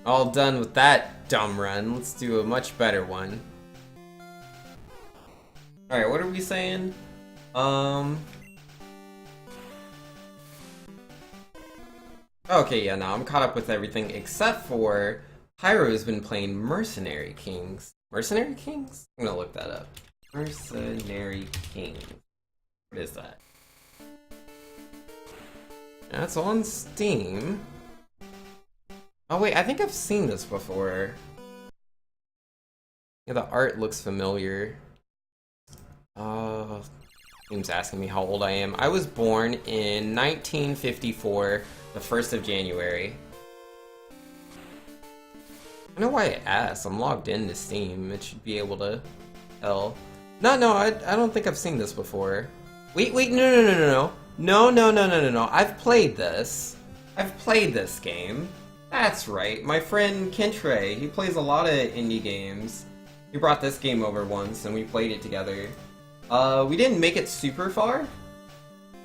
All done with that dumb run. Let's do a much better one. Alright, what are we saying? Okay, yeah, no, I'm caught up with everything except for Pyro's been playing Mercenary Kings. Mercenary Kings? I'm gonna look that up. Mercenary Kings. What is that? That's on Steam. Oh wait, I think I've seen this before. Yeah, the art looks familiar. Game's asking me how old I am. I was born in 1954, the 1st of January. I know why it asks. I'm logged into Steam. It should be able to tell. No, I don't think I've seen this before. Wait, no. No. I've played this. I've played this game. That's right. My friend Kentre, he plays a lot of indie games. He brought this game over once and we played it together. We didn't make it super far.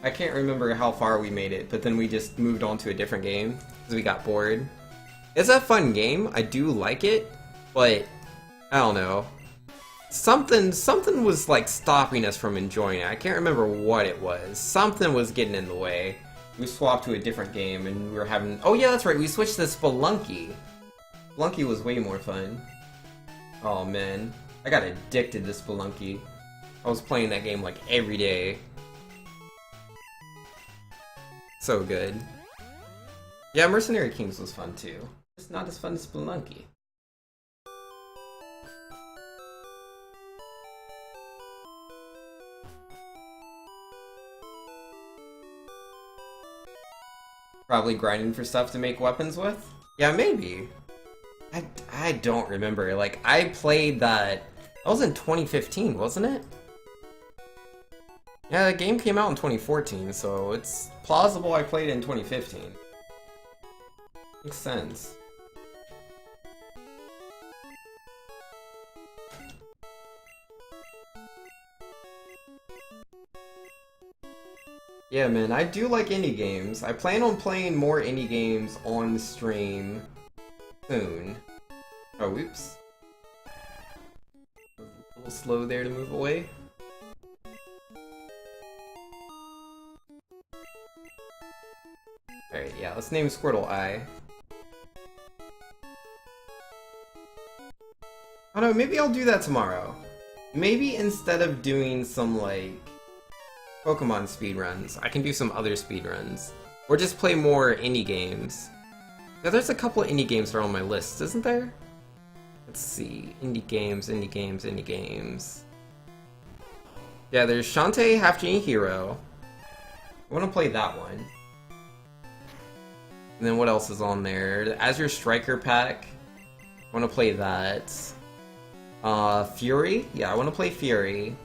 I can't remember how far we made it, but then we just moved on to a different game because we got bored. It's a fun game. I do like it, but I don't know. Something was like stopping us from enjoying it. I can't remember what it was. Something was getting in the way. We swapped to a different game and we were having... Oh yeah, that's right. We switched to Spelunky. Spelunky was way more fun. Oh man, I got addicted to Spelunky. I was playing that game like every day. So good. Yeah, Mercenary Kings was fun too. It's not as fun as Spelunky. Probably grinding for stuff to make weapons with? Yeah, maybe. I don't remember. Like, I played that... That was in 2015, wasn't it? Yeah, the game came out in 2014, so it's plausible I played it in 2015. Makes sense. Yeah, man, I do like indie games. I plan on playing more indie games on stream soon. Oh, whoops. A little slow there to move away. Alright, yeah, let's name Squirtle I. I don't know, maybe I'll do that tomorrow. Maybe instead of doing some, like, Pokemon speedruns, I can do some other speedruns. Or just play more indie games. Yeah, there's a couple of indie games that are on my list, isn't there? Let's see. Indie games. Yeah, there's Shantae Half Genie Hero. I want to play that one. And then what else is on there? The Azure Striker Pack. I want to play that. Fury? Yeah, I want to play Fury.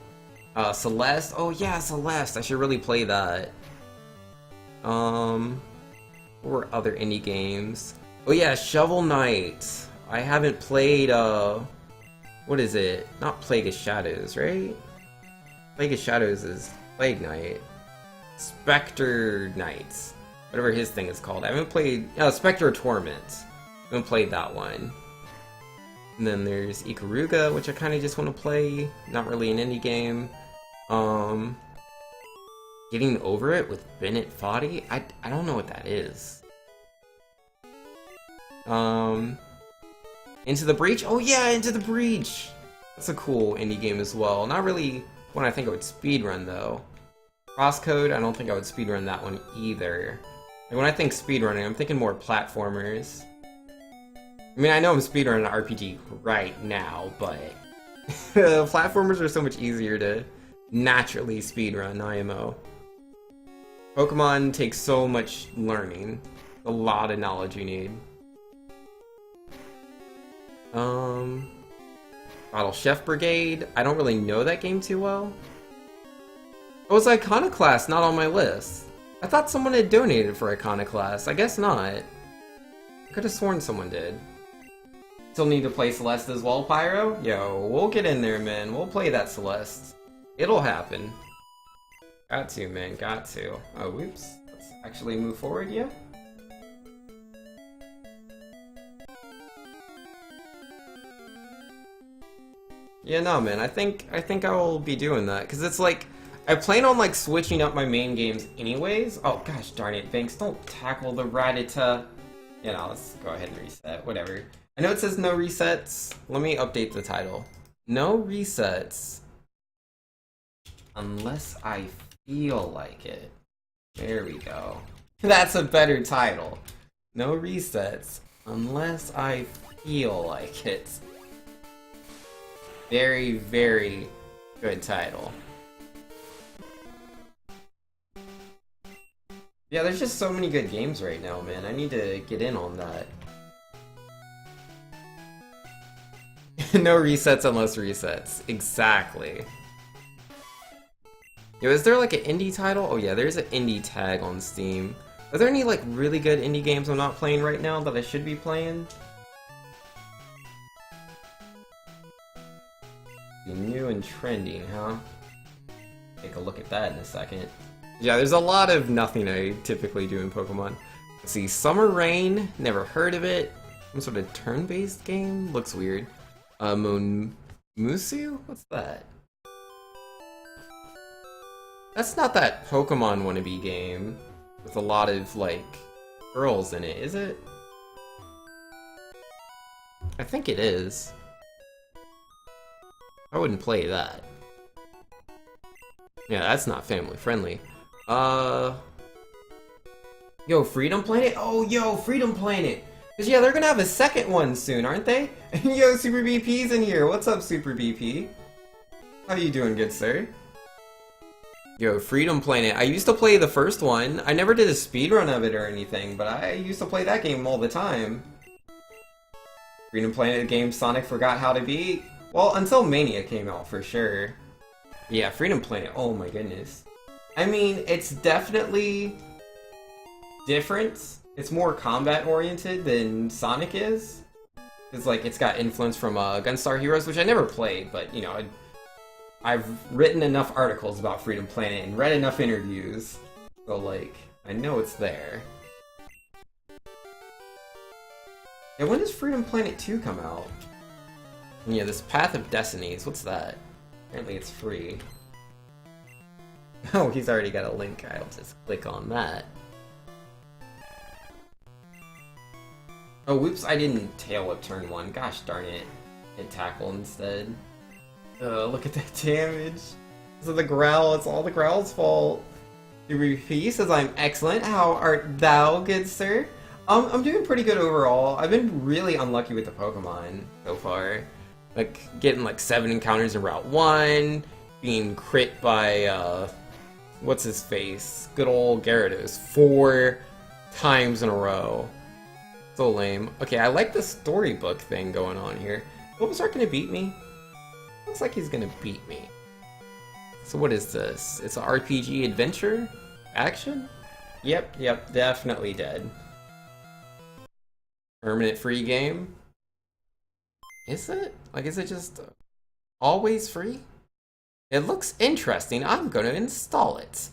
Celeste? Oh yeah, Celeste! I should really play that. What were other indie games? Oh yeah, Shovel Knight! I haven't played, what is it? Not Plague of Shadows, right? Plague of Shadows is Plague Knight. Spectre Knights. Whatever his thing is called. I haven't played... Spectre Torment. I haven't played that one. And then there's Ikaruga, which I kind of just want to play. Not really an indie game. Getting Over It with Bennett Foddy? I don't know what that is. Into the Breach? Oh yeah, Into the Breach! That's a cool indie game as well. Not really one I think I would speedrun though. Crosscode, I don't think I would speedrun that one either. Like, when I think speedrunning, I'm thinking more platformers. I mean, I know I'm speedrunning an RPG right now, but platformers are so much easier to naturally speedrun IMO. Pokemon takes so much learning. A lot of knowledge you need. Battle Chef Brigade. I don't really know that game too well. Oh, it's Iconoclast not on my list. I thought someone had donated for Iconoclast. I guess not. I could have sworn someone did. Still need to play Celeste as well, Pyro? Yo, we'll get in there, man. We'll play that Celeste. It'll happen. Got to, man. Got to. Oh, whoops. Let's actually move forward, yeah? Yeah, no, man. I think I will be doing that because it's like I plan on like switching up my main games anyways. Oh gosh, darn it, Banks! Don't tackle the Rattata. You know, let's go ahead and reset. Whatever. I know it says no resets. Let me update the title. No resets unless I feel like it. There we go. That's a better title. No resets unless I feel like it. Very, very good title. Yeah, there's just so many good games right now, man. I need to get in on that. No resets unless resets. Exactly. Yo, is there like an indie title? Oh yeah, there's an indie tag on Steam. Are there any like really good indie games I'm not playing right now that I should be playing? New and trendy, huh? Take a look at that in a second. Yeah, there's a lot of nothing I typically do in Pokemon. Let's see, Summer Rain, never heard of it. Some sort of turn-based game? Looks weird. Musu? What's that? That's not that Pokemon wannabe game with a lot of, like, girls in it, is it? I think it is. I wouldn't play that. Yeah, that's not family friendly. Yo, Freedom Planet? Oh, yo, Freedom Planet! Cause yeah, they're gonna have a second one soon, aren't they? Yo, Super BP's in here. What's up, Super BP? How you doing, good sir? Yo, Freedom Planet. I used to play the first one. I never did a speedrun of it or anything, but I used to play that game all the time. Freedom Planet, a game Sonic forgot how to beat. Well, until Mania came out, for sure. Yeah, Freedom Planet, oh my goodness. I mean, it's definitely different. It's more combat-oriented than Sonic is. It's like, it's got influence from Gunstar Heroes, which I never played, but, you know, I've written enough articles about Freedom Planet and read enough interviews, so, like, I know it's there. Yeah, when does Freedom Planet 2 come out? Yeah, this Path of Destinies, what's that? Apparently it's free. Oh, he's already got a link. I'll just click on that. Oh, whoops, I didn't tail whip turn 1. Gosh darn it. Hit tackle instead. Look at that damage. This is the Growl. It's all the Growl's fault. He says I'm excellent. How art thou, good sir? I'm doing pretty good overall. I've been really unlucky with the Pokemon so far. Like, getting like 7 encounters in Route 1, being crit by, what's his face? Good old Gyarados 4 times in a row. So lame. Okay, I like the storybook thing going on here. Bulbasaur gonna beat me? Looks like he's gonna beat me. So what is this? It's an RPG adventure? Action? Yep, definitely dead. Permanent free game? Is it? Like, is it just always free? It looks interesting. I'm gonna install it.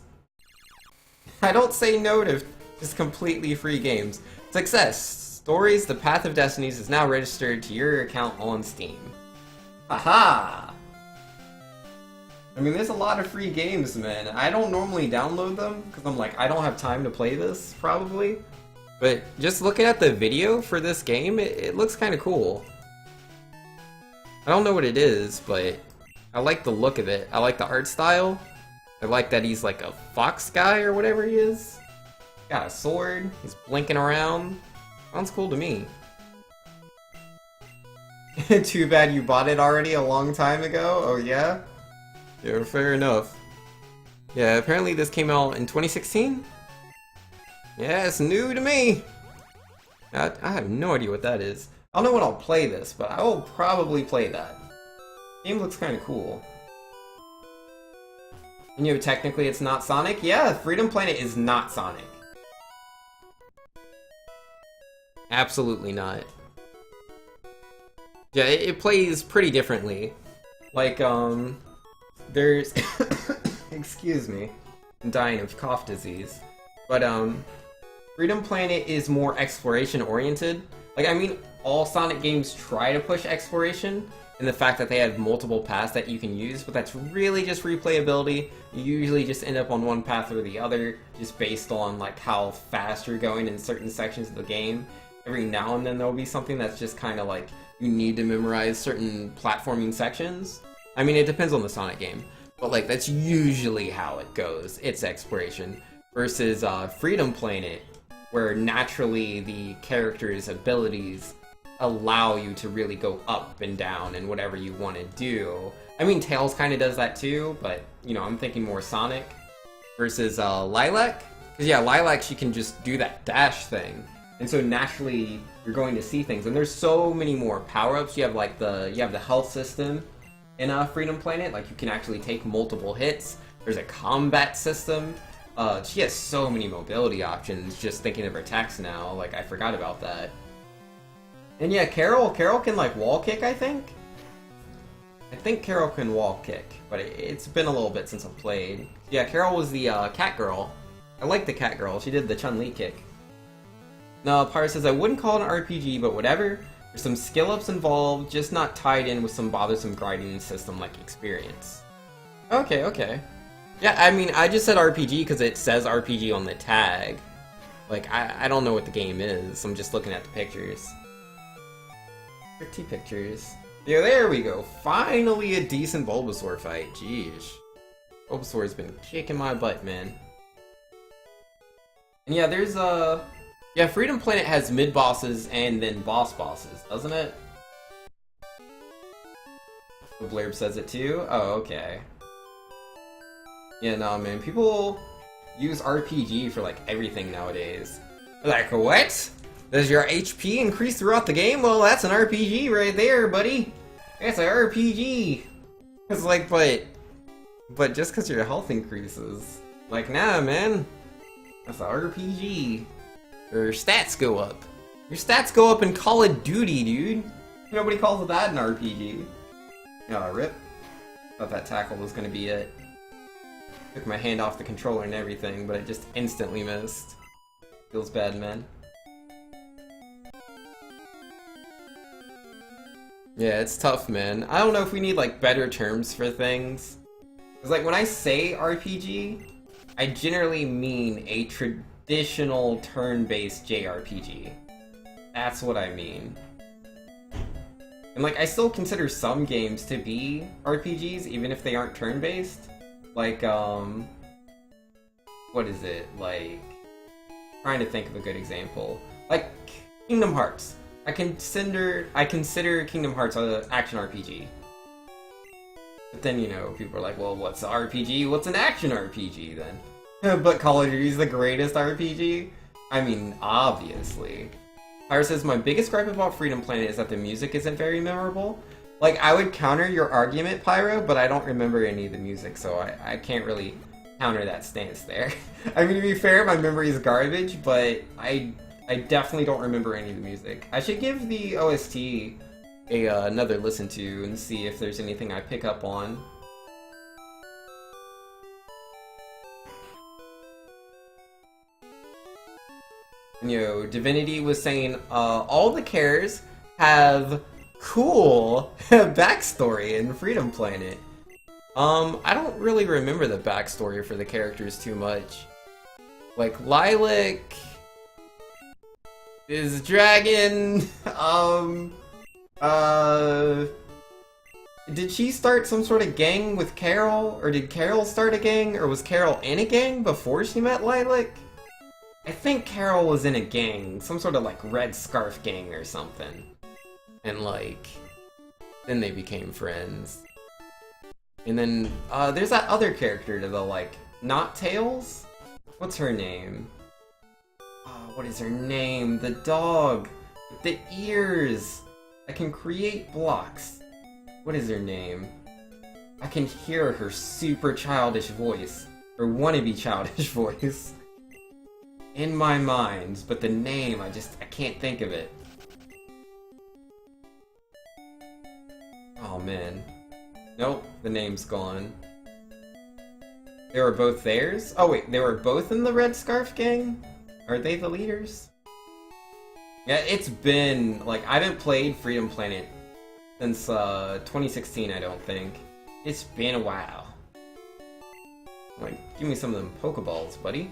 I don't say no to just completely free games. Success! Stories, The Path of Destinies is now registered to your account on Steam. Aha! I mean, there's a lot of free games, man. I don't normally download them, because I'm like, I don't have time to play this, probably. But just looking at the video for this game, it looks kind of cool. I don't know what it is, but I like the look of it. I like the art style. I like that he's like a fox guy or whatever he is. Got a sword. He's blinking around. Sounds cool to me. Too bad you bought it already a long time ago. Oh yeah? Yeah, fair enough. Yeah, apparently this came out in 2016? Yeah, it's new to me. I have no idea what that is. I don't know when I'll play this, but I will probably play that. Game looks kind of cool. And you know, technically it's not Sonic? Yeah, Freedom Planet is not Sonic. Absolutely not. Yeah, it plays pretty differently. Like, there's... Excuse me. I'm dying of cough disease. But, Freedom Planet is more exploration-oriented. Like, I mean, all Sonic games try to push exploration, and the fact that they have multiple paths that you can use, but that's really just replayability. You usually just end up on one path or the other, just based on like how fast you're going in certain sections of the game. Every now and then there'll be something that's just kind of like, you need to memorize certain platforming sections. I mean, it depends on the Sonic game, but like that's usually how it goes. It's exploration. Versus Freedom Planet, where naturally the character's abilities allow you to really go up and down and whatever you want to do. I mean, Tails kind of does that too, but, you know, I'm thinking more Sonic. Versus Lilac. Because, yeah, Lilac, she can just do that dash thing. And so naturally, you're going to see things. And there's so many more power-ups. You have, like, the health system in Freedom Planet. Like, you can actually take multiple hits. There's a combat system. She has so many mobility options, just thinking of her attacks now. Like, I forgot about that. And yeah, Carol can like wall kick, I think? I think Carol can wall kick, but it's been a little bit since I've played. Yeah, Carol was the cat girl. I like the cat girl, she did the Chun-Li kick. No, Pyro says, I wouldn't call it an RPG, but whatever. There's some skill ups involved, just not tied in with some bothersome grinding system like experience. Okay, okay. Yeah, I mean, I just said RPG because it says RPG on the tag. Like, I don't know what the game is, I'm just looking at the pictures. Pretty pictures. Yeah, there we go. Finally a decent Bulbasaur fight. Jeez. Bulbasaur's been kicking my butt, man. And yeah, there's yeah, Freedom Planet has mid-bosses and then boss-bosses, doesn't it? The blurb says it too? Oh, okay. Yeah, no, man. People use RPG for, like, everything nowadays. Like, what? Does your HP increase throughout the game? Well, that's an RPG right there, buddy. That's an RPG. It's like, but just because your health increases. Like, nah, man. That's an RPG. Your stats go up. Your stats go up in Call of Duty, dude. Nobody calls that an RPG. Oh, rip. Thought that tackle was gonna be it. Took my hand off the controller and everything, but it just instantly missed. Feels bad, man. Yeah, it's tough, man. I don't know if we need, like, better terms for things. Because, like, when I say RPG, I generally mean a traditional turn-based JRPG. That's what I mean. And, like, I still consider some games to be RPGs, even if they aren't turn-based. Like, what is it? Like, trying to think of a good example. Like, Kingdom Hearts. I consider Kingdom Hearts an action RPG. But then, you know, people are like, well, what's an RPG? What's an action RPG then? But Call of Duty is the greatest RPG? I mean, obviously. Pyro says, my biggest gripe about Freedom Planet is that the music isn't very memorable. Like, I would counter your argument, Pyro, but I don't remember any of the music, so I can't really counter that stance there. I mean, to be fair, my memory is garbage, but I definitely don't remember any of the music. I should give the OST another listen to and see if there's anything I pick up on. And, you know, Divinity was saying, all the cares have cool backstory in Freedom Planet. I don't really remember the backstory for the characters too much. Like, Lilac is a dragon. Did she start some sort of gang with Carol? Or did Carol start a gang? Or was Carol in a gang before she met Lilac? I think Carol was in a gang. Some sort of, like, Red Scarf gang or something. And, like, then they became friends. And then, there's that other character to the, like, not Tails? What's her name? What is her name? The dog! With the ears! I can create blocks. What is her name? I can hear her super childish voice. Or wannabe childish voice. In my mind, but the name, I can't think of it. Oh man. Nope, the name's gone. They were both theirs? Oh wait, they were both in the Red Scarf gang? Are they the leaders? Yeah, it's been, like, I haven't played Freedom Planet since 2016, I don't think. It's been a while. Like, give me some of them Pokeballs, buddy.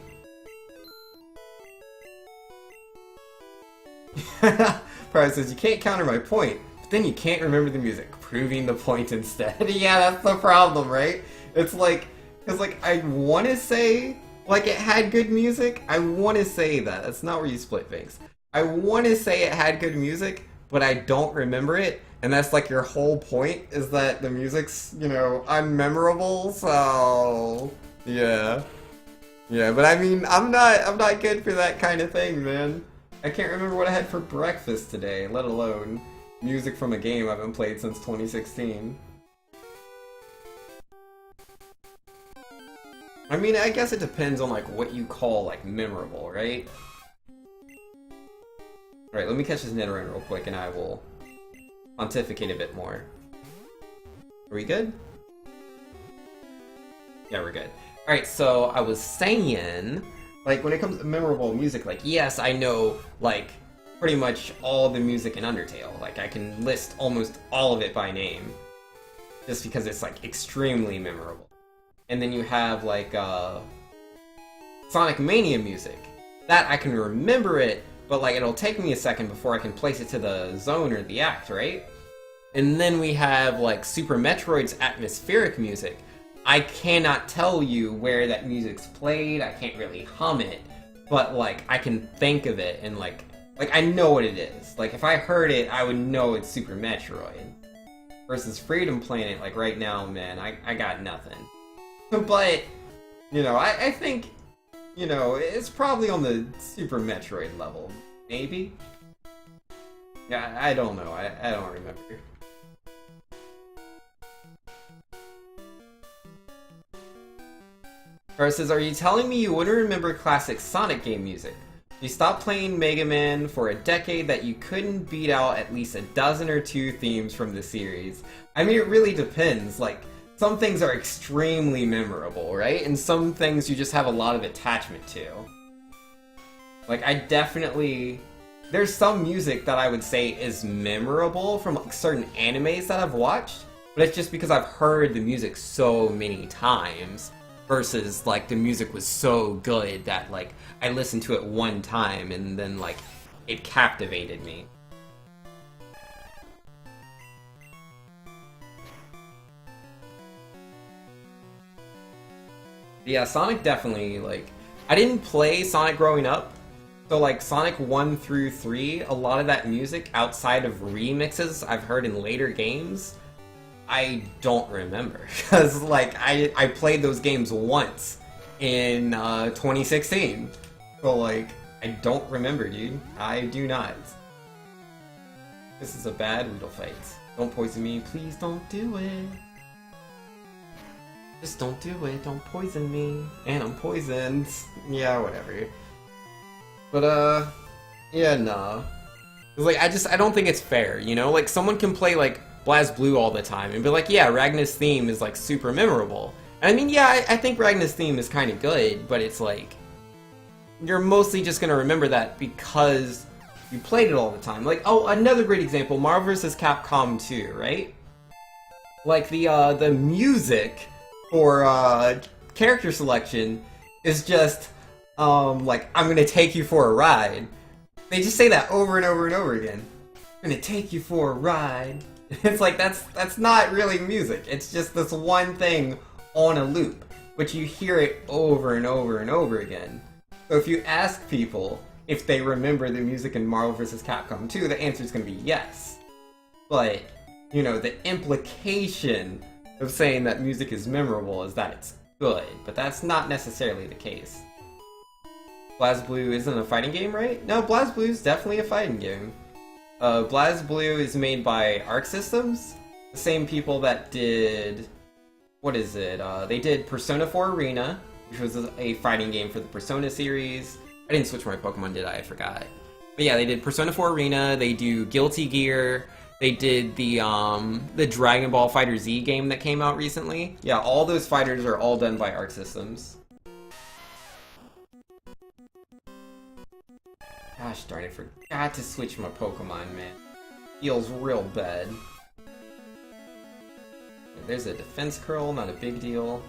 Prize says, you can't counter my point, but then you can't remember the music, proving the point instead. Yeah, that's the problem, right? It's like, because, like, I want to say, like, it had good music. I want to say that. That's not where you split things. I want to say it had good music, but I don't remember it. And that's, like, your whole point, is that the music's, you know, unmemorable, so... Yeah. Yeah, but I mean, I'm not good for that kind of thing, man. I can't remember what I had for breakfast today, let alone music from a game I haven't played since 2016. I mean, I guess it depends on, like, what you call, like, memorable, right? Alright, let me catch this Nidoran real quick and I will pontificate a bit more. Are we good? Yeah, we're good. Alright, so I was saying, like, when it comes to memorable music, like, yes, I know, like, pretty much all the music in Undertale. Like, I can list almost all of it by name. Just because it's, like, extremely memorable. And then you have, like, Sonic Mania music. That, I can remember it, but, like, it'll take me a second before I can place it to the zone or the act, right? And then we have, like, Super Metroid's atmospheric music. I cannot tell you where that music's played, I can't really hum it, but, like, I can think of it, and, like, I know what it is. Like, if I heard it, I would know it's Super Metroid. Versus Freedom Planet, like, right now, man, I got nothing. But, you know, I think, you know, it's probably on the Super Metroid level. Maybe? Yeah, I don't know, I don't remember. Kara says, are you telling me you wouldn't remember classic Sonic game music? You stopped playing Mega Man for a decade that you couldn't beat out at least a dozen or two themes from the series. I mean, it really depends. Like, some things are extremely memorable, right? And some things you just have a lot of attachment to. Like, I definitely... There's some music that I would say is memorable from, like, certain animes that I've watched, but it's just because I've heard the music so many times. Versus, like, the music was so good that, like, I listened to it one time and then, like, it captivated me. Yeah, Sonic definitely, like... I didn't play Sonic growing up, so, like, Sonic 1 through 3, a lot of that music, outside of remixes I've heard in later games, I don't remember, because, like, I played those games once in 2016. So, like, I don't remember, dude. I do not. This is a bad Weedle fight. Don't poison me. Please don't do it. Just don't do it. Don't poison me. And I'm poisoned. Yeah, whatever. But, yeah, nah. Like, I don't think it's fair, you know? Like, someone can play, like, BlazBlue all the time and be like, yeah, Ragna's theme is, like, super memorable. And I mean, yeah, I think Ragna's theme is kind of good, but it's like, you're mostly just gonna remember that because you played it all the time. Like, oh, another great example, Marvel vs. Capcom 2, right? Like, the music for, character selection is just, like, I'm gonna take you for a ride. They just say that over and over and over again. I'm gonna take you for a ride. It's like, that's not really music. It's just this one thing on a loop, but you hear it over and over and over again. So if you ask people if they remember the music in Marvel vs. Capcom 2, the answer is going to be yes. But, you know, the implication of saying that music is memorable is that it's good, but that's not necessarily the case. BlazBlue isn't a fighting game, right? No, BlazBlue is definitely a fighting game. BlazBlue is made by Arc Systems, the same people that did... What is it? They did Persona 4 Arena, which was a fighting game for the Persona series. I didn't switch my Pokemon, did I? I forgot. But yeah, they did Persona 4 Arena, they do Guilty Gear, they did the Dragon Ball FighterZ game that came out recently. Yeah, all those fighters are all done by Arc Systems. Gosh darn, I forgot to switch my Pokemon, man. Feels real bad. There's a defense curl, not a big deal.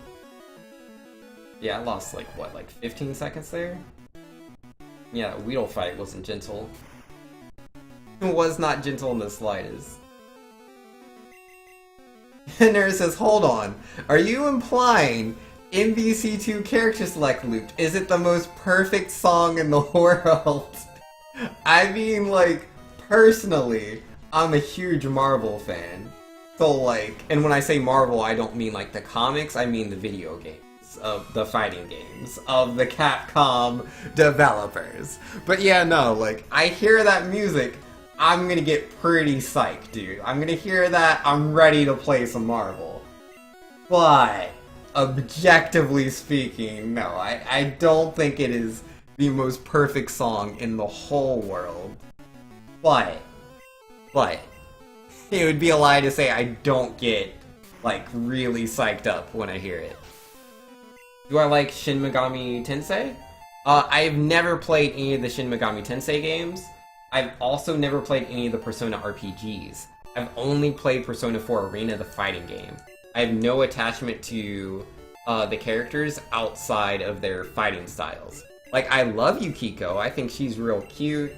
Yeah, I lost like, what, like 15 seconds there? Yeah, that Weedle fight wasn't gentle. It was not gentle in the slightest. Nurse says, hold on, are you implying MVC2 character select loop is the most perfect song in the world? I mean, like, personally, I'm a huge Marvel fan. So, like, and when I say Marvel, I don't mean, like, the comics, I mean the video games, of the fighting games, of the Capcom developers. But yeah, no, like, I hear that music, I'm gonna get pretty psyched, dude. I'm gonna hear that, I'm ready to play some Marvel. But, objectively speaking, no, I don't think it is the most perfect song in the whole world. But, it would be a lie to say I don't get, like, really psyched up when I hear it. Do I like Shin Megami Tensei? I've never played any of the Shin Megami Tensei games. I've also never played any of the Persona RPGs. I've only played Persona 4 Arena, the fighting game. I have no attachment to the characters outside of their fighting styles. Like, I love Yukiko, I think she's real cute,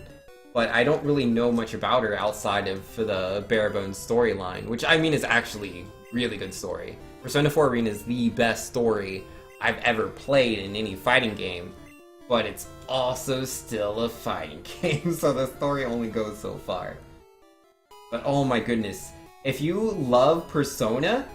but I don't really know much about her outside of the bare bones storyline, which I mean is actually really good story. Persona 4 Arena is the best story I've ever played in any fighting game, but it's also still a fighting game, so the story only goes so far. But oh my goodness, if you love Persona,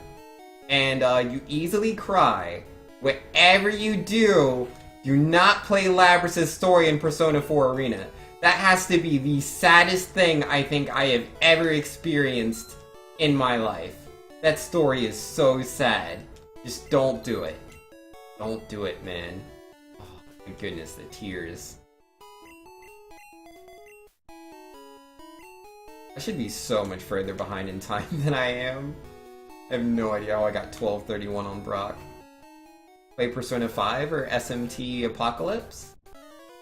and you easily cry, whatever you do not play Labrys' story in Persona 4 Arena. That has to be the saddest thing I think I have ever experienced in my life. That story is so sad. Just don't do it. Don't do it, man. Oh my goodness, the tears. I should be so much further behind in time than I am. I have no idea how I got 1231 on Brock. Play Persona 5 or SMT Apocalypse?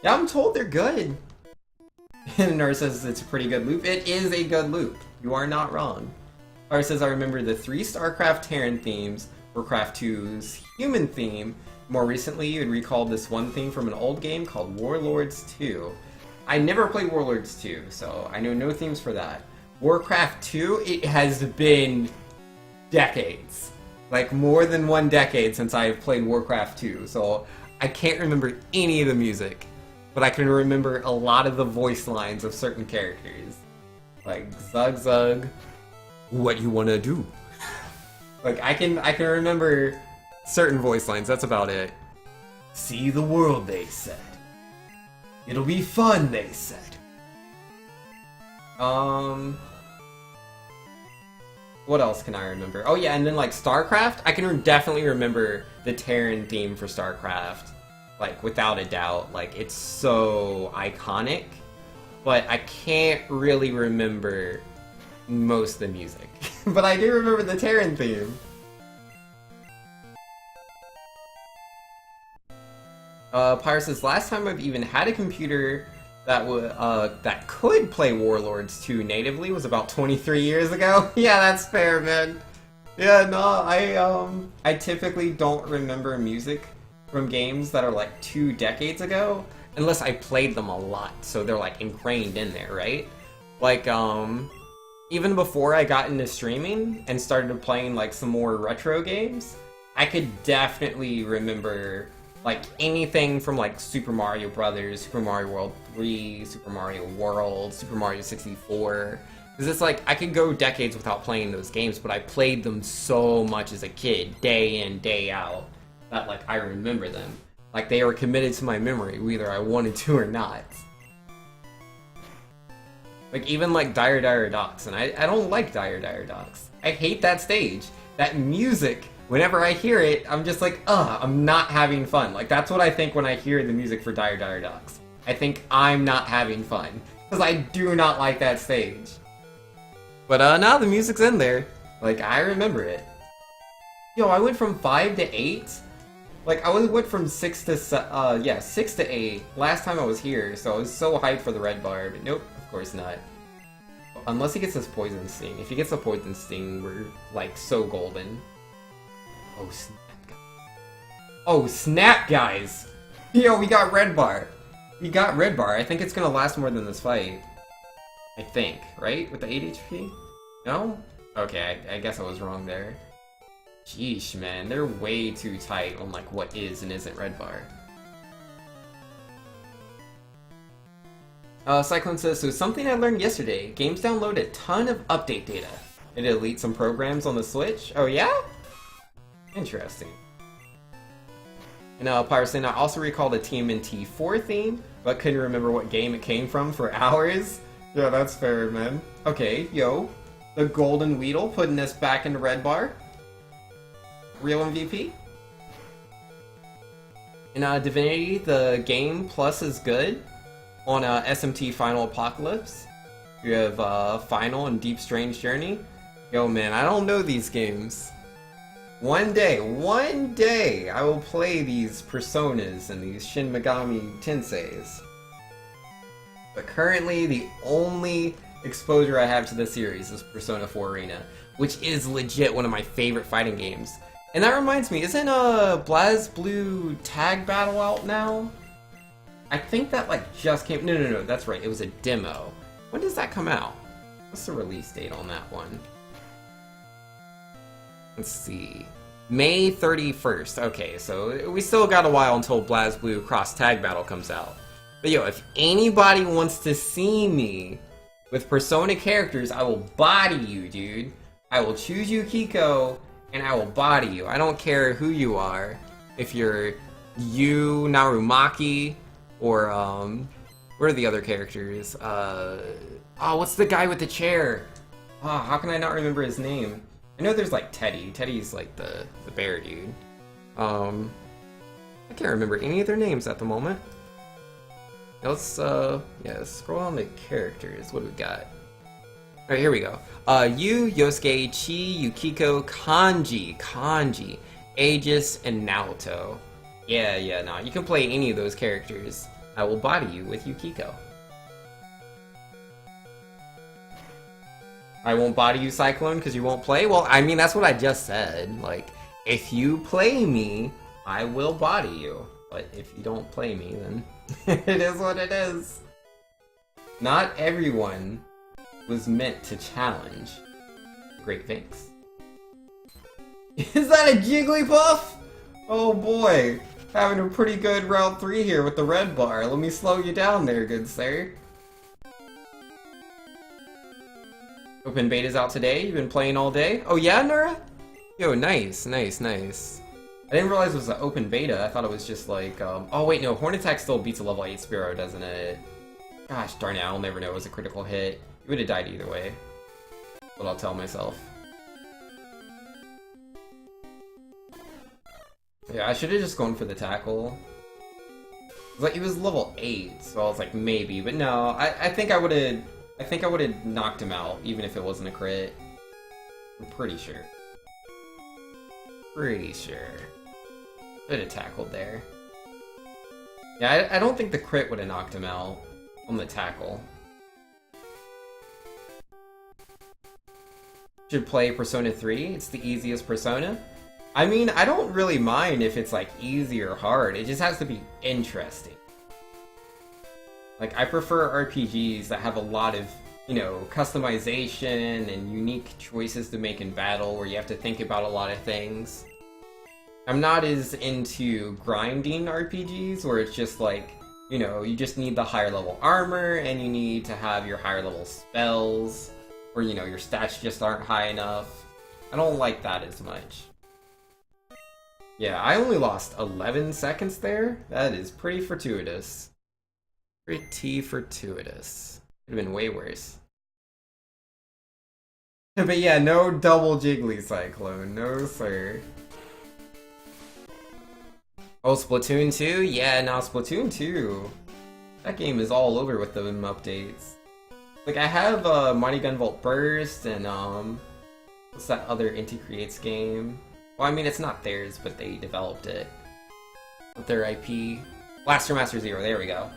Yeah, I'm told they're good. And Nurse says it's a pretty good loop. It is a good loop. You are not wrong. Fire says, I remember the 3 StarCraft Terran themes, Warcraft 2's human theme. More recently, you had recalled this one theme from an old game called Warlords 2. I never played Warlords 2, so I know no themes for that. Warcraft 2, it has been decades. Like, more than 1 decade since I've played Warcraft 2, so I can't remember any of the music, but I can remember a lot of the voice lines of certain characters. Like, Zug Zug, what you wanna do? Like, I can remember certain voice lines, that's about it. See the world, they said. It'll be fun, they said. What else can I remember? Oh yeah, and then like StarCraft, I can definitely remember the Terran theme for StarCraft. Like, without a doubt. Like, it's so iconic. But I can't really remember most of the music. But I do remember the Terran theme. Pyre says, last time I've even had a computer that could play Warlords 2 natively was about 23 years ago. Yeah, that's fair, man. Yeah, no, I typically don't remember music from games that are like 2 decades ago, unless I played them a lot, so they're like ingrained in there, right? Like, even before I got into streaming and started playing like some more retro games, I could definitely remember like anything from like Super Mario Brothers, Super Mario World 3, Super Mario World, Super Mario 64. Because it's like, I could go decades without playing those games, but I played them so much as a kid, day in, day out, that like I remember them. Like, they are committed to my memory, whether I wanted to or not. Like, even like Dire Dire Docks, and I don't like Dire Dire Docks. I hate that stage. That music, whenever I hear it, I'm just like, ugh, I'm not having fun. Like, that's what I think when I hear the music for Dire Dire Docks. I think I'm not having fun. Because I do not like that stage. But now the music's in there. Like, I remember it. Yo, I went from 5 to 8? Like, went from 6 to 6 to 8 last time I was here, so I was so hyped for the red bar, but nope, of course not. Unless he gets his poison sting. If he gets a poison sting, we're like so golden. Oh snap! Oh snap, guys! Yo, we got red bar. We got red bar. I think it's gonna last more than this fight. I think, right? With the 8 HP? No? Okay, I guess I was wrong there. Sheesh, man, they're way too tight on like what is and isn't red bar. Cyclone says, so something I learned yesterday. Games download a ton of update data. It deletes some programs on the Switch. Oh yeah? Interesting. And Pyrosine, I also recalled a TMNT 4 theme, but couldn't remember what game it came from for hours. Yeah, that's fair, man. Okay, yo. The Golden Weedle putting us back into red bar. Real MVP. In Divinity, the game plus is good. On SMT Final Apocalypse, you have Final and Deep Strange Journey. Yo, man, I don't know these games. One day, I will play these Personas and these Shin Megami Tenseis. But currently, the only exposure I have to this series is Persona 4 Arena, which is legit one of my favorite fighting games. And that reminds me, isn't BlazBlue Tag Battle out now? I think that like just came. No, that's right. It was a demo. When does that come out? What's the release date on that one? Let's see. May 31st. Okay, so we still got a while until BlazBlue Cross Tag Battle comes out. But yo, if anybody wants to see me with Persona characters, I will body you, dude. I will choose you, Kiko, and I will body you. I don't care who you are. If you're Yu, Narumaki, or what are the other characters? Oh, what's the guy with the chair? Oh, how can I not remember his name? I know there's like Teddy. Teddy's like the bear dude. I can't remember any of their names at the moment. Let's scroll on the characters. What do we got? Alright, here we go. Yu, Yosuke, Chi, Yukiko, Kanji, Aegis, and Naoto. Yeah, no, you can play any of those characters. I will body you with Yukiko. I won't body you, Cyclone, because you won't play? Well, I mean, that's what I just said. Like, if you play me, I will body you. But if you don't play me, then it is what it is. Not everyone was meant to challenge. Great thanks. Is that a Jigglypuff? Oh boy. Having a pretty good Route 3 here with the red bar. Let me slow you down there, good sir. Open beta's out today. You've been playing all day? Oh yeah, Nura? Yo, nice. I didn't realize it was an open beta. I thought it was just like, oh wait, no, Horn Attack still beats a level 8 Spearow, doesn't it? Gosh darn it, I'll never know it was a critical hit. You would have died either way. That's what I'll tell myself. Yeah, I should have just gone for the tackle. Like, he was level 8, so I was like, maybe, but no, I think I would have knocked him out, even if it wasn't a crit. I'm pretty sure. Could have tackled there. Yeah, I don't think the crit would have knocked him out on the tackle. Should play Persona 3, it's the easiest Persona. I mean, I don't really mind if it's like easy or hard, it just has to be interesting. Like, I prefer RPGs that have a lot of, you know, customization and unique choices to make in battle where you have to think about a lot of things. I'm not as into grinding RPGs where it's just like, you know, you just need the higher level armor and you need to have your higher level spells, or, you know, your stats just aren't high enough. I don't like that as much. Yeah, I only lost 11 seconds there. That is pretty fortuitous. Pretty fortuitous. Could have been way worse. But yeah, no double Jiggly Cyclone. No, sir. Oh, Splatoon 2? Yeah, now Splatoon 2. That game is all over with them updates. Like, I have Mighty Gunvolt Burst and, what's that other Inti Creates game? Well, I mean, it's not theirs, but they developed it. with their IP. Blaster Master Zero, there we go.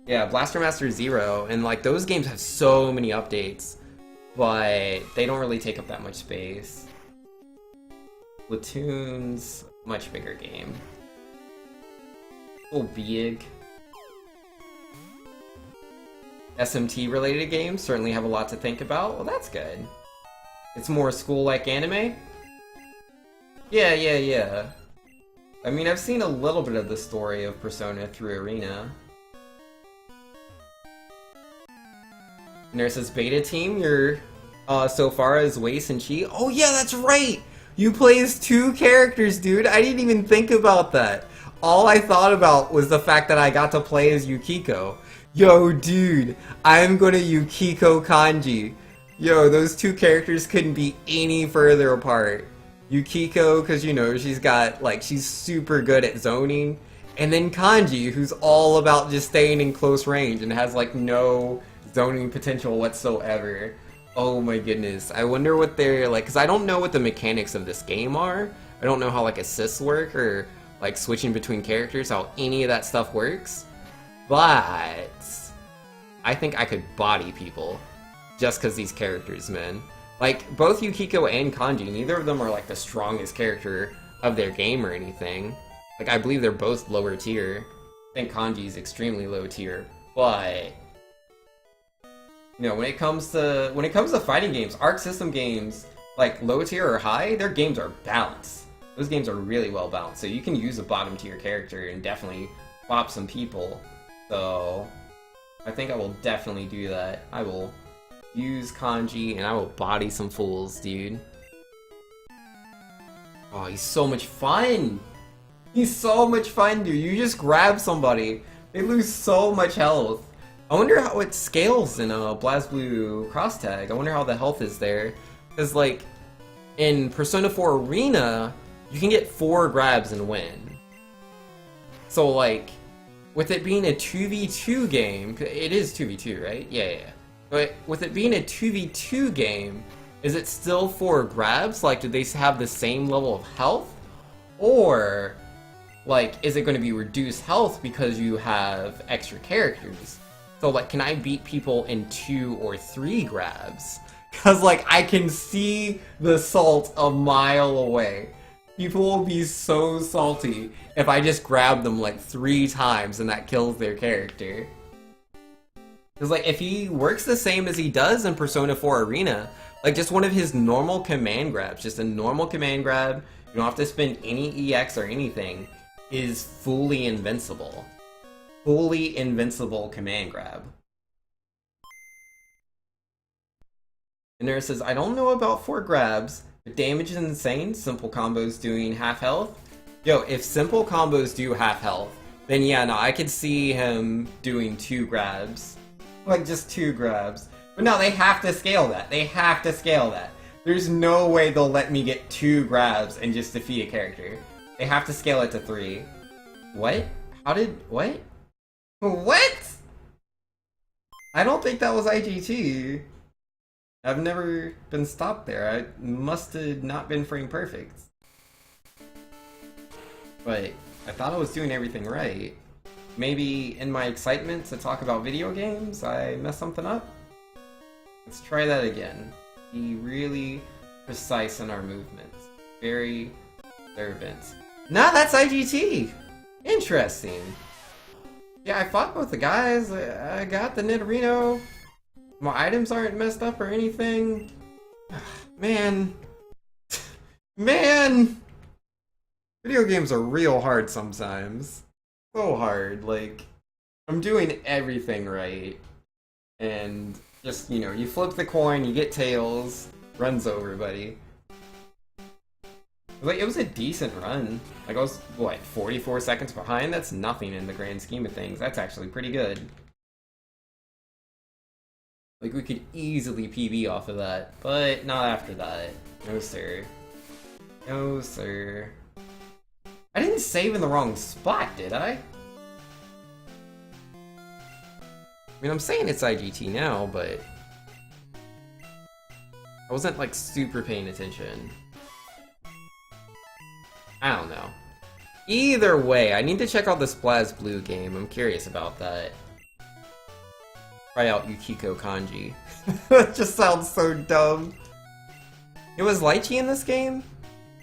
Yeah, Blaster Master Zero, and like those games have so many updates, but they don't really take up that much space. Splatoon's much bigger game. Oh, big. SMT related games certainly have a lot to think about. Well, that's good. It's more school-like anime? Yeah. I mean, I've seen a little bit of the story of Persona through Arena. And there's this beta team, you're so far as Wace and Chi. Oh yeah, that's right! You play as 2 characters, dude! I didn't even think about that. All I thought about was the fact that I got to play as Yukiko. Yo, dude, I'm gonna Yukiko Kanji. Yo, those 2 characters couldn't be any further apart. Yukiko, because, you know, she's got, like, she's super good at zoning. And then Kanji, who's all about just staying in close range and has, like, no zoning potential whatsoever. Oh my goodness. I wonder what they're, like, because I don't know what the mechanics of this game are. I don't know how, like, assists work or, like, switching between characters, how any of that stuff works. But I think I could body people just because these characters, man. Like, both Yukiko and Kanji, neither of them are, like, the strongest character of their game or anything. Like, I believe they're both lower tier. I think Kanji's extremely low tier, but you know, when it comes to fighting games, Arc System games, like low tier or high, their games are balanced. Those games are really well balanced, so you can use a bottom tier character and definitely pop some people. So I think I will definitely do that. I will use Kanji and I will body some fools, dude. Oh, he's so much fun! He's so much fun, dude. You just grab somebody, they lose so much health. I wonder how it scales in BlazBlue Cross Tag. I wonder how the health is there. Because, like, in Persona 4 Arena, you can get 4 grabs and win. So, like, with it being a 2v2 game, it is 2v2, right? Yeah. But with it being a 2v2 game, is it still 4 grabs? Like, do they have the same level of health? Or, like, is it going to be reduced health because you have extra characters? So, like, can I beat people in 2 or 3 grabs? Because, like, I can see the salt a mile away. People will be so salty if I just grab them, like, 3 times and that kills their character. Because, like, if he works the same as he does in Persona 4 Arena, like, just one of his normal command grabs, just a normal command grab, you don't have to spend any EX or anything, is fully invincible. Fully invincible command grab. And there says, I don't know about 4 grabs, but damage is insane, simple combos doing half health. Yo, if simple combos do half health, then yeah, no, I could see him doing 2 grabs. Like, just 2 grabs. But no, they have to scale that. They have to scale that. There's no way they'll let me get 2 grabs and just defeat a character. They have to scale it to 3. What? What? What? I don't think that was IGT. I've never been stopped there. I must have not been frame perfect. But I thought I was doing everything right. Maybe in my excitement to talk about video games, I messed something up? Let's try that again. Be really precise in our movements. Very observant. Nah, that's IGT! Interesting. Yeah, I fought both the guys. I got the Nidorino. My items aren't messed up or anything. Man. Man! Video games are real hard sometimes. So hard. Like, I'm doing everything right. And just, you know, you flip the coin, you get tails, runs over, buddy. Like, it was a decent run. Like, I was, what, 44 seconds behind? That's nothing in the grand scheme of things. That's actually pretty good. Like, we could easily PB off of that, but not after that. No, sir. No, sir. I didn't save in the wrong spot, did I? I mean, I'm saying it's IGT now, but I wasn't, like, super paying attention. I don't know. Either way, I need to check out this BlazBlue game. I'm curious about that. Try out Yukiko Kanji. That just sounds so dumb. It was Lychee in this game?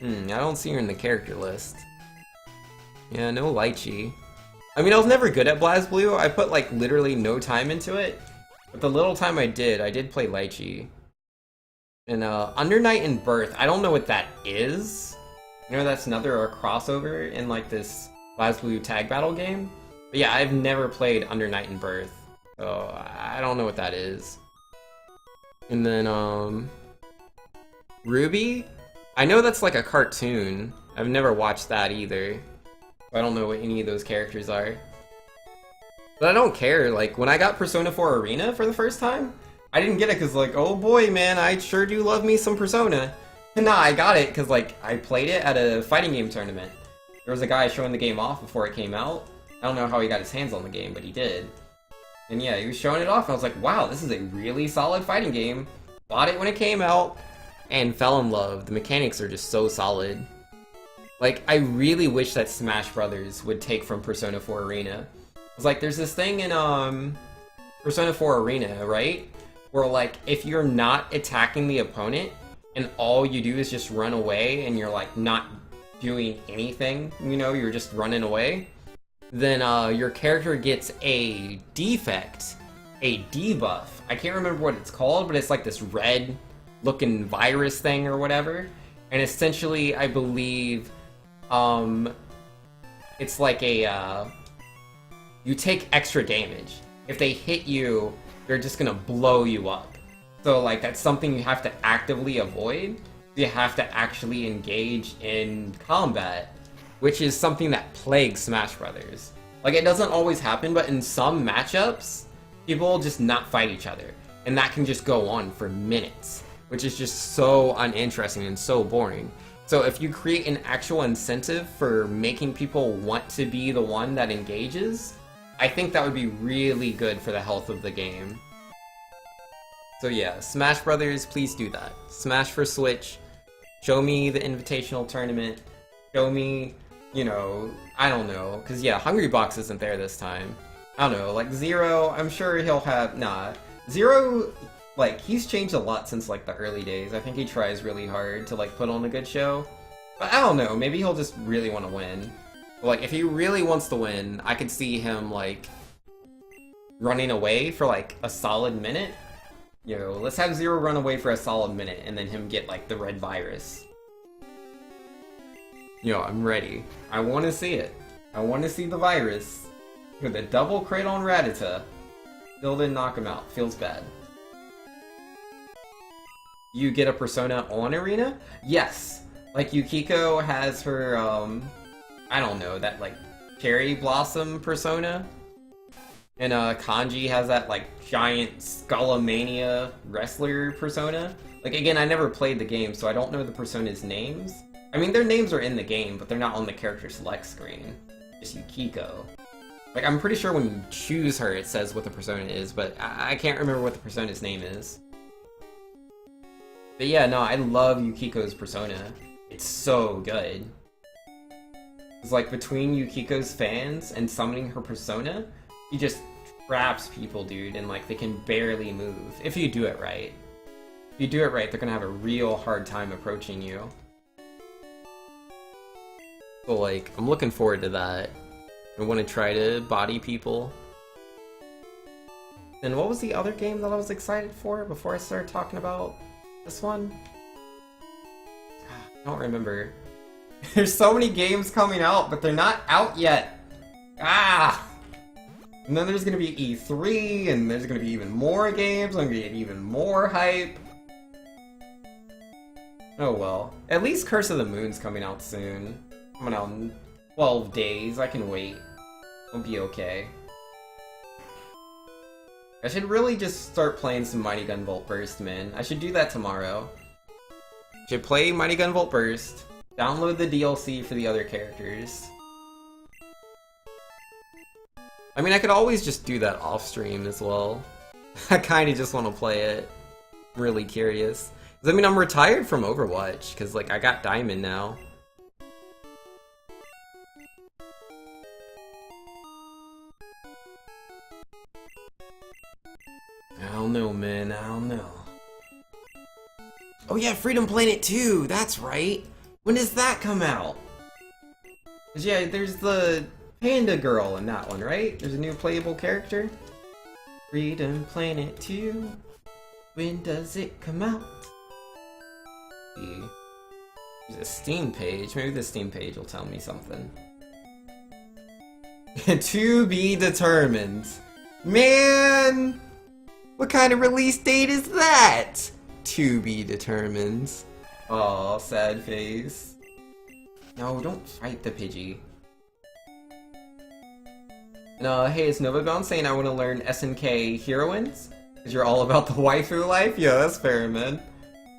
I don't see her in the character list. Yeah, no Lychee. I mean, I was never good at BlazBlue. I put, like, literally no time into it. But the little time I did play Lychee. And, Under Night and Birth, I don't know what that is. You know, that's another crossover in, like, this BlazBlue tag battle game. But yeah, I've never played Under Night and Birth. So, I don't know what that is. And then, Ruby? I know that's like a cartoon. I've never watched that either. I don't know what any of those characters are. But I don't care, like, when I got Persona 4 Arena for the first time, I didn't get it because, like, oh boy, man, I sure do love me some Persona. And nah, I got it because, like, I played it at a fighting game tournament. There was a guy showing the game off before it came out. I don't know how he got his hands on the game, but he did. And yeah, he was showing it off, and I was like, wow, this is a really solid fighting game. Bought it when it came out, and fell in love. The mechanics are just so solid. Like, I really wish that Smash Brothers would take from Persona 4 Arena. It's like, there's this thing in, Persona 4 Arena, right? Where, like, if you're not attacking the opponent, and all you do is just run away, and you're, like, not doing anything, you know, you're just running away, then, your character gets a defect, a debuff. I can't remember what it's called, but it's like this red-looking virus thing or whatever. And essentially, I believe, it's like a, you take extra damage. If they hit you, they're just gonna blow you up. So, like, that's something you have to actively avoid. You have to actually engage in combat, which is something that plagues Smash Brothers. Like, it doesn't always happen, but in some matchups, people will just not fight each other. And that can just go on for minutes, which is just so uninteresting and so boring. So if you create an actual incentive for making people want to be the one that engages, I think that would be really good for the health of the game. So yeah, Smash Brothers, please do that. Smash for Switch, show me the invitational tournament, show me, you know, I don't know, because yeah, Hungrybox isn't there this time. I don't know, like Zero, I'm sure he'll have, nah. Zero, like, he's changed a lot since, like, the early days. I think he tries really hard to, like, put on a good show. But I don't know, maybe he'll just really want to win. But, like, if he really wants to win, I could see him, like, running away for, like, a solid minute. You know, let's have Zero run away for a solid minute, and then him get, like, the red virus. Yo, I'm ready. I want to see it. I want to see the virus. With a double crit on Rattata. Still didn't knock him out. Feels bad. You get a Persona on Arena? Yes! Like, Yukiko has her, I don't know, that, like, Cherry Blossom Persona. And, Kanji has that, like, giant Skullomania wrestler Persona. Like, again, I never played the game, so I don't know the Persona's names. I mean, their names are in the game, but they're not on the character select screen. Just Yukiko. Like, I'm pretty sure when you choose her, it says what the Persona is, but I can't remember what the Persona's name is. But yeah, no, I love Yukiko's Persona. It's so good. It's like, between Yukiko's fans and summoning her Persona, he just traps people, dude, and, like, they can barely move. If you do it right. If you do it right, they're gonna have a real hard time approaching you. So, like, I'm looking forward to that. I want to try to body people. And what was the other game that I was excited for before I started talking about this one? I don't remember. There's so many games coming out, but they're not out yet. Ah! And then there's gonna be E3, and there's gonna be even more games, I'm gonna get even more hype. Oh well. At least Curse of the Moon's coming out soon. Coming out in 12 days, I can wait. I'll be okay. I should really just start playing some Mighty Gun Volt Burst, man. I should do that tomorrow. Should play Mighty Gun Volt Burst, download the DLC for the other characters. I mean, I could always just do that off stream as well. I kinda just want to play it. I'm really curious. 'Cause, I mean, I'm retired from Overwatch, because, like, I got Diamond now. yeah, Freedom Planet 2, that's right. When does that come out? 'Cause yeah, there's the panda girl in that one, right? There's a new playable character. Freedom Planet 2, when does it come out? There's a Steam page. Maybe the Steam page will tell me something. To be determined. Man! What kind of release date is that? To be determined. Aw, sad face. No, don't fight the Pidgey. And hey, it's Novabound saying I want to learn SNK heroines. Because you're all about the waifu life? Yeah, that's fair, man.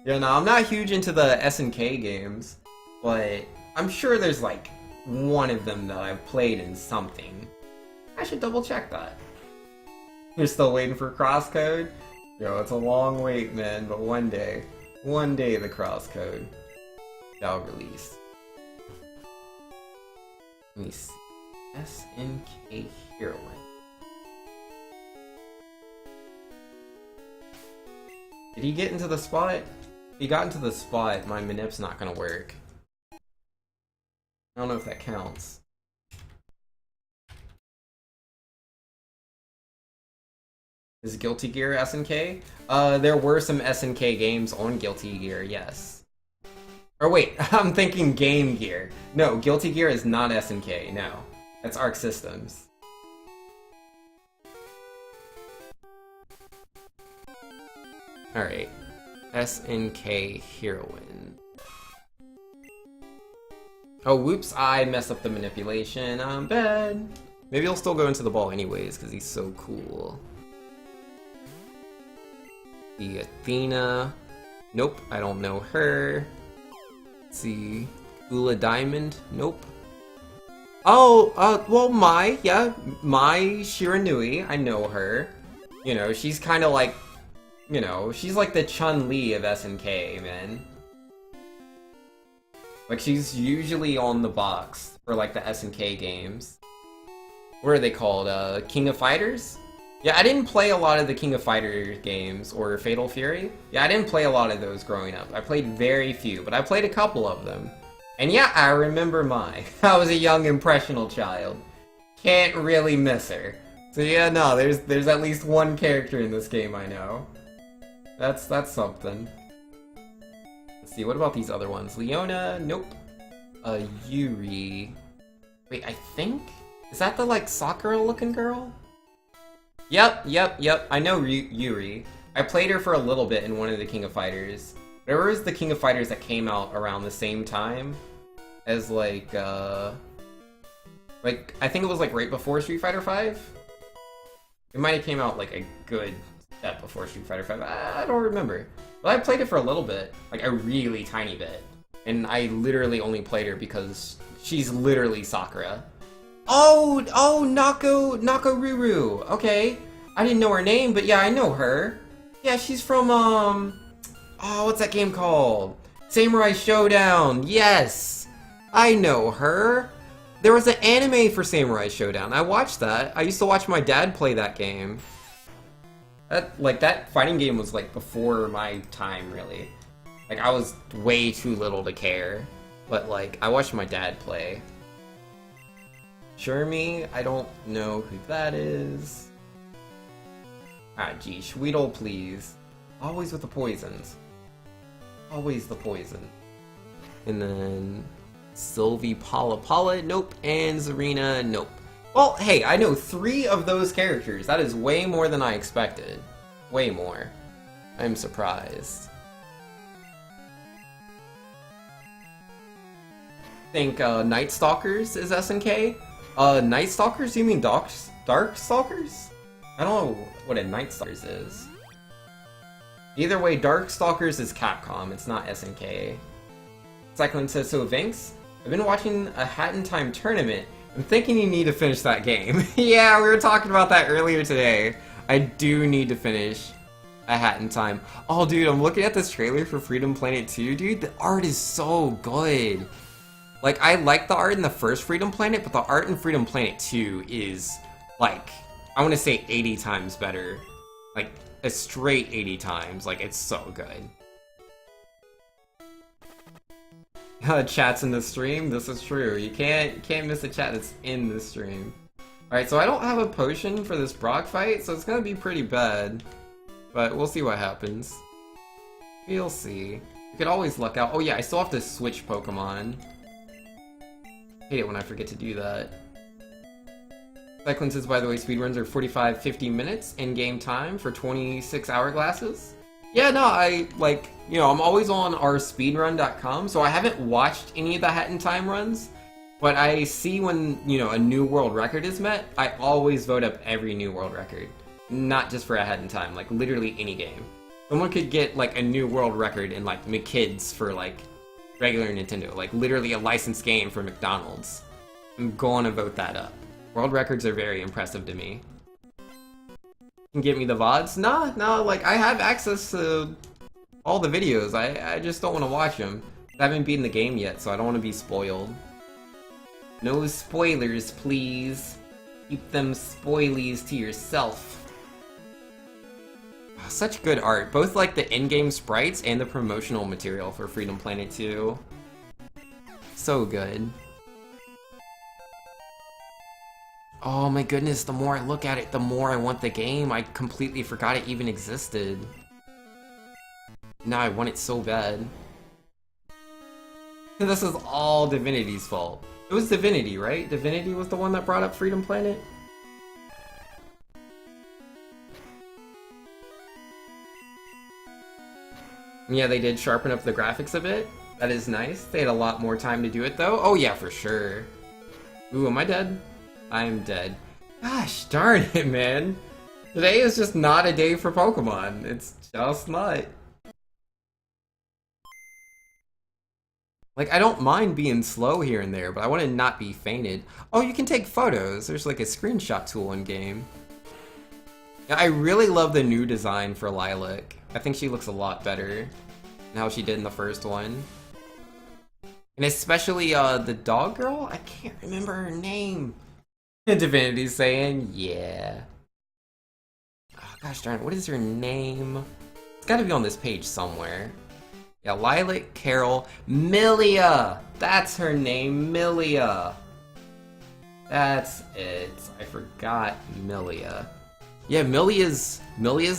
Yeah, no, I'm not huge into the SNK games. But I'm sure there's like one of them that I've played in something. I should double check that. You're still waiting for crosscode? Yo, it's a long wait, man, but one day the crosscode shall release. Let me see. SNK Heroine. Did he get into the spot? If he got into the spot, my manip's not gonna work. I don't know if that counts. Is Guilty Gear SNK? There were some SNK games on Guilty Gear, yes. Or wait, I'm thinking Game Gear. No, Guilty Gear is not SNK, no. That's Arc Systems. Alright. SNK Heroine. Oh, whoops, I messed up the manipulation. I'm bad. Maybe he'll still go into the ball anyways, because he's so cool. The Athena. Nope, I don't know her. Let's see. Ula Diamond. Nope. Oh, well, Mai. Yeah, Mai Shiranui. I know her. You know, she's kind of like, you know, she's like the Chun-Li of SNK, man. Like, she's usually on the box for, like, the SNK games. What are they called? King of Fighters? Yeah, I didn't play a lot of the King of Fighters games, or Fatal Fury. Yeah, I didn't play a lot of those growing up. I played very few, but I played a couple of them. And yeah, I remember Mai. I was a young, impressionable child. Can't really miss her. So yeah, no, there's at least one character in this game I know. That's something. Let's see, what about these other ones? Leona? Nope. Yuri. Wait, I think? Is that the, like, Sakura-looking girl? Yep. I know Yuri. I played her for a little bit in one of the King of Fighters. There was the King of Fighters that came out around the same time as, like, I think it was, like, right before Street Fighter V? It might have came out, like, a good step before Street Fighter V. I don't remember. But I played it for a little bit. Like, a really tiny bit. And I literally only played her because she's literally Sakura. Oh, Nakoruru. Okay. I didn't know her name, but yeah, I know her. Yeah, she's from, oh, what's that game called? Samurai Showdown. Yes. I know her. There was an anime for Samurai Showdown. I watched that. I used to watch my dad play that game. That fighting game was, like, before my time, really. Like, I was way too little to care. But, like, I watched my dad play. Shermie, I don't know who that is. Ah, gee, Schweedle, please. Always with the poisons. Always the poison. And then Sylvie Pala, nope. And Zarina, nope. Well, hey, I know 3 of those characters. That is way more than I expected. Way more. I'm surprised. I think Night Stalkers is SNK. Night Stalkers? You mean Dark Stalkers? I don't know what a Night Stalkers is. Either way, Dark Stalkers is Capcom, it's not SNK. Cyclone says, so Vinx, I've been watching a Hat in Time tournament. I'm thinking you need to finish that game. Yeah, we were talking about that earlier today. I do need to finish a Hat in Time. Oh, dude, I'm looking at this trailer for Freedom Planet 2, dude. The art is so good. Like, I like the art in the first Freedom Planet, but the art in Freedom Planet 2 is, like, I want to say 80 times better. Like, a straight 80 times. Like, it's so good. Chat's in the stream. This is true. You can't miss a chat that's in the stream. Alright, so I don't have a potion for this Brock fight, so it's gonna be pretty bad. But we'll see what happens. We'll see. You could always luck out. Oh yeah, I still have to switch Pokemon. Hate it when I forget to do that. Cyclone says, by the way, speedruns are 45-50 minutes in-game time for 26 hourglasses. Yeah, no, I'm always on our speedrun.com, so I haven't watched any of the Hat in Time runs, but I see when, a new world record is met, I always vote up every new world record. Not just for a Hat in Time, like, literally any game. Someone could get, like, a new world record in, like, McKids for, like, regular Nintendo, like, literally a licensed game for McDonald's. I'm going to vote that up. World records are very impressive to me. Can get me the VODs? No, like, I have access to all the videos. I just don't want to watch them. I haven't beaten the game yet, so I don't want to be spoiled. No spoilers, please. Keep them spoilies to yourself. Oh, such good art. Both, like, the in-game sprites and the promotional material for Freedom Planet 2. So good. Oh my goodness, the more I look at it, the more I want the game. I completely forgot it even existed. Now I want it so bad. And this is all Divinity's fault. It was Divinity, right? Divinity was the one that brought up Freedom Planet? Yeah, they did sharpen up the graphics a bit. That is nice. They had a lot more time to do it though. Oh yeah, for sure. Ooh, am I dead? I'm dead. Gosh darn it, man. Today is just not a day for Pokemon. It's just not. Like, I don't mind being slow here and there, but I want to not be fainted. Oh, you can take photos. There's like a screenshot tool in game. Yeah, I really love the new design for Lilac. I think she looks a lot better than how she did in the first one. And especially the dog girl? I can't remember her name. Divinity's saying, yeah. Oh, gosh darn it, what is her name? It's gotta be on this page somewhere. Yeah, Lilac, Carol, Milia! That's her name, Milia. That's it. I forgot Milia. Yeah, Milia's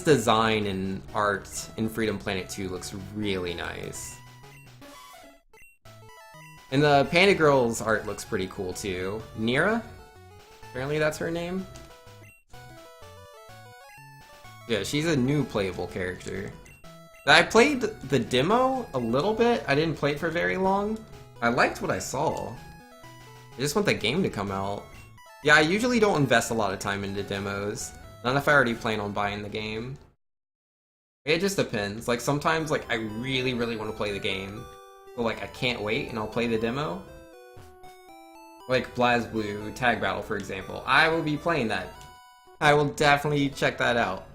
design and art in Freedom Planet 2 looks really nice. And the Panda Girl's art looks pretty cool too. Nira? Apparently that's her name. Yeah, she's a new playable character. I played the demo a little bit. I didn't play it for very long. I liked what I saw. I just want the game to come out. Yeah, I usually don't invest a lot of time into demos. Not if I already plan on buying the game. It just depends. Like, sometimes, like, I really, really want to play the game. So, like, I can't wait and I'll play the demo. Like BlazBlue Tag Battle, for example. I will be playing that. I will definitely check that out.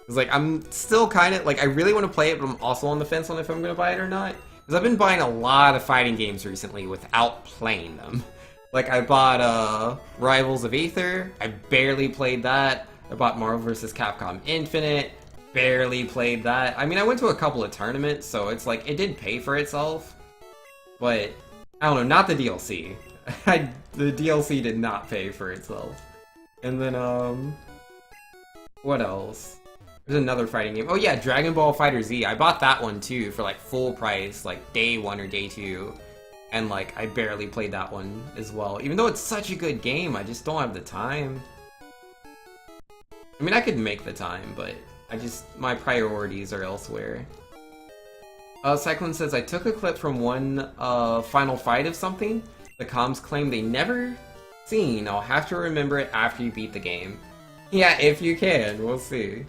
It's like, I'm still kind of, like, I really want to play it, but I'm also on the fence on if I'm going to buy it or not. Because I've been buying a lot of fighting games recently without playing them. Like, I bought Rivals of Aether. I barely played that. I bought Marvel vs. Capcom Infinite. Barely played that. I mean, I went to a couple of tournaments, so it's like, it did pay for itself. But I don't know, not the DLC. The DLC did not pay for itself. And then, what else? There's another fighting game. Oh yeah, Dragon Ball FighterZ. I bought that one too for like full price, like day 1 or day 2. And like, I barely played that one as well. Even though it's such a good game, I just don't have the time. I mean, I could make the time, but my priorities are elsewhere. Cyclone says, I took a clip from one final fight of something. The comms claim they never seen. I'll have to remember it after you beat the game. Yeah, if you can. We'll see.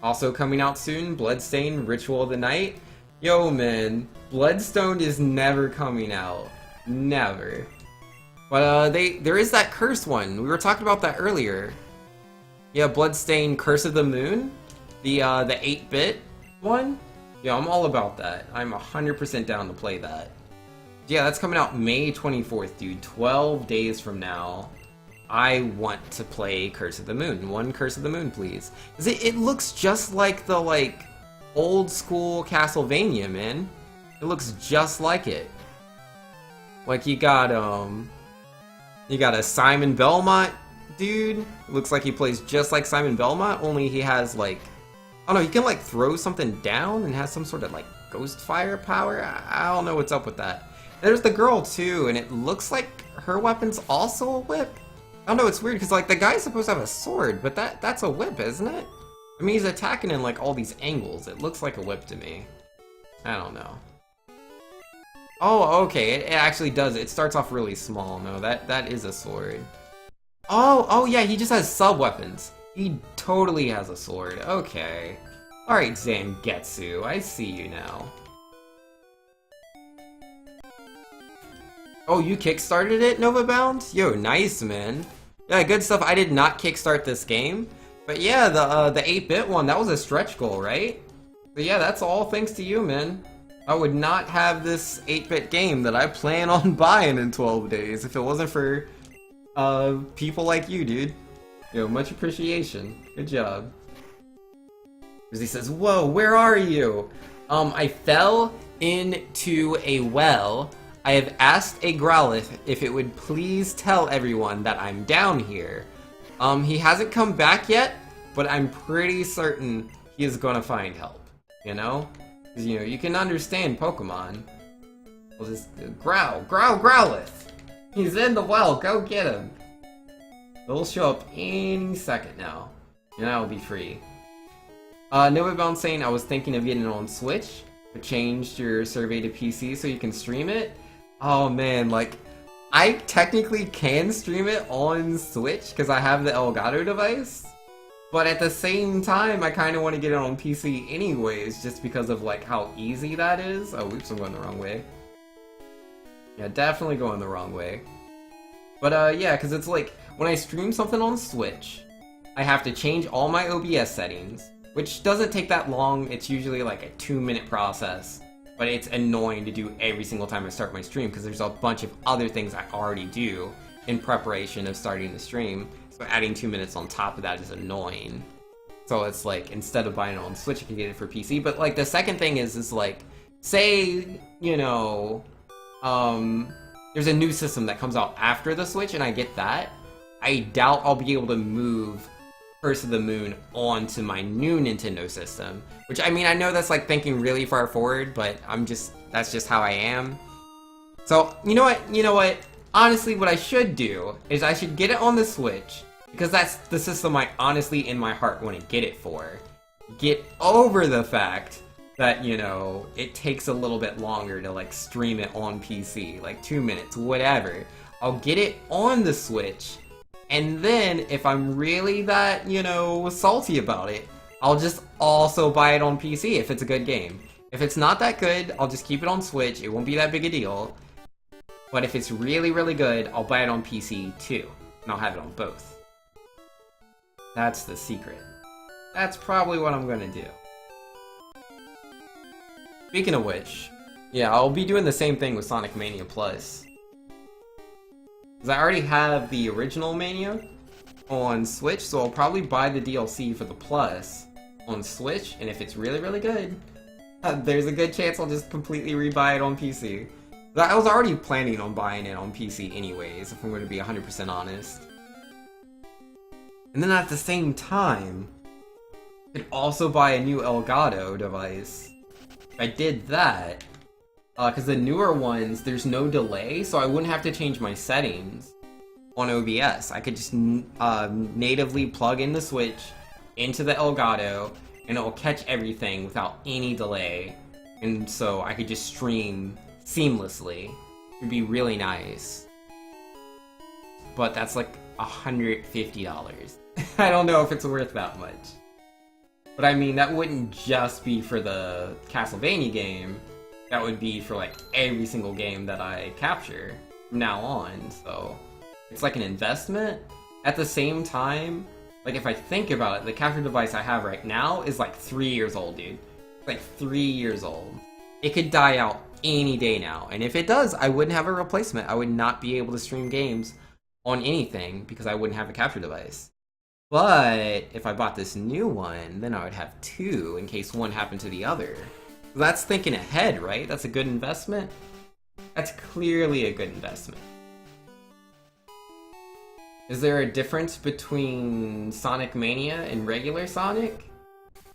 Also coming out soon, Bloodstained Ritual of the Night. Yo, man. Bloodstone is never coming out. Never. But there is that cursed one. We were talking about that earlier. Yeah, Bloodstained Curse of the Moon. The 8-bit one. Yeah, I'm all about that. I'm 100% down to play that. Yeah, that's coming out May 24th, dude. 12 days from now. I want to play Curse of the Moon. One Curse of the Moon, please. 'Cause it looks just like the, like, old school Castlevania, man. It looks just like it. Like you got a Simon Belmont dude. Looks like he plays just like Simon Belmont, only he has like, I don't know, he can like throw something down and has some sort of like ghost fire power. I don't know what's up with that. There's the girl too, and it looks like her weapon's also a whip. I don't know, it's weird because like the guy's supposed to have a sword, but that's a whip, isn't it? I mean, he's attacking in like all these angles. It looks like a whip to me. I don't know. Oh, okay, it actually does. It starts off really small. No, that is a sword. Oh yeah, he just has sub-weapons. He totally has a sword. Okay. Alright, Zangetsu, I see you now. Oh, you kickstarted it, Novabound? Yo, nice, man. Yeah, good stuff. I did not kickstart this game. But yeah, the 8-bit one, that was a stretch goal, right? But yeah, that's all thanks to you, man. I would not have this 8-bit game that I plan on buying in 12 days if it wasn't for people like you, dude. Yo, much appreciation. Good job. He says, whoa, where are you? I fell into a well. I have asked a Growlithe if it would please tell everyone that I'm down here. He hasn't come back yet, but I'm pretty certain he is gonna find help, you know? Because, you know, you can understand Pokemon. We'll just Growlithe! He's in the well, go get him! They'll show up any second now, and I will be free. Novabound saying I was thinking of getting it on Switch, but changed your survey to PC so you can stream it. Oh man, like, I technically can stream it on Switch because I have the Elgato device, but at the same time, I kind of want to get it on PC anyways, just because of like how easy that is. Oh, oops, I'm going the wrong way. Yeah, definitely going the wrong way. But yeah, because it's like, when I stream something on Switch, I have to change all my OBS settings, which doesn't take that long. It's usually like a 2-minute process, but it's annoying to do every single time I start my stream because there's a bunch of other things I already do in preparation of starting the stream. So adding 2 minutes on top of that is annoying. So it's like, instead of buying it on Switch, I can get it for PC. But like the second thing is like, say, you know, there's a new system that comes out after the Switch and I get that. I doubt I'll be able to move Curse of the Moon onto my new Nintendo system. Which, I mean, I know that's like thinking really far forward, but that's just how I am. So, you know what? Honestly, what I should do is I should get it on the Switch, because that's the system I honestly, in my heart, want to get it for. Get over the fact that, you know, it takes a little bit longer to like stream it on PC, like 2 minutes, whatever. I'll get it on the Switch, and then if I'm really that, you know, salty about it, I'll just also buy it on PC if it's a good game. If it's not that good, I'll just keep it on Switch, it won't be that big a deal. But if it's really, really good, I'll buy it on PC too, and I'll have it on both. That's the secret. That's probably what I'm gonna do. Speaking of which, yeah, I'll be doing the same thing with Sonic Mania Plus. Because I already have the original Mania on Switch, so I'll probably buy the DLC for the Plus on Switch, and if it's really, really good, there's a good chance I'll just completely rebuy it on PC. I was already planning on buying it on PC anyways, if I'm going to be 100% honest. And then at the same time, I could also buy a new Elgato device. If I did that, because the newer ones, there's no delay, so I wouldn't have to change my settings on OBS. I could just natively plug in the Switch into the Elgato, and it will catch everything without any delay. And so I could just stream seamlessly. It'd be really nice. But that's like $150. I don't know if it's worth that much. But I mean, that wouldn't just be for the Castlevania game. That would be for like every single game that I capture from now on. So it's like an investment. At the same time, like if I think about it, the capture device I have right now is like 3 years old, dude. It's like 3 years old. It could die out any day now, and if it does, I wouldn't have a replacement. I would not be able to stream games on anything because I wouldn't have a capture device. But if I bought this new one, then I would have two in case one happened to the other. That's thinking ahead, right? That's a good investment. That's clearly a good investment. Is there a difference between Sonic Mania and regular Sonic?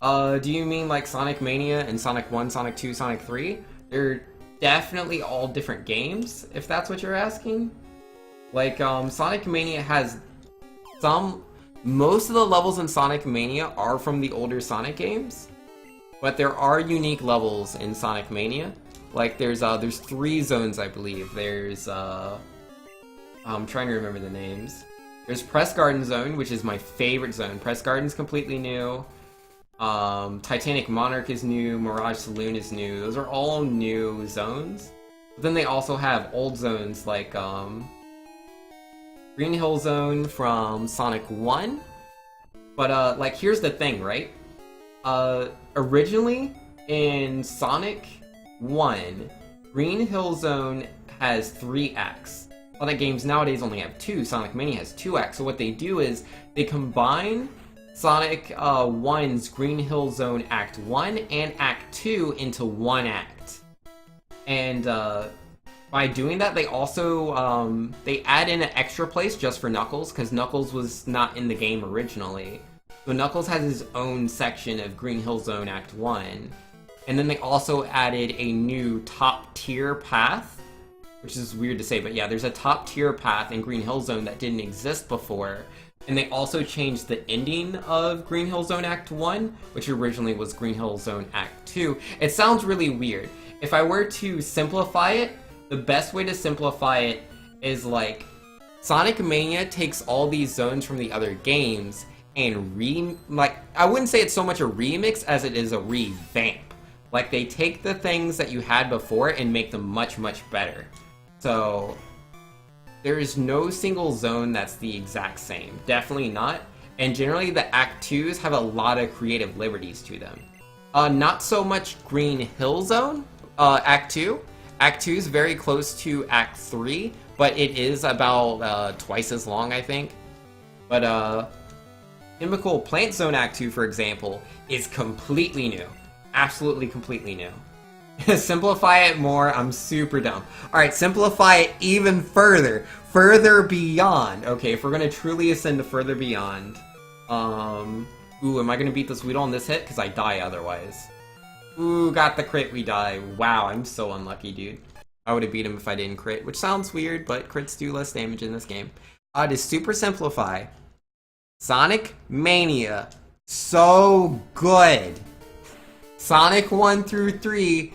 Do you mean like Sonic Mania and Sonic 1, Sonic 2, Sonic 3? They're definitely all different games, if that's what you're asking. Like, Sonic Mania has most of the levels in Sonic Mania are from the older Sonic games, but there are unique levels in Sonic Mania. Like, there's 3 zones, I believe. There's, I'm trying to remember the names. There's Press Garden Zone, which is my favorite zone. Press Garden's completely new. Titanic Monarch is new. Mirage Saloon is new. Those are all new zones. But then they also have old zones like, Green Hill Zone from Sonic 1. But, like, here's the thing, right? Originally, in Sonic 1, Green Hill Zone has 3 acts. A lot of games nowadays only have 2. Sonic Mania has 2 acts. So what they do is they combine Sonic 1's Green Hill Zone Act 1 and Act 2 into 1 act. And by doing that, they also they add in an extra place just for Knuckles, because Knuckles was not in the game originally. So Knuckles has his own section of Green Hill Zone Act 1. And then they also added a new top tier path, which is weird to say, but yeah, there's a top tier path in Green Hill Zone that didn't exist before. And they also changed the ending of Green Hill Zone Act 1, which originally was Green Hill Zone Act 2. It sounds really weird. If I were to simplify it, the best way to simplify it is like, Sonic Mania takes all these zones from the other games and I wouldn't say it's so much a remix as it is a revamp. Like, they take the things that you had before and make them much, much better. So, there is no single zone that's the exact same. Definitely not. And generally, the Act 2s have a lot of creative liberties to them. Not so much Green Hill Zone, Act 2. Act 2 is very close to Act 3, but it is about twice as long, I think. But, Chemical Plant Zone Act 2, for example, is completely new. Absolutely completely new. Simplify it more, I'm super dumb. Alright, simplify it even further. Further Beyond. Okay, if we're gonna truly ascend to Further Beyond. Ooh, am I gonna beat this Weedle on this hit? Because I die otherwise. Ooh, got the crit, we die. Wow, I'm so unlucky, dude. I would have beat him if I didn't crit, which sounds weird, but crits do less damage in this game. To super simplify, Sonic Mania, so good. Sonic 1 through 3,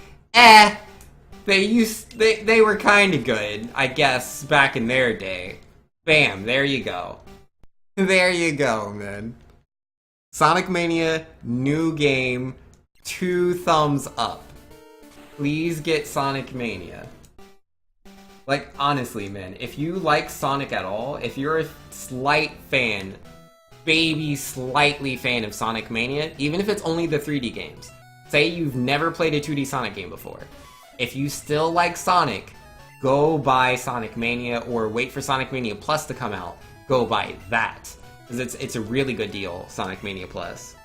they were kinda good, I guess, back in their day. Bam, there you go. There you go, man. Sonic Mania, new game, 2 thumbs up. Please get Sonic Mania. Like, honestly, man, if you like Sonic at all, if you're a slight fan, slightly fan of Sonic Mania, even if it's only the 3D games, say you've never played a 2D Sonic game before, if you still like Sonic, go buy Sonic Mania or wait for Sonic Mania Plus to come out. Go buy that. Because it's a really good deal, Sonic Mania Plus.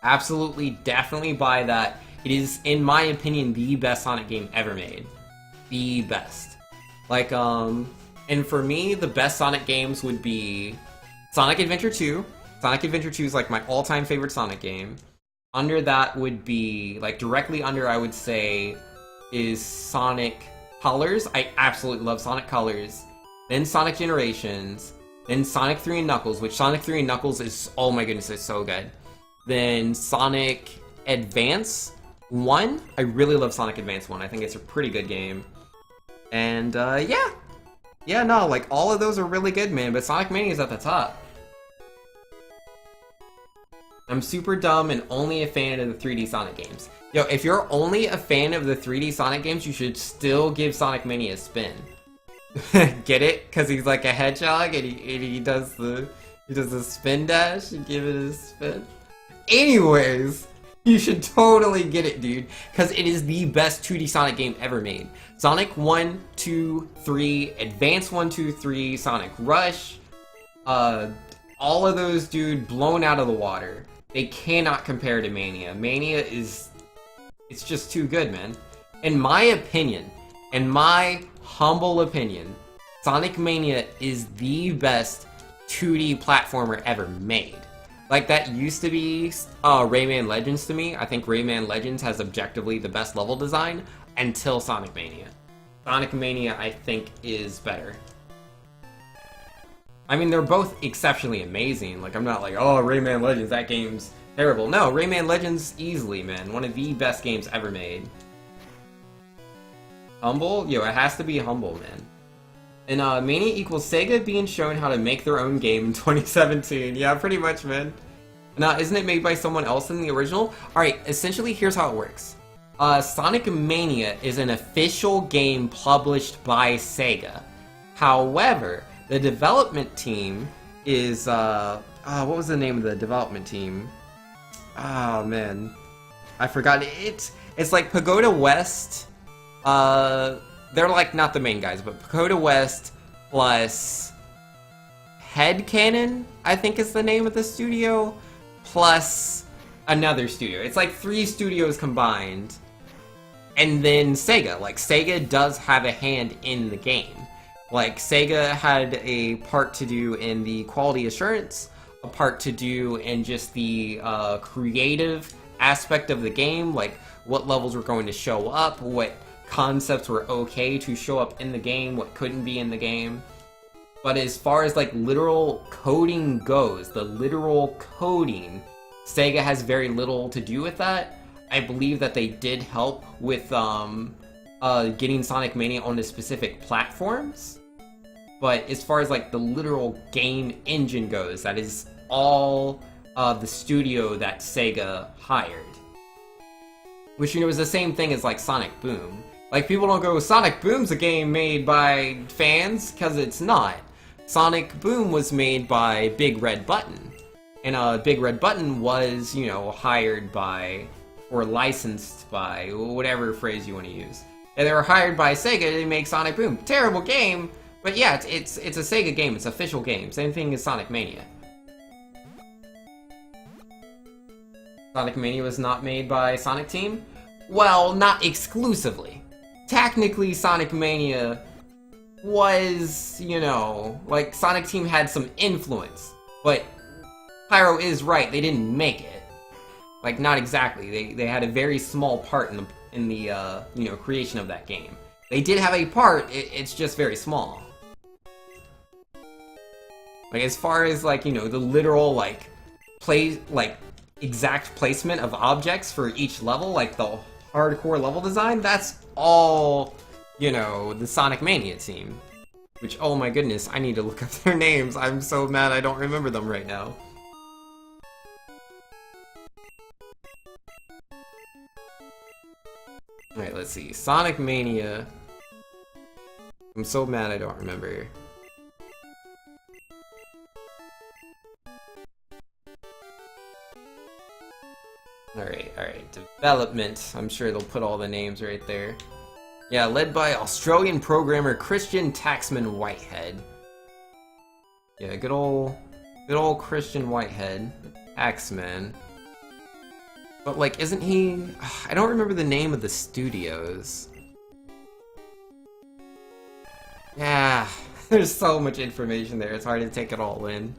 Absolutely, definitely buy that. It is, in my opinion, the best Sonic game ever made. The best. Like, and for me, the best Sonic games would be Sonic Adventure 2. Sonic Adventure 2 is like my all-time favorite Sonic game. Under that would be, like, directly under, I would say, is Sonic Colors. I absolutely love Sonic Colors. Then Sonic Generations. Then Sonic 3 and Knuckles, which Sonic 3 and Knuckles is, oh my goodness, it's so good. Then Sonic Advance 1. I really love Sonic Advance 1. I think it's a pretty good game. And, yeah. Yeah, no, like, all of those are really good, man, but Sonic Mania is at the top. I'm super dumb and only a fan of the 3D Sonic games. Yo, if you're only a fan of the 3D Sonic games, you should still give Sonic Mania a spin. Get it? Because he's like a hedgehog and he does the spin dash and give it a spin. Anyways, you should totally get it, dude, because it is the best 2D Sonic game ever made. Sonic 1, 2, 3, Advance 1, 2, 3, Sonic Rush, all of those, dude, blown out of the water. They cannot compare to Mania. Mania is It's just too good, man. In my humble opinion, Sonic Mania is the best 2D platformer ever made. Like, that used to be Rayman Legends to me. I think Rayman Legends has objectively the best level design until Sonic Mania. Sonic Mania, I think, is better. I mean, they're both exceptionally amazing. Like, I'm not like, oh, Rayman Legends, that game's terrible. No, Rayman Legends, easily, man. One of the best games ever made. Humble? Yo, it has to be humble, man. And Mania equals Sega being shown how to make their own game in 2017. Yeah, pretty much, man. Now, isn't it made by someone else than the original? Alright, essentially, here's how it works. Sonic Mania is an official game published by Sega. However, the development team is, what was the name of the development team? Oh, man. I forgot. It's like Pagoda West. They're like not the main guys, but Pagoda West plus Headcanon, I think is the name of the studio, plus another studio. It's like 3 studios combined. And then Sega. Like, Sega does have a hand in the game. Like, Sega had a part to do in the quality assurance, a part to do in just the creative aspect of the game, like what levels were going to show up, what concepts were okay to show up in the game, what couldn't be in the game. But as far as like literal coding goes, the literal coding, Sega has very little to do with that. I believe that they did help with getting Sonic Mania onto specific platforms. But as far as like the literal game engine goes, that is all the studio that Sega hired. Which, you know, is the same thing as like Sonic Boom. Like, people don't go, Sonic Boom's a game made by fans, because it's not. Sonic Boom was made by Big Red Button. And Big Red Button was, you know, hired by, or licensed by, whatever phrase you want to use. And they were hired by Sega to make Sonic Boom. Terrible game, but yeah, it's a Sega game, it's an official game. Same thing as Sonic Mania. Sonic Mania was not made by Sonic Team? Well, not exclusively. Technically, Sonic Mania was, you know, like, Sonic Team had some influence, but Pyro is right, they didn't make it. Like, not exactly. They had a very small part in the you know, creation of that game. They did have a part, it's just very small. Like, as far as, like, you know, the literal, like, exact placement of objects for each level, like the hardcore level design, that's all, you know, the Sonic Mania team. Which, oh my goodness, I need to look up their names. I'm so mad I don't remember them right now. Alright, let's see. Sonic Mania. I'm so mad I don't remember. Alright. Development. I'm sure they'll put all the names right there. Yeah, led by Australian programmer Christian Taxman Whitehead. Yeah, good old Christian Whitehead. Taxman. But, like, isn't he... I don't remember the name of the studios. Yeah, there's so much information there, it's hard to take it all in.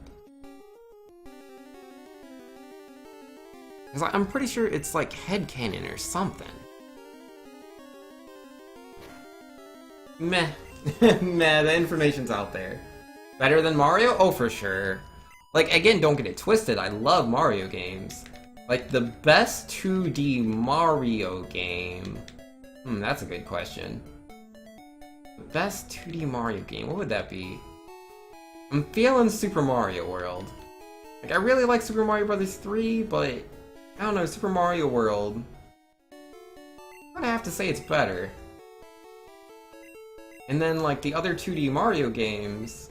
Because I'm pretty sure it's like Headcanon or something. Meh. Meh, the information's out there. Better than Mario? Oh, for sure. Like, again, don't get it twisted, I love Mario games. Like, the best 2D Mario game... that's a good question. The best 2D Mario game, what would that be? I'm feeling Super Mario World. Like, I really like Super Mario Bros. 3, but... I don't know, Super Mario World... I'm gonna have to say it's better. And then, like, the other 2D Mario games...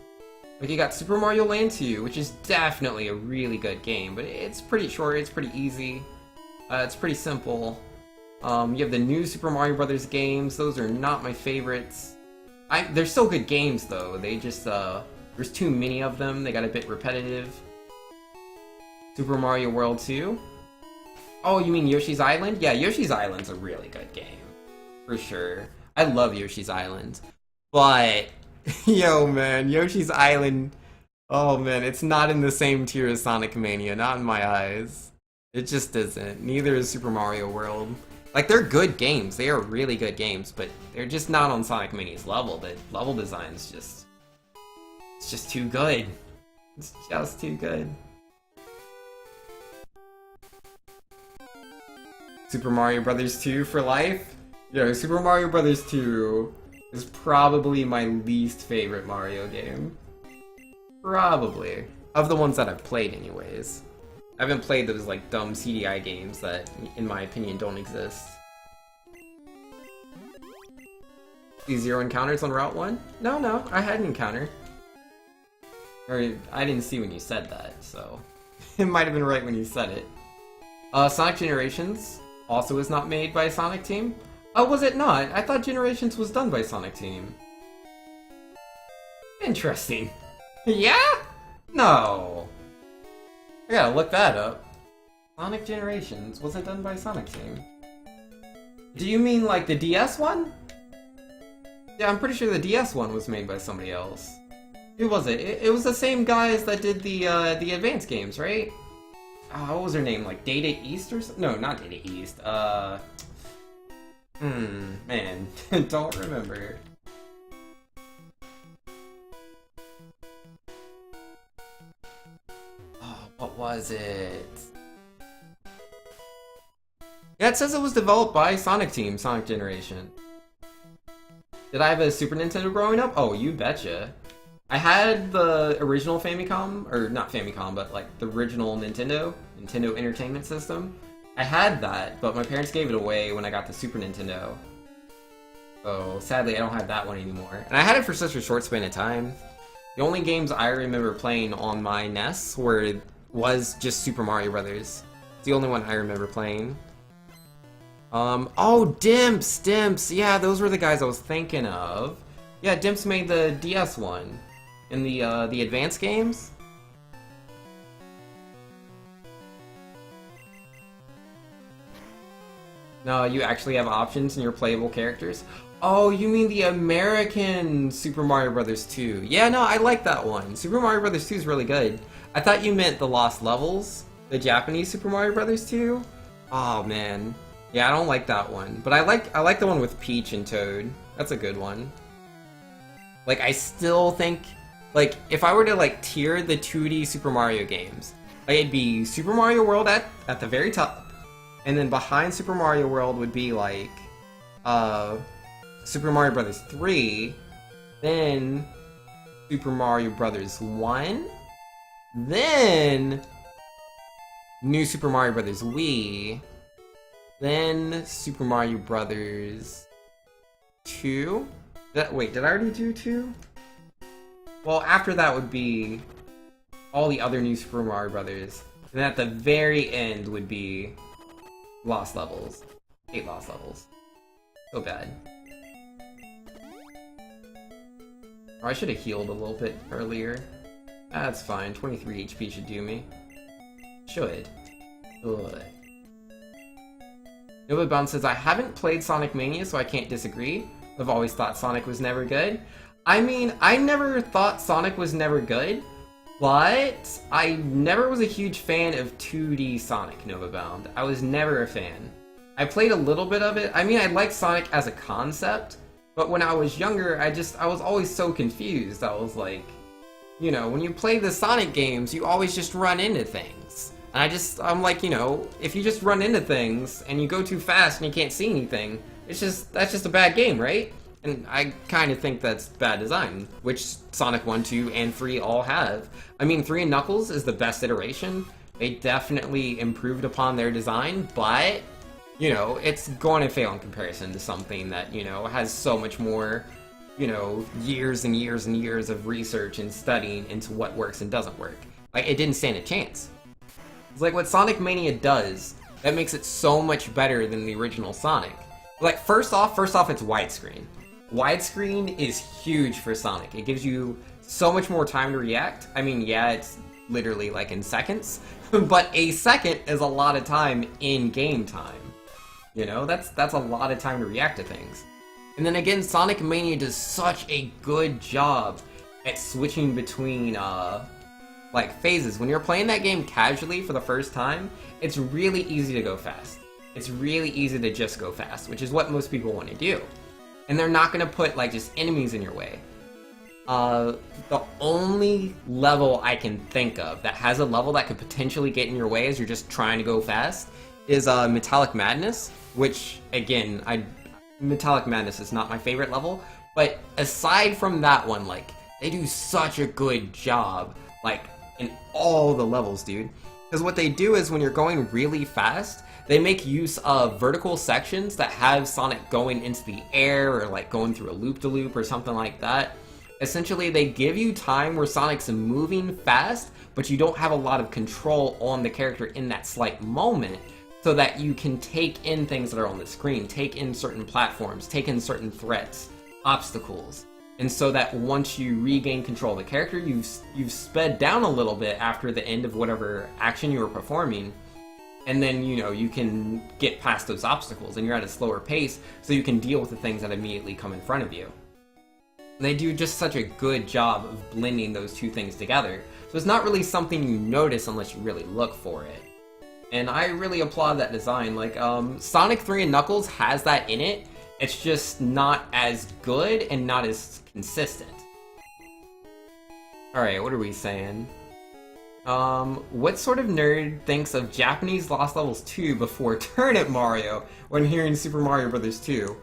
Like, you got Super Mario Land 2, which is definitely a really good game, but it's pretty short, it's pretty easy, it's pretty simple. You have the new Super Mario Bros. Games, those are not my favorites. They're still good games, though, they just, there's too many of them, they got a bit repetitive. Super Mario World 2. Oh, you mean Yoshi's Island? Yeah, Yoshi's Island's a really good game. For sure. I love Yoshi's Island. But, yo man, Yoshi's Island, oh man, it's not in the same tier as Sonic Mania, not in my eyes. It just isn't. Neither is Super Mario World. Like, they're good games. They are really good games, but they're just not on Sonic Mania's level. The level design's just... It's just too good. It's just too good. Super Mario Brothers 2 for life? Yo, Super Mario Brothers 2 is probably my least favorite Mario game. Probably. Of the ones that I've played anyways. I haven't played those like dumb CDI games that, in my opinion, don't exist. These 0 encounters on Route 1? No, I had an encounter. Or, I didn't see when you said that, so... it might have been right when you said it. Sonic Generations also is not made by Sonic Team. Oh, was it not? I thought Generations was done by Sonic Team. Interesting. Yeah? No. I gotta look that up. Sonic Generations wasn't done by Sonic Team. Do you mean like the DS one? Yeah, I'm pretty sure the DS one was made by somebody else. Who was it? It was the same guys that did the advanced games, right? Oh, what was her name? Like Data East or something? No, not Data East. Man, don't remember. Oh, what was it? Yeah, it says it was developed by Sonic Team, Sonic Generation. Did I have a Super Nintendo growing up? Oh, you betcha. I had the original Famicom, or not Famicom, but like the original Nintendo Entertainment System. I had that, but my parents gave it away when I got the Super Nintendo. So sadly, I don't have that one anymore. And I had it for such a short span of time. The only games I remember playing on my NES was just Super Mario Brothers. It's the only one I remember playing. Oh, Dimps! Yeah, those were the guys I was thinking of. Yeah, Dimps made the DS one. In the advanced games? No, you actually have options in your playable characters? Oh, you mean the American Super Mario Brothers 2. Yeah, no, I like that one. Super Mario Brothers 2 is really good. I thought you meant the Lost Levels, the Japanese Super Mario Brothers 2. Oh man. Yeah, I don't like that one. But I like the one with Peach and Toad. That's a good one. Like, I still think, like, if I were to, like, tier the 2D Super Mario games, like, it'd be Super Mario World at the very top, and then behind Super Mario World would be, like, Super Mario Brothers 3, then Super Mario Brothers 1, then New Super Mario Brothers Wii, then Super Mario Brothers 2. Wait, did I already do 2? Well, after that would be all the other new Super Mario Brothers. And at the very end would be Lost Levels. 8 Lost Levels. So bad. Or I should have healed a little bit earlier. That's fine. 23 HP should do me. Should. Good. Nova Bound says, I haven't played Sonic Mania, so I can't disagree. I've always thought Sonic was never good. I mean, I never thought Sonic was never good, but I never was a huge fan of 2D Sonic, Nova Bound. I was never a fan. I played a little bit of it. I mean, I liked Sonic as a concept, but when I was younger, I was always so confused. I was like, you know, when you play the Sonic games, you always just run into things. And I'm like, you know, if you just run into things and you go too fast and you can't see anything, that's just a bad game, right? And I kind of think that's bad design, which Sonic 1, 2, and 3 all have. I mean, 3 and Knuckles is the best iteration. They definitely improved upon their design, but, you know, it's going to fail in comparison to something that, you know, has so much more, you know, years and years and years of research and studying into what works and doesn't work. Like, it didn't stand a chance. It's like what Sonic Mania does, that makes it so much better than the original Sonic. Like, first off, it's widescreen. Widescreen is huge for Sonic. It gives you so much more time to react. I mean, yeah, it's literally like in seconds, but a second is a lot of time in game time. You know, that's a lot of time to react to things. And then again, Sonic Mania does such a good job at switching between like phases. When you're playing that game casually for the first time, it's really easy to go fast. It's really easy to just go fast, which is what most people want to do. And they're not going to put like just enemies in your way. The only level I can think of that has a level that could potentially get in your way as you're just trying to go fast is Metallic Madness, which again, Metallic Madness is not my favorite level, but aside from that one, like, they do such a good job, like, in all the levels, dude. Because what they do is when you're going really fast, they make use of vertical sections that have Sonic going into the air or like going through a loop-de-loop or something like that. Essentially, they give you time where Sonic's moving fast, but you don't have a lot of control on the character in that slight moment, so that you can take in things that are on the screen, take in certain platforms, take in certain threats, obstacles. And so that once you regain control of the character, you've sped down a little bit after the end of whatever action you were performing, and then, you know, you can get past those obstacles, and you're at a slower pace, so you can deal with the things that immediately come in front of you. And they do just such a good job of blending those two things together. So it's not really something you notice unless you really look for it. And I really applaud that design. Like, Sonic 3 and Knuckles has that in it. It's just not as good and not as consistent. Alright, what are we saying? What sort of nerd thinks of Japanese Lost Levels 2 before Turnip Mario when hearing Super Mario Bros. 2?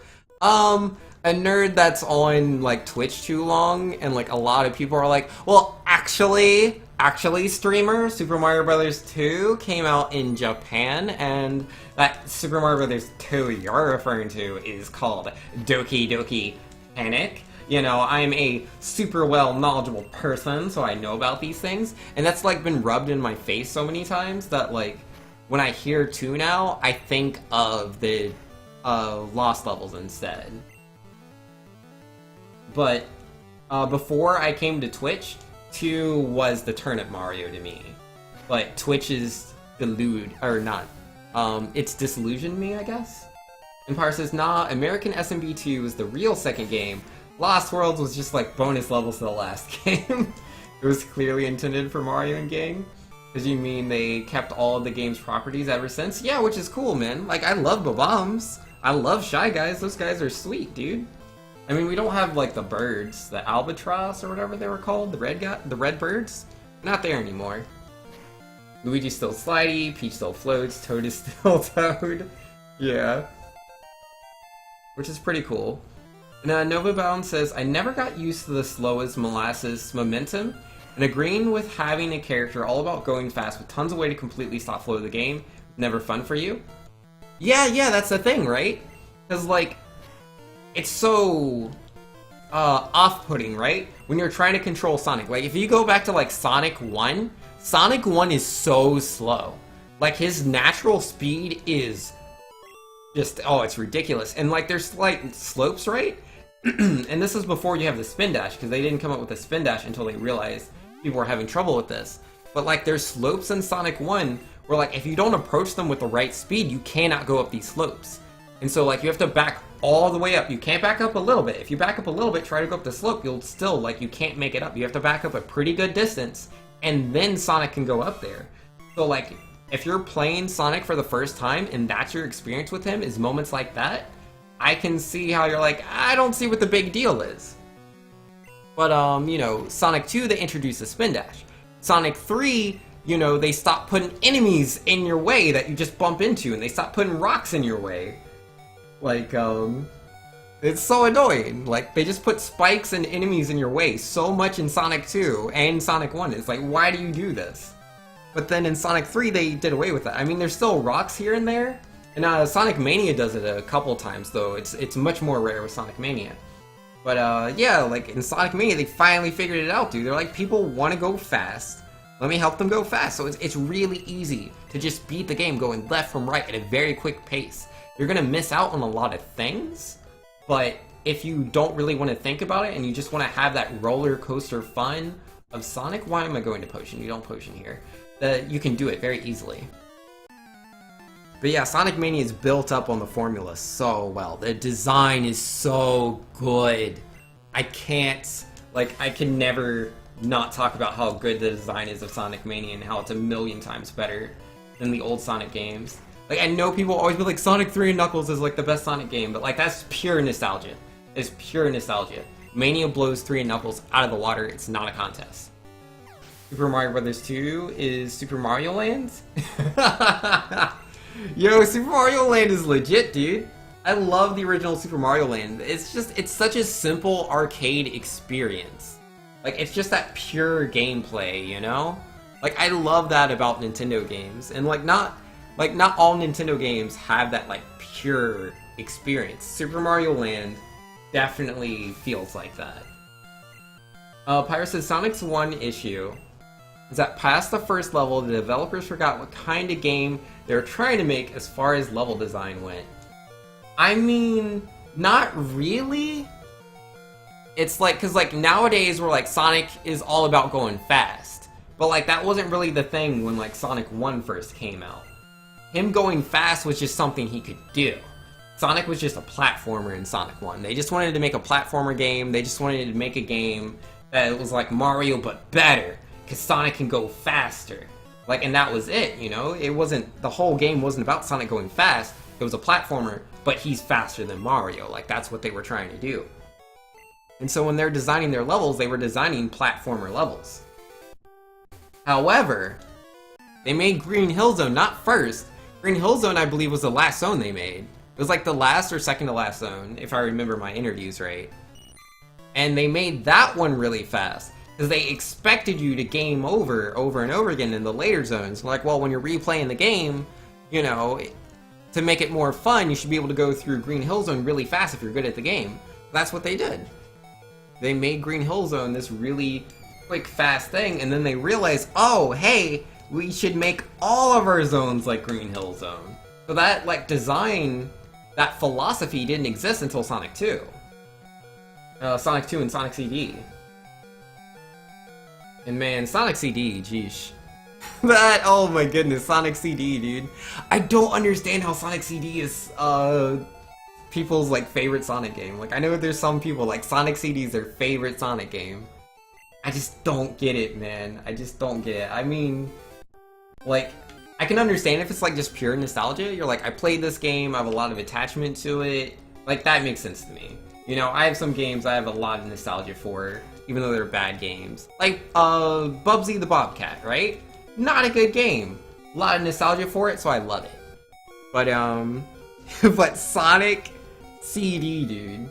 A nerd that's on, like, Twitch too long, and, like, a lot of people are like, well, actually, streamer, Super Mario Bros. 2 came out in Japan, and that Super Mario Bros. 2 you're referring to is called Doki Doki Panic. You know, I'm a super well knowledgeable person, so I know about these things, and that's, like, been rubbed in my face so many times that, like, when I hear 2 now, I think of the Lost Levels instead. But before I came to Twitch, 2 was the Turnip Mario to me. But Twitch is it's disillusioned me, I guess? Empire says, nah, American SMB 2 is the real second game. Lost Worlds was just like bonus levels to the last game. It was clearly intended for Mario and gang. Does you mean they kept all of the game's properties ever since? Yeah, which is cool, man. Like, I love Bob-ombs. I love Shy Guys. Those guys are sweet, dude. I mean, we don't have, like, the birds, the albatross or whatever they were called, the red birds. Not there anymore. Luigi's still slidey, Peach still floats, Toad is still Toad. Yeah. Which is pretty cool. And Nova Bound says, I never got used to the slow as molasses momentum, and agreeing with having a character all about going fast with tons of way to completely stop flow of the game, never fun for you? Yeah, that's the thing, right? Because, like, it's so off-putting, right? When you're trying to control Sonic. Like, if you go back to, like, Sonic 1 is so slow. Like, his natural speed is just, oh, it's ridiculous. And, like, there's slight slopes, right? And this is before you have the spin dash, because they didn't come up with the spin dash until they realized people were having trouble with this. But, like, there's slopes in Sonic 1 where, like, if you don't approach them with the right speed, you cannot go up these slopes. And so, like, you have to back all the way up. You can't back up a little bit. If you back up a little bit, try to go up the slope, you'll still, like, you can't make it up. You have to back up a pretty good distance, and then Sonic can go up there. So, like, if you're playing Sonic for the first time, and that's your experience with him, is moments like that, I can see how you're like, I don't see what the big deal is. But, you know, Sonic 2, they introduced the spin dash. Sonic 3, you know, they stopped putting enemies in your way that you just bump into, and they stopped putting rocks in your way. Like, it's so annoying. Like, they just put spikes and enemies in your way so much in Sonic 2 and Sonic 1. It's like, why do you do this? But then in Sonic 3, they did away with that. I mean, there's still rocks here and there. And Sonic Mania does it a couple times, though. It's much more rare with Sonic Mania. But, yeah, like, in Sonic Mania, they finally figured it out, dude. They're like, people want to go fast. Let me help them go fast. So it's really easy to just beat the game going left from right at a very quick pace. You're gonna miss out on a lot of things, but if you don't really want to think about it and you just want to have that roller coaster fun of Sonic, why am I going to potion? You don't potion here. You can do it very easily. But yeah, Sonic Mania is built up on the formula so well. The design is so good. I can never not talk about how good the design is of Sonic Mania and how it's a million times better than the old Sonic games. Like, I know people always be like, Sonic 3 and Knuckles is like the best Sonic game, but like, that's pure nostalgia. It's pure nostalgia. Mania blows 3 and Knuckles out of the water. It's not a contest. Super Mario Bros. 2 is Super Mario Land? Yo, Super Mario Land is legit, dude. I love the original Super Mario Land. It's such a simple arcade experience. Like, it's just that pure gameplay, you know? Like, I love that about Nintendo games. And not all Nintendo games have that, like, pure experience. Super Mario Land definitely feels like that. Pyro says, Sonic's one issue is that past the first level, the developers forgot what kind of game they were trying to make as far as level design went. I mean, not really. It's like, cause like nowadays we're like, Sonic is all about going fast. But like, that wasn't really the thing when like Sonic 1 first came out. Him going fast was just something he could do. Sonic was just a platformer in Sonic 1. They just wanted to make a platformer game. They just wanted to make a game that was like Mario but better. Cause Sonic can go faster. Like, and that was it, you know? It wasn't, the whole game wasn't about Sonic going fast. It was a platformer, but he's faster than Mario. Like, that's what they were trying to do. And so when they're designing their levels, they were designing platformer levels. However, they made Green Hill Zone not first. Green Hill Zone, I believe, was the last zone they made. It was like the last or second to last zone, if I remember my interviews right. And they made that one really fast. Because they expected you to game over and over again in the later zones. Like, well, when you're replaying the game, you know, to make it more fun, you should be able to go through Green Hill Zone really fast if you're good at the game. That's what they did. They made Green Hill Zone this really quick, fast thing, and then they realized, oh, hey, we should make all of our zones like Green Hill Zone. So that, like, design, that philosophy didn't exist until Sonic 2. Sonic 2 and Sonic CD. And man, Sonic CD, geesh. That, oh my goodness, Sonic CD, dude. I don't understand how Sonic CD is, people's, like, favorite Sonic game. Like, I know there's some people, like, Sonic CD is their favorite Sonic game. I just don't get it, man. I just don't get it. I mean, like, I can understand if it's, like, just pure nostalgia. You're like, I played this game, I have a lot of attachment to it. Like, that makes sense to me. You know, I have some games I have a lot of nostalgia for, even though they're bad games. Like, Bubsy the Bobcat, right? Not a good game. A lot of nostalgia for it, so I love it. But, but Sonic CD, dude.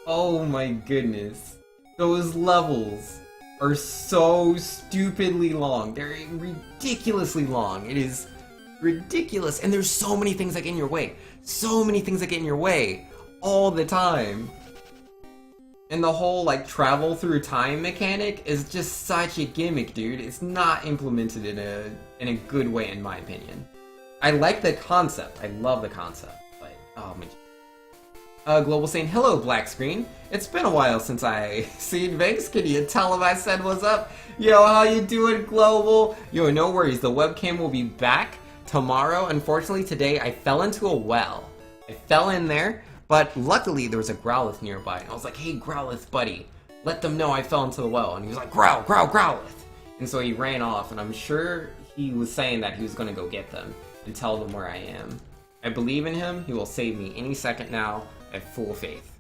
Oh my goodness. Those levels are so stupidly long. They're ridiculously long. It is ridiculous. And there's so many things that get in your way. So many things that get in your way all the time. And the whole, like, travel through time mechanic is just such a gimmick, dude. It's not implemented in a good way, in my opinion. I like the concept. I love the concept. But, oh my... Global saying, hello, Black Screen. It's been a while since I seen Vex. Can you tell him I said what's up? Yo, how you doing, Global? Yo, no worries. The webcam will be back tomorrow. Unfortunately, today I fell into a well. I fell in there. But luckily, there was a Growlithe nearby, and I was like, hey, Growlithe, buddy, let them know I fell into the well. And he was like, growl, growl, Growlithe. And so he ran off, and I'm sure he was saying that he was going to go get them and tell them where I am. I believe in him. He will save me any second now. I have full faith.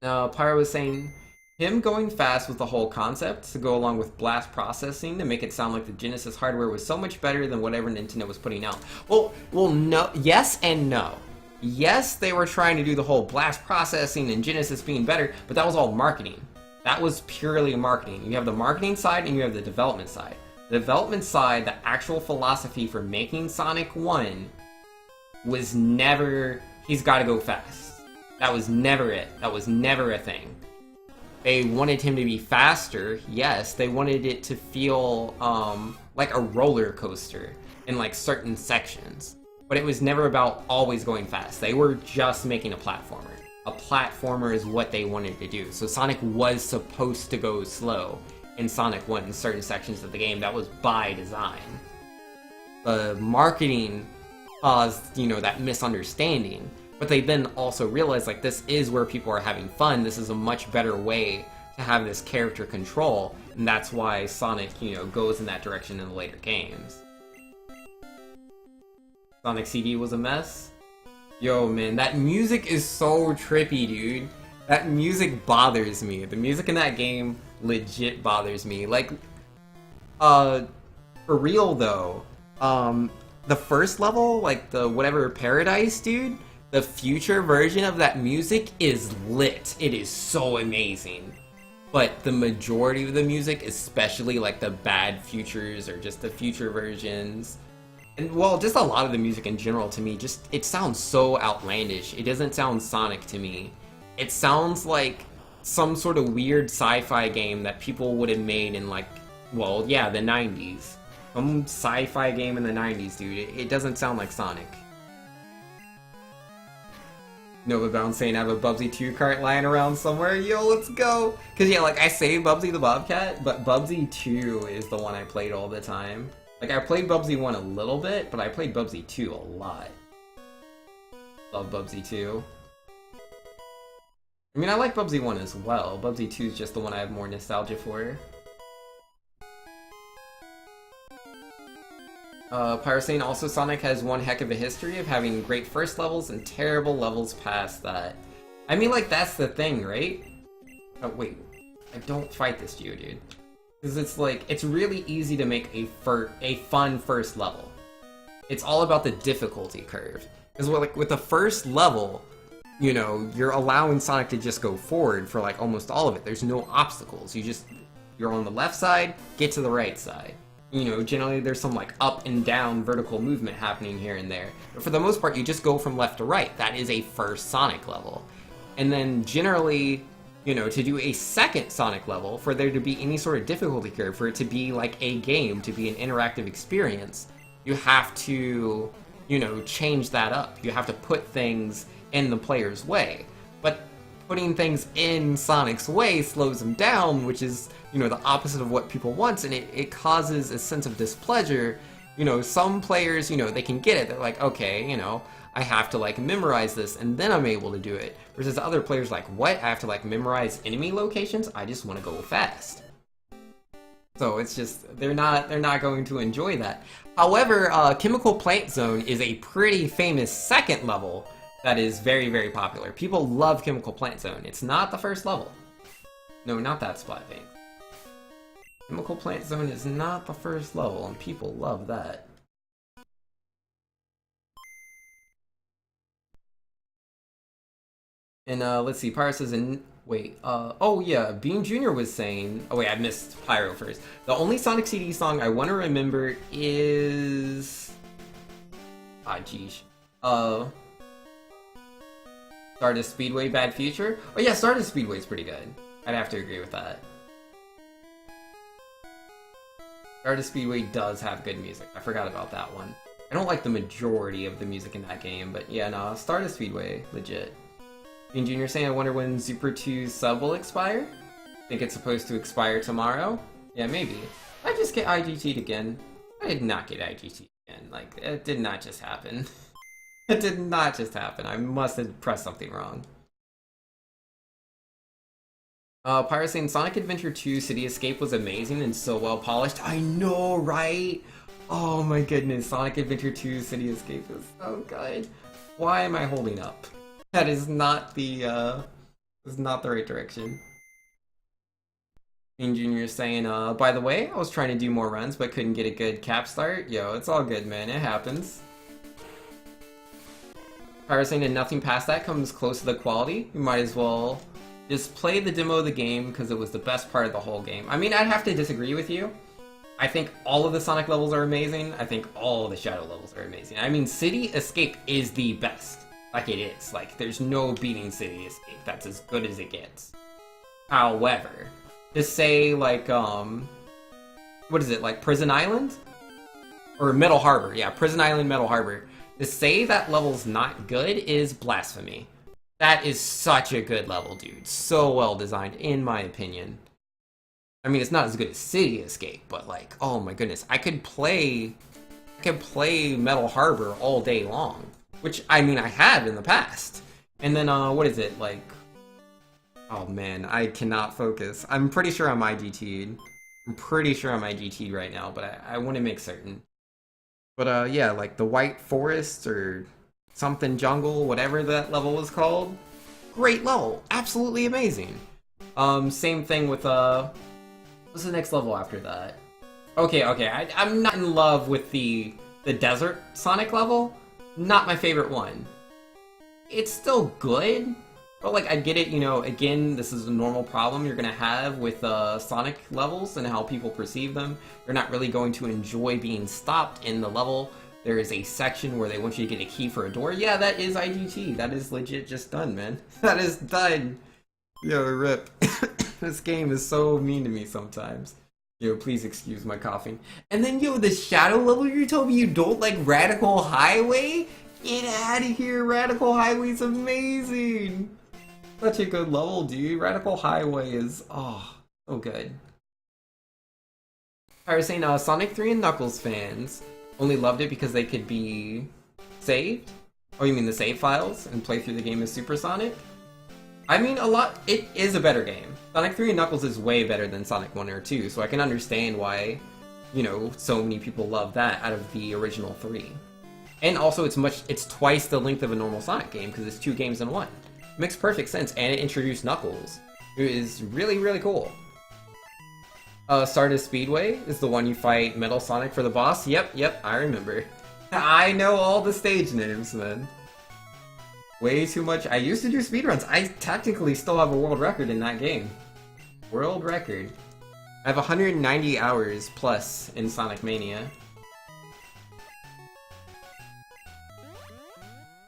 Pyro was saying, him going fast was the whole concept to go along with blast processing to make it sound like the Genesis hardware was so much better than whatever Nintendo was putting out. Well, no, yes and no. Yes, they were trying to do the whole blast processing and Genesis being better, but that was all marketing. That was purely marketing. You have the marketing side and you have the development side. The development side, the actual philosophy for making Sonic 1 was never, he's got to go fast. That was never it. That was never a thing. They wanted him to be faster, yes. They wanted it to feel like a roller coaster in like certain sections. But it was never about always going fast. They were just making a platformer. a platformer is what they wanted to do. So Sonic was supposed to go slow in Sonic 1 in certain sections of the game. That was by design. The marketing caused, you know, that misunderstanding. But they then also realized, like, this is where people are having fun. This is a much better way to have this character control. And that's why Sonic, you know, goes in that direction in the later games. Sonic CD was a mess. Yo, man, that music is so trippy, dude. That music bothers me. The music in that game legit bothers me. Like, for real though, the first level, like the whatever Paradise, dude, the future version of that music is lit. It is so amazing. But the majority of the music, especially like the bad futures or just the future versions, and well, just a lot of the music in general to me, just, it sounds so outlandish. It doesn't sound Sonic to me. It sounds like some sort of weird sci-fi game that people would have made in like, well, yeah, the 90s. Some sci-fi game in the 90s, dude. It doesn't sound like Sonic. Nova Bound saying I have a Bubsy 2 cart lying around somewhere. Yo, let's go! Cause yeah, like I say Bubsy the Bobcat, but Bubsy 2 is the one I played all the time. Like, I played Bubsy 1 a little bit, but I played Bubsy 2 a lot. Love Bubsy 2. I mean, I like Bubsy 1 as well. Bubsy 2 is just the one I have more nostalgia for. Pyrosane, also Sonic has one heck of a history of having great first levels and terrible levels past that. I mean, like, that's the thing, right? Oh, wait. I don't fight this Geodude. Because it's like, it's really easy to make a fun first level. It's all about the difficulty curve. Because like with the first level, you know, you're allowing Sonic to just go forward for like almost all of it. There's no obstacles. You're on the left side, get to the right side. You know, generally there's some like up and down vertical movement happening here and there. But for the most part, you just go from left to right. That is a first Sonic level. And then generally, you know, to do a second Sonic level, for there to be any sort of difficulty curve, for it to be like a game, to be an interactive experience, you have to, you know, change that up. You have to put things in the player's way. But putting things in Sonic's way slows him down, which is, you know, the opposite of what people want, and it causes a sense of displeasure. You know, some players, you know, they can get it. They're like, okay, you know, I have to like memorize this and then I'm able to do it. Versus other players like, what? I have to like memorize enemy locations? I just want to go fast. So it's just, they're not going to enjoy that. However, Chemical Plant Zone is a pretty famous second level that is very, very popular. People love Chemical Plant Zone. It's not the first level. No, not that spot, Vane. Chemical Plant Zone is not the first level, and people love that. And let's see, Pyro says, oh yeah, Bean Jr. was saying, oh wait, I missed Pyro first. The only Sonic CD song I want to remember is, Stardust Speedway, Bad Future? Oh yeah, Stardust Speedway is pretty good. I'd have to agree with that. Stardust Speedway does have good music. I forgot about that one. I don't like the majority of the music in that game, but yeah, no, Stardust Speedway, legit. Bean Jr. saying, I wonder when Super 2's sub will expire? Think it's supposed to expire tomorrow? Yeah, maybe. I just get IGT'd again. I did not get IGT'd again. Like, it did not just happen. It did not just happen. I must have pressed something wrong. Pyro saying, Sonic Adventure 2 City Escape was amazing and so well polished. I know, right? Oh my goodness, Sonic Adventure 2 City Escape is so good. Why am I holding up? That is not the right direction. Bean Jr. is saying, by the way, I was trying to do more runs but couldn't get a good cap start. Yo, it's all good, man. It happens. Pyro saying, and nothing past that comes close to the quality. You might as well just play the demo of the game because it was the best part of the whole game. I mean, I'd have to disagree with you. I think all of the Sonic levels are amazing. I think all of the Shadow levels are amazing. I mean, City Escape is the best. Like, it is. Like, there's no beating City Escape. That's as good as it gets. However, to say, like, what is it, like Prison Island? Or Metal Harbor. Yeah, Prison Island, Metal Harbor. To say that level's not good is blasphemy. That is such a good level, dude. So well designed, in my opinion. I mean, it's not as good as City Escape, but like, oh my goodness, I could play Metal Harbor all day long, which I mean I have in the past. And then what is it like? Oh man, I cannot focus. I'm pretty sure I'm IGT'd. I'm pretty sure I'm IGT'd right now, but I want to make certain. But yeah, like the White Forest or something jungle, whatever that level was called. Great level, absolutely amazing. Same thing with what's the next level after that? Okay, I'm not in love with the desert Sonic level. Not my favorite one. It's still good, but like I get it, you know, again, this is a normal problem you're gonna have with Sonic levels and how people perceive them. You're not really going to enjoy being stopped in the level. There is a section where they want you to get a key for a door. Yeah, that is IGT. That is legit just done, man. That is done. Yo, rip. This game is so mean to me sometimes. Yo, please excuse my coughing. And then, yo, the Shadow level, you told me you don't like Radical Highway? Get out of here, Radical Highway's amazing! Such a good level, dude. Radical Highway is, oh, so good. I was saying, Sonic 3 and Knuckles fans only loved it because they could be saved? Oh, you mean the save files and play through the game as Super Sonic? I mean, it is a better game. Sonic 3 and Knuckles is way better than Sonic 1 or 2, so I can understand why, you know, so many people love that out of the original 3. And also, it's twice the length of a normal Sonic game, because it's 2 games in 1. It makes perfect sense, and it introduced Knuckles, who is really, really cool. Stardust Speedway is the one you fight Metal Sonic for the boss. Yep, I remember. I know all the stage names, man. Way too much. I used to do speedruns. I technically still have a world record in that game. World record. I have 190 hours plus in Sonic Mania.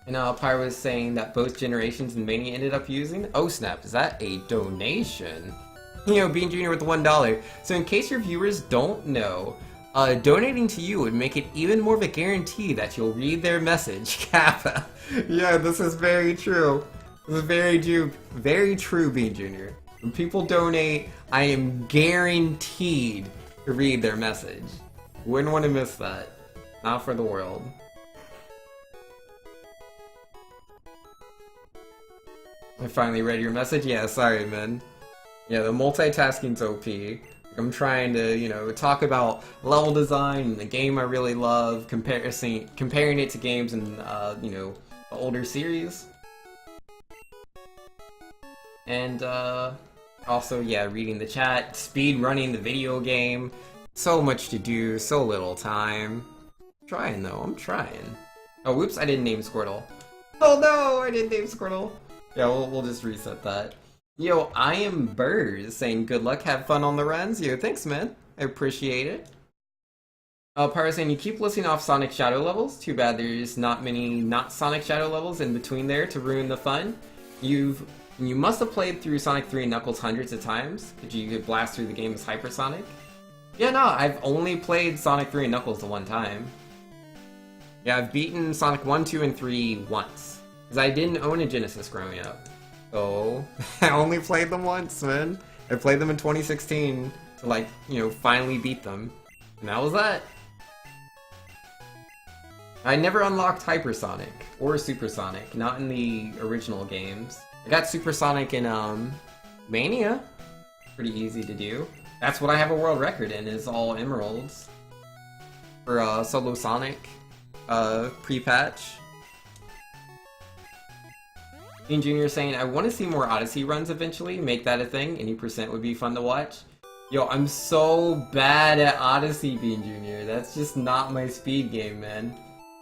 And Pyro was saying that both generations in Mania ended up using. Oh snap, is that a donation? You know, Bean Jr. with the $1. So in case your viewers don't know, donating to you would make it even more of a guarantee that you'll read their message, Kappa. Yeah, this is very true. This is very true, Bean Jr. When people donate, I am guaranteed to read their message. Wouldn't want to miss that. Not for the world. I finally read your message? Yeah, sorry, man. Yeah, the multitasking's OP. I'm trying to, you know, talk about level design and the game I really love, comparing it to games in, you know, the older series. And, also, yeah, reading the chat, speed running the video game. So much to do, so little time. I'm trying, though, I'm trying. Oh, whoops, I didn't name Squirtle. Oh no, I didn't name Squirtle. Yeah, we'll just reset that. Yo, I am Burrs saying good luck, have fun on the runs. Yo, thanks, man. I appreciate it. Pyro saying you keep listing off Sonic Shadow levels. Too bad there's not many not Sonic Shadow levels in between there to ruin the fun. You must have played through Sonic 3 and Knuckles hundreds of times. Could you blast through the game as Hypersonic? Yeah, no, I've only played Sonic 3 and Knuckles the one time. Yeah, I've beaten Sonic 1, 2, and 3 once. Because I didn't own a Genesis growing up. So, I only played them once, man. I played them in 2016 to, like, you know, finally beat them. And that was that. I never unlocked Hypersonic or Supersonic, not in the original games. I got Supersonic in, Mania. Pretty easy to do. That's what I have a world record in, is all emeralds. For, Solo Sonic, pre-patch. Bean Jr. saying, I want to see more Odyssey runs eventually, make that a thing, any percent would be fun to watch. Yo, I'm so bad at Odyssey, Bean Jr. That's just not my speed game, man.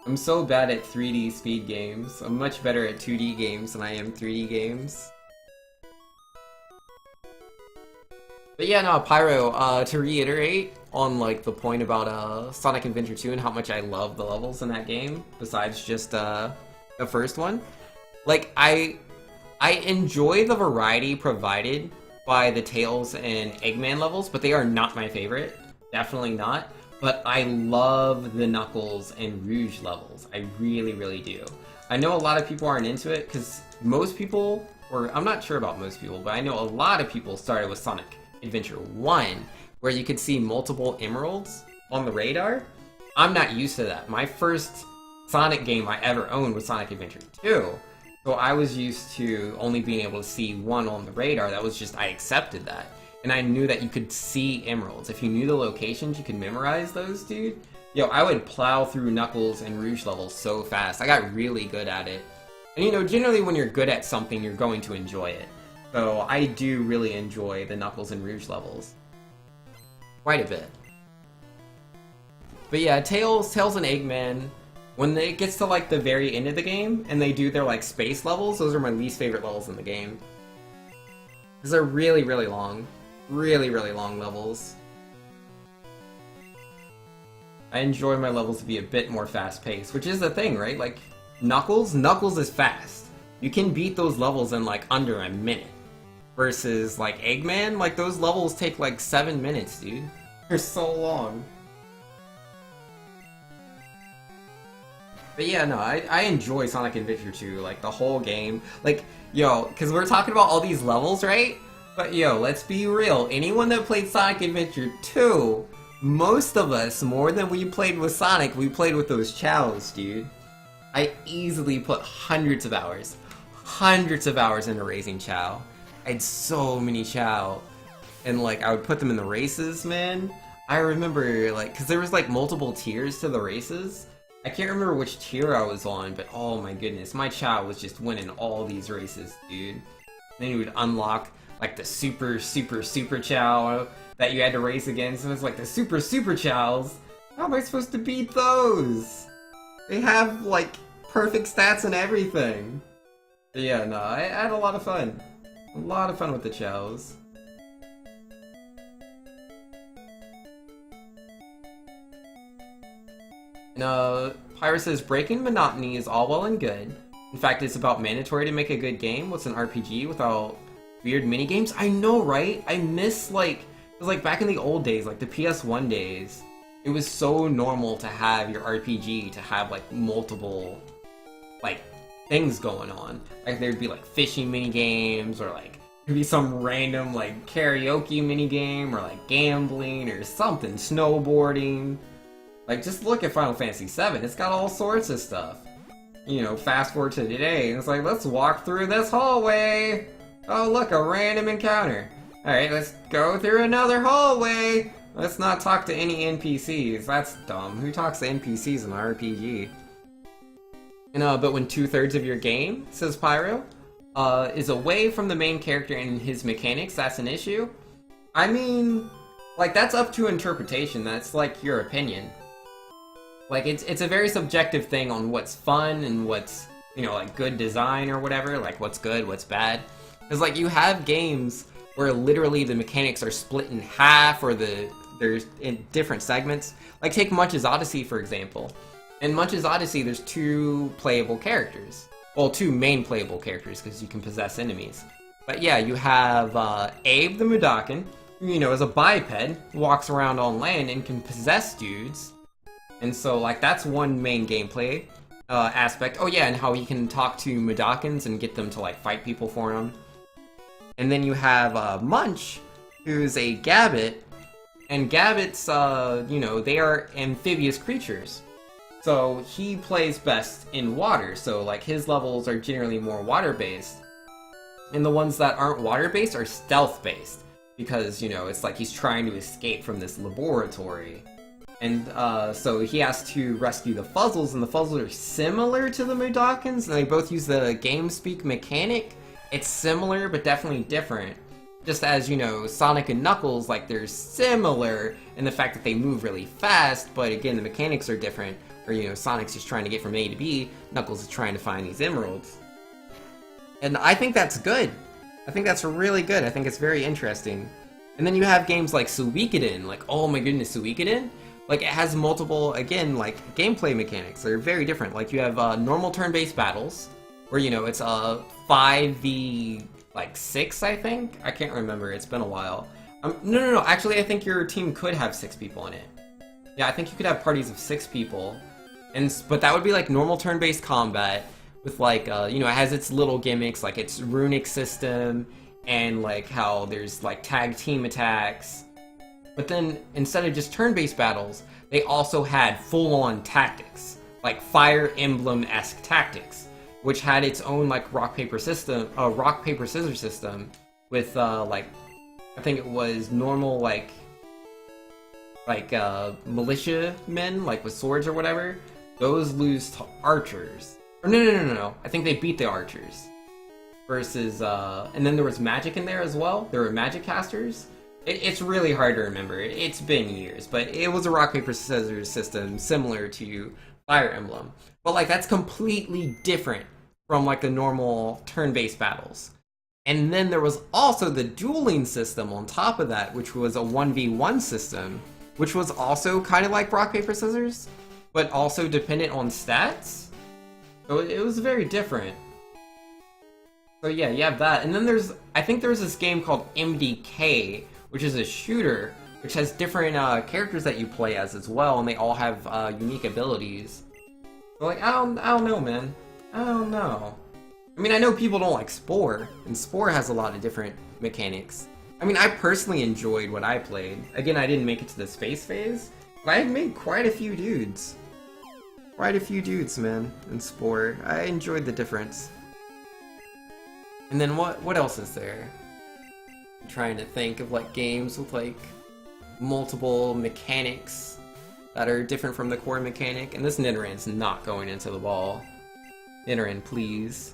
I'm so bad at 3D speed games. I'm much better at 2D games than I am 3D games. But yeah, no, Pyro, to reiterate on, like, the point about, Sonic Adventure 2 and how much I love the levels in that game, besides just, the first one. Like, I enjoy the variety provided by the Tails and Eggman levels, but they are not my favorite. Definitely not. But I love the Knuckles and Rouge levels. I really, really do. I know a lot of people aren't into it, because most people, or I'm not sure about most people, but I know a lot of people started with Sonic Adventure 1, where you could see multiple emeralds on the radar. I'm not used to that. My first Sonic game I ever owned was Sonic Adventure 2, so I was used to only being able to see one on the radar. That was just, I accepted that. And I knew that you could see emeralds. If you knew the locations, you could memorize those, dude. Yo, I would plow through Knuckles and Rouge levels so fast. I got really good at it. And you know, generally when you're good at something, you're going to enjoy it. So I do really enjoy the Knuckles and Rouge levels. Quite a bit. But yeah, Tails and Eggman, when it gets to like the very end of the game, and they do their like space levels, those are my least favorite levels in the game. Because they're really, really long. Really, really long levels. I enjoy my levels to be a bit more fast-paced, which is the thing, right? Like, Knuckles is fast. You can beat those levels in, like, under a minute. Versus, like, Eggman, like, those levels take, like, 7 minutes, dude. They're so long. But yeah, no, I enjoy Sonic Adventure 2, like, the whole game. Like, yo, because we're talking about all these levels, right? But yo, let's be real. Anyone that played Sonic Adventure 2, most of us, more than we played with Sonic, we played with those chows, dude. I easily put hundreds of hours into raising Chao. I had so many Chao. And like, I would put them in the races, man. I remember, like, because there was like multiple tiers to the races. I can't remember which tier I was on, but oh my goodness, my Chao was just winning all these races, dude. Then you would unlock like the super Chao that you had to race against. So it's like the super Chows. How am I supposed to beat those? They have like perfect stats and everything. But yeah, no, I had a lot of fun. A lot of fun with the Chows. And Pyra says, breaking monotony is all well and good. In fact, it's about mandatory to make a good game. What's an RPG without weird minigames? I know, right? I miss, like, it was like back in the old days, like the PS1 days, it was so normal to have your RPG to have like multiple, like, things going on. Like there'd be like fishing minigames, or like there'd be some random like karaoke minigame, or like gambling or something, snowboarding. Like just look at Final Fantasy VII, it's got all sorts of stuff. You know, fast forward to today, and it's like, let's walk through this hallway! Oh look, a random encounter. Alright, let's go through another hallway! Let's not talk to any NPCs, that's dumb. Who talks to NPCs in an RPG? And, but when 2/3 of your game, says Pyro, is away from the main character and his mechanics, that's an issue? I mean, like, that's up to interpretation, that's like your opinion. Like, it's a very subjective thing on what's fun and what's, you know, like, good design or whatever, like, what's good, what's bad. Because, like, you have games where literally the mechanics are split in half, or there's in different segments. Like, take Munch's Odyssey, for example. In Munch's Odyssey, there's 2 playable characters. Well, 2 main playable characters, because you can possess enemies. But yeah, you have Abe the Mudakin, who, you know, is a biped, walks around on land and can possess dudes. And so, like, that's one main gameplay aspect. Oh yeah, and how he can talk to Mudokons and get them to, like, fight people for him. And then you have Munch, who's a Gabbit, and Gabbits, you know, they are amphibious creatures. So he plays best in water, so like his levels are generally more water-based. And the ones that aren't water-based are stealth-based, because, you know, it's like he's trying to escape from this laboratory. And so he has to rescue the Fuzzles, and the Fuzzles are similar to the Mudokons, and they both use the GameSpeak mechanic. It's similar, but definitely different. Just as, you know, Sonic and Knuckles, like, they're similar in the fact that they move really fast, but again, the mechanics are different. Or, you know, Sonic's just trying to get from A to B, Knuckles is trying to find these emeralds. And I think that's good. I think that's really good. I think it's very interesting. And then you have games like Suikoden, like, oh my goodness, Suikoden? Like, it has multiple, again, like, gameplay mechanics. They're very different. Like, you have normal turn-based battles, where, you know, it's 5v, like, 6, I think? I can't remember, it's been a while. No, actually, I think your team could have 6 people in it. Yeah, I think you could have parties of 6 people. But that would be, like, normal turn-based combat, with like, you know, it has its little gimmicks, like its runic system, and like how there's like tag team attacks. But then instead of just turn-based battles, they also had full-on tactics, like Fire Emblem-esque tactics, which had its own like rock paper scissors system with like, I think it was normal like militia men, like with swords or whatever. Those lose to archers. Or no. I think they beat the archers. Versus, and then there was magic in there as well. There were magic casters. It's really hard to remember. It's been years, but it was a rock, paper, scissors system similar to Fire Emblem. But like, that's completely different from like the normal turn-based battles. And then there was also the dueling system on top of that, which was a 1v1 system, which was also kind of like rock, paper, scissors, but also dependent on stats. So it was very different. So yeah, you have that. And then I think there's this game called MDK, which is a shooter, which has different characters that you play as well, and they all have unique abilities. So like, I don't know, man. I don't know. I mean, I know people don't like Spore, and Spore has a lot of different mechanics. I mean, I personally enjoyed what I played. Again, I didn't make it to the space phase, but I made quite a few dudes. Quite a few dudes, man, in Spore. I enjoyed the difference. And then what else is there? I'm trying to think of like games with like multiple mechanics that are different from the core mechanic. And this Nidoran's not going into the ball. Nidoran, please.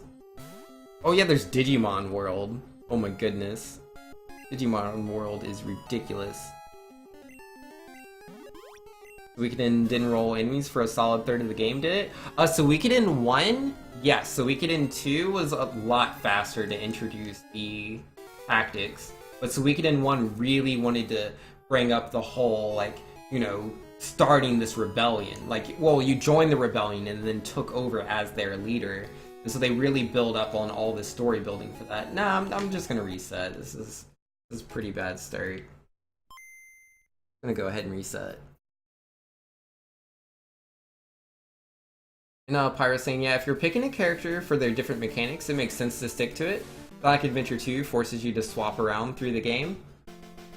Oh yeah, there's Digimon World. Oh my goodness. Digimon World is ridiculous. Suikoden didn't roll enemies for a solid third of the game, did it? Suikoden 1? Yes, Suikoden 2 was a lot faster to introduce the tactics. But Suikoden 1 really wanted to bring up the whole, like, you know, starting this rebellion. Like, well, you joined the rebellion and then took over as their leader. And so they really build up on all the story building for that. Nah, I'm just gonna reset. This is a pretty bad start. I'm gonna go ahead and reset. And Pyro's saying, yeah, if you're picking a character for their different mechanics, it makes sense to stick to it. Black Adventure 2 forces you to swap around through the game.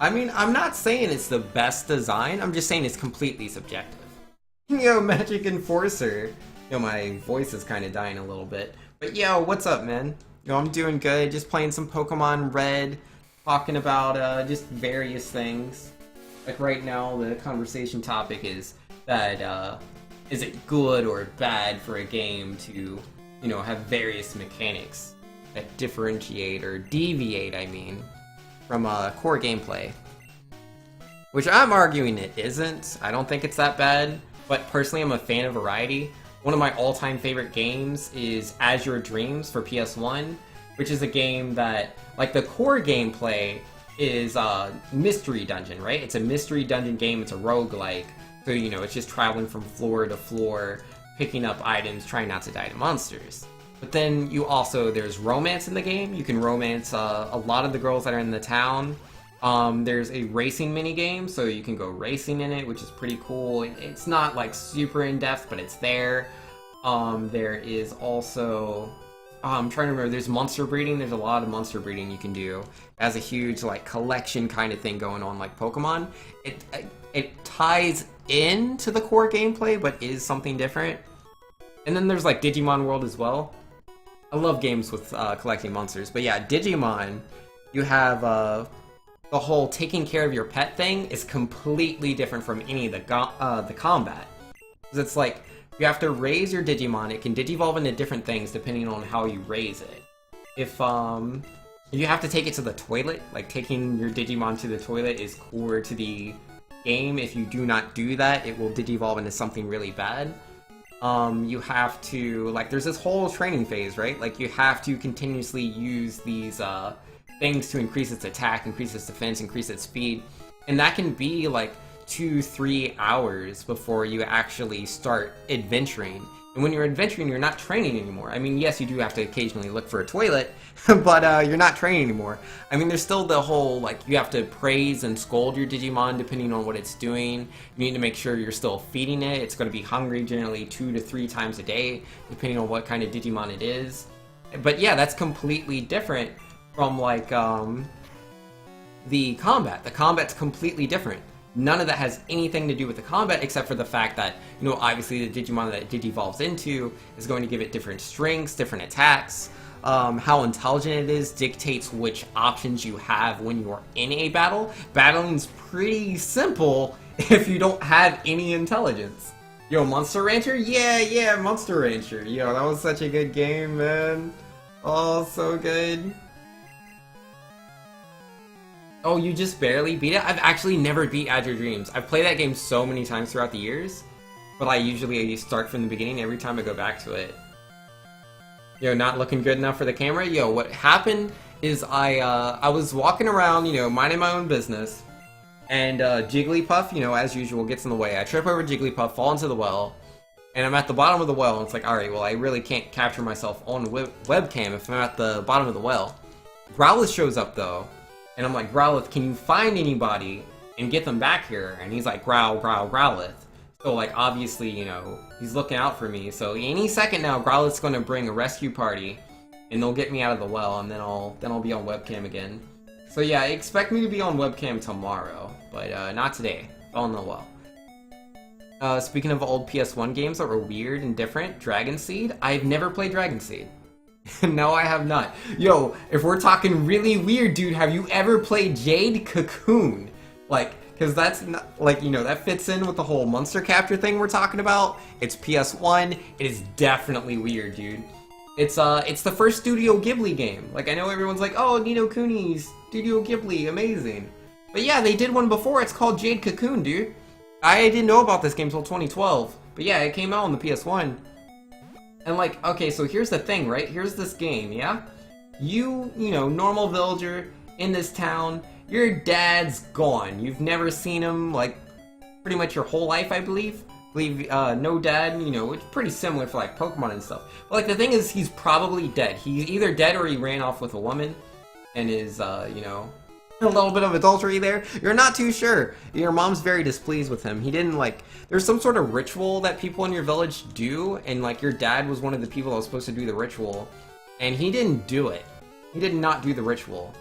I mean, I'm not saying it's the best design, I'm just saying it's completely subjective. Yo, Magic Enforcer! Yo, my voice is kind of dying a little bit. But yo, what's up, man? Yo, I'm doing good, just playing some Pokemon Red, talking about just various things. Like right now, the conversation topic is that, is it good or bad for a game to, you know, have various mechanics that differentiate or deviate, I mean, from core gameplay? Which I'm arguing it isn't. I don't think it's that bad, but personally I'm a fan of variety. One of my all-time favorite games is Azure Dreams for PS1, which is a game that, like, the core gameplay is Mystery Dungeon, right? It's a Mystery Dungeon game, it's a roguelike. So, you know, it's just traveling from floor to floor, picking up items, trying not to die to monsters. But then there's romance in the game. You can romance a lot of the girls that are in the town. There's a racing minigame, so you can go racing in it, which is pretty cool. It's not like super in-depth, but it's there. There is also, I'm trying to remember, there's monster breeding. There's a lot of monster breeding you can do. It has a huge like collection kind of thing going on like Pokemon. It ties into the core gameplay, but is something different. And then there's like Digimon World as well. I love games with collecting monsters, but yeah, Digimon, you have the whole taking care of your pet thing is completely different from any of the combat. Because it's like, you have to raise your Digimon, it can digivolve into different things depending on how you raise it. If you have to take it to the toilet, like taking your Digimon to the toilet is core to the game. If you do not do that, it will digivolve into something really bad. You have to, like, there's this whole training phase, right? Like, you have to continuously use these things to increase its attack, increase its defense, increase its speed. And that can be like 2-3 hours before you actually start adventuring. And when you're adventuring, you're not training anymore. I mean, yes, you do have to occasionally look for a toilet, but you're not training anymore. I mean, there's still the whole, like, you have to praise and scold your Digimon depending on what it's doing. You need to make sure you're still feeding it. It's going to be hungry generally 2 to 3 times a day, depending on what kind of Digimon it is. But yeah, that's completely different from, like, the combat. The combat's completely different. None of that has anything to do with the combat except for the fact that, you know, obviously the Digimon that it digivolves into is going to give it different strengths, different attacks. How intelligent it is dictates which options you have when you're in a battle. Battling's pretty simple if you don't have any intelligence. Yo, Monster Rancher? Yeah, Monster Rancher. Yo, that was such a good game, man. Oh, so good. Oh, you just barely beat it? I've actually never beat Add Your Dreams. I've played that game so many times throughout the years, but I usually start from the beginning every time I go back to it. Yo, not looking good enough for the camera? Yo, what happened is I was walking around, you know, minding my own business, and Jigglypuff, you know, as usual, gets in the way. I trip over Jigglypuff, fall into the well, and I'm at the bottom of the well, and it's like, alright, well, I really can't capture myself on webcam if I'm at the bottom of the well. Growlithe shows up, though. And I'm like, Growlithe, can you find anybody and get them back here? And he's like, Growlithe. So, like, obviously, you know, he's looking out for me. So any second now, Growlithe's going to bring a rescue party, and they'll get me out of the well, and then I'll be on webcam again. So yeah, expect me to be on webcam tomorrow, but not today. Fell in the well. Speaking of old PS1 games that were weird and different, Dragon Seed. I've never played Dragon Seed. No, I have not. Yo, if we're talking really weird, dude, have you ever played Jade Cocoon? Like, because that's not, like, you know, that fits in with the whole monster capture thing we're talking about. It's PS1. It is definitely weird, dude. It's the first Studio Ghibli game. Like, I know everyone's like, oh, Ni no Kuni's Studio Ghibli, amazing. But yeah, they did one before. It's called Jade Cocoon, dude. I didn't know about this game until 2012. But yeah, it came out on the PS1. And like, okay, so here's the thing, right? Here's this game, yeah? You know, normal villager in this town, your dad's gone. You've never seen him, like, pretty much your whole life, I believe. No dad, you know, it's pretty similar for, like, Pokemon and stuff. But, like, the thing is, he's probably dead. He's either dead or he ran off with a woman and is, you know, a little bit of adultery there. You're not too sure. Your mom's very displeased with him. He didn't, like, there's some sort of ritual that people in your village do, and, like, your dad was one of the people that was supposed to do the ritual, and he didn't do it. He did not do the ritual.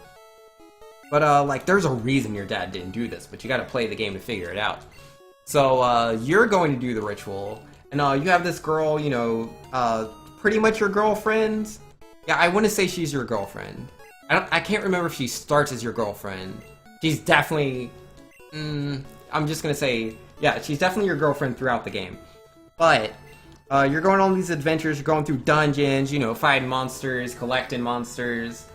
But, like, there's a reason your dad didn't do this, but you gotta play the game to figure it out. So, you're going to do the ritual, and, you have this girl, you know, pretty much your girlfriend. Yeah, I want to say she's your girlfriend. I can't remember if she starts as your girlfriend. She's definitely... I'm just gonna say... Yeah, she's definitely your girlfriend throughout the game. But, you're going on these adventures, you're going through dungeons, you know, fighting monsters, collecting monsters.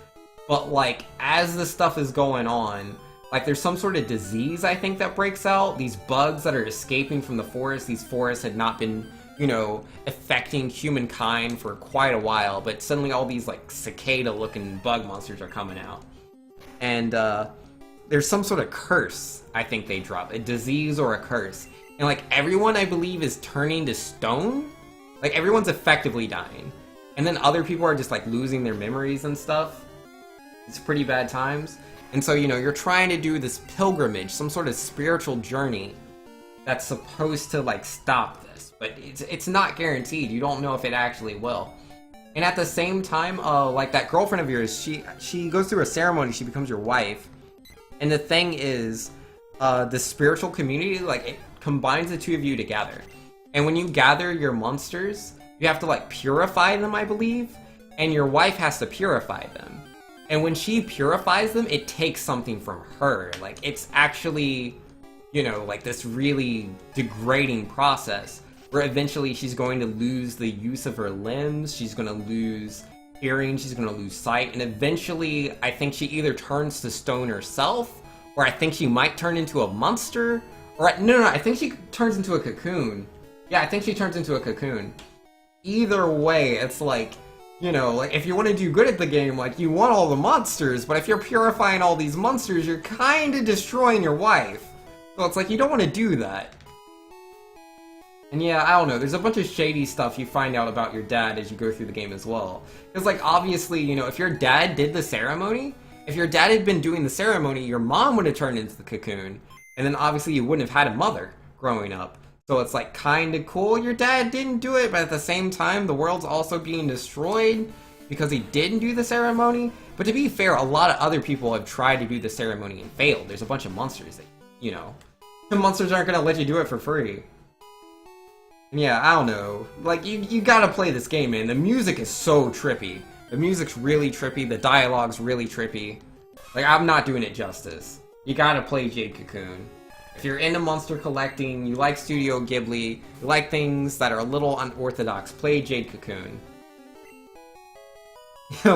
But, like, as this stuff is going on, like, there's some sort of disease, I think, that breaks out. These bugs that are escaping from the forest. These forests had not been, you know, affecting humankind for quite a while, but suddenly all these, like, cicada-looking bug monsters are coming out. And, there's some sort of curse, I think they drop. A disease or a curse. And, like, everyone, I believe, is turning to stone? Like, everyone's effectively dying. And then other people are just, like, losing their memories and stuff. It's pretty bad times. And so, you know, you're trying to do this pilgrimage, some sort of spiritual journey that's supposed to, like, stop this. But it's not guaranteed. You don't know if it actually will. And at the same time, like, that girlfriend of yours, she goes through a ceremony, she becomes your wife. And the thing is, the spiritual community, like, it combines the two of you together. And when you gather your monsters, you have to, like, purify them, I believe. And your wife has to purify them. And when she purifies them, it takes something from her. Like, it's actually, you know, like, this really degrading process. Where eventually she's going to lose the use of her limbs, she's going to lose hearing, she's going to lose sight, and eventually I think she either turns to stone herself, or I think she might turn into a monster, or no, I think she turns into a cocoon. Yeah, I think she turns into a cocoon. Either way, it's like, you know, like, if you want to do good at the game, like, you want all the monsters, but if you're purifying all these monsters, you're kind of destroying your wife. So it's like, you don't want to do that. And yeah, I don't know, there's a bunch of shady stuff you find out about your dad as you go through the game as well. Because, like, obviously, you know, if your dad did the ceremony, if your dad had been doing the ceremony, your mom would have turned into the cocoon. And then obviously you wouldn't have had a mother growing up. So it's, like, kinda cool your dad didn't do it, but at the same time, the world's also being destroyed because he didn't do the ceremony. But to be fair, a lot of other people have tried to do the ceremony and failed. There's a bunch of monsters that, you know, the monsters aren't gonna let you do it for free. Yeah, I don't know. Like, you gotta play this game, man. The music is so trippy. The music's really trippy, the dialogue's really trippy. Like, I'm not doing it justice. You gotta play Jade Cocoon. If you're into monster collecting, you like Studio Ghibli, you like things that are a little unorthodox, play Jade Cocoon.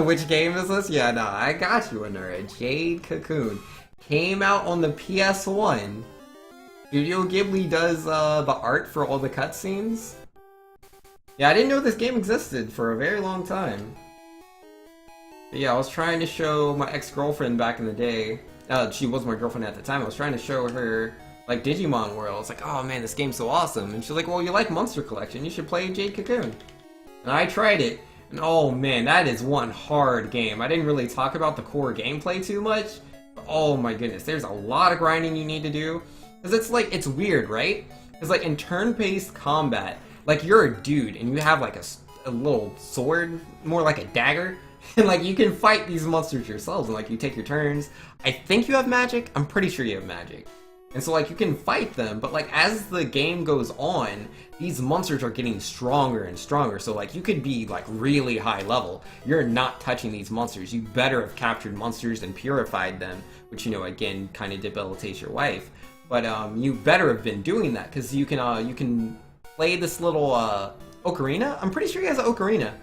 Which game is this? Yeah, no, I got you, Anura. Jade Cocoon. Came out on the PS1. Studio Ghibli does the art for all the cutscenes. Yeah, I didn't know this game existed for a very long time. But yeah, I was trying to show my ex-girlfriend back in the day. She was my girlfriend at the time. I was trying to show her, like, Digimon World. I was like, oh man, this game's so awesome. And she's like, well, you like Monster Collection. You should play Jade Cocoon. And I tried it. And oh man, that is one hard game. I didn't really talk about the core gameplay too much. But oh my goodness, there's a lot of grinding you need to do. Because it's like, it's weird, right? Because like in turn-based combat, like you're a dude and you have like a little sword, more like a dagger, and like you can fight these monsters yourselves and like you take your turns. I think you have magic, I'm pretty sure you have magic. And so like you can fight them, but like as the game goes on, these monsters are getting stronger and stronger. So like you could be like really high level. You're not touching these monsters. You better have captured monsters and purified them, which, you know, again, kind of debilitates your wife. But you better have been doing that, because you can play this little ocarina. I'm pretty sure he has an ocarina.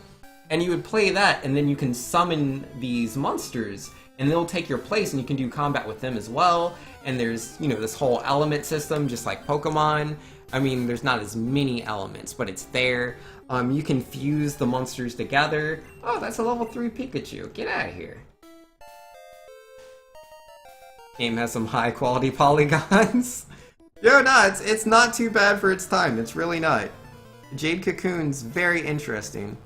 And you would play that, and then you can summon these monsters, and they'll take your place, and you can do combat with them as well. And there's, you know, this whole element system, just like Pokemon. I mean, there's not as many elements, but it's there. You can fuse the monsters together. Oh, that's a level 3 Pikachu. Get out of here. Game has some high quality polygons. Yo, no, it's not too bad for its time. It's really not. Jade Cocoon's very interesting.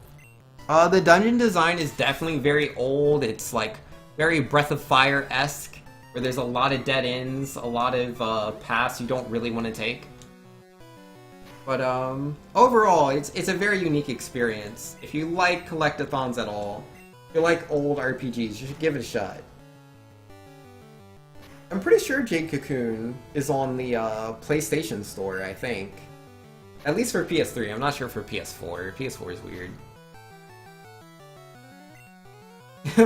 The dungeon design is definitely very old. It's like very Breath of Fire-esque, where there's a lot of dead ends, a lot of paths you don't really want to take. But overall, it's a very unique experience. If you like collectathons at all, if you like old RPGs, you should give it a shot. I'm pretty sure Jade Cocoon is on the PlayStation Store, I think. At least for PS3, I'm not sure for PS4. PS4 is weird.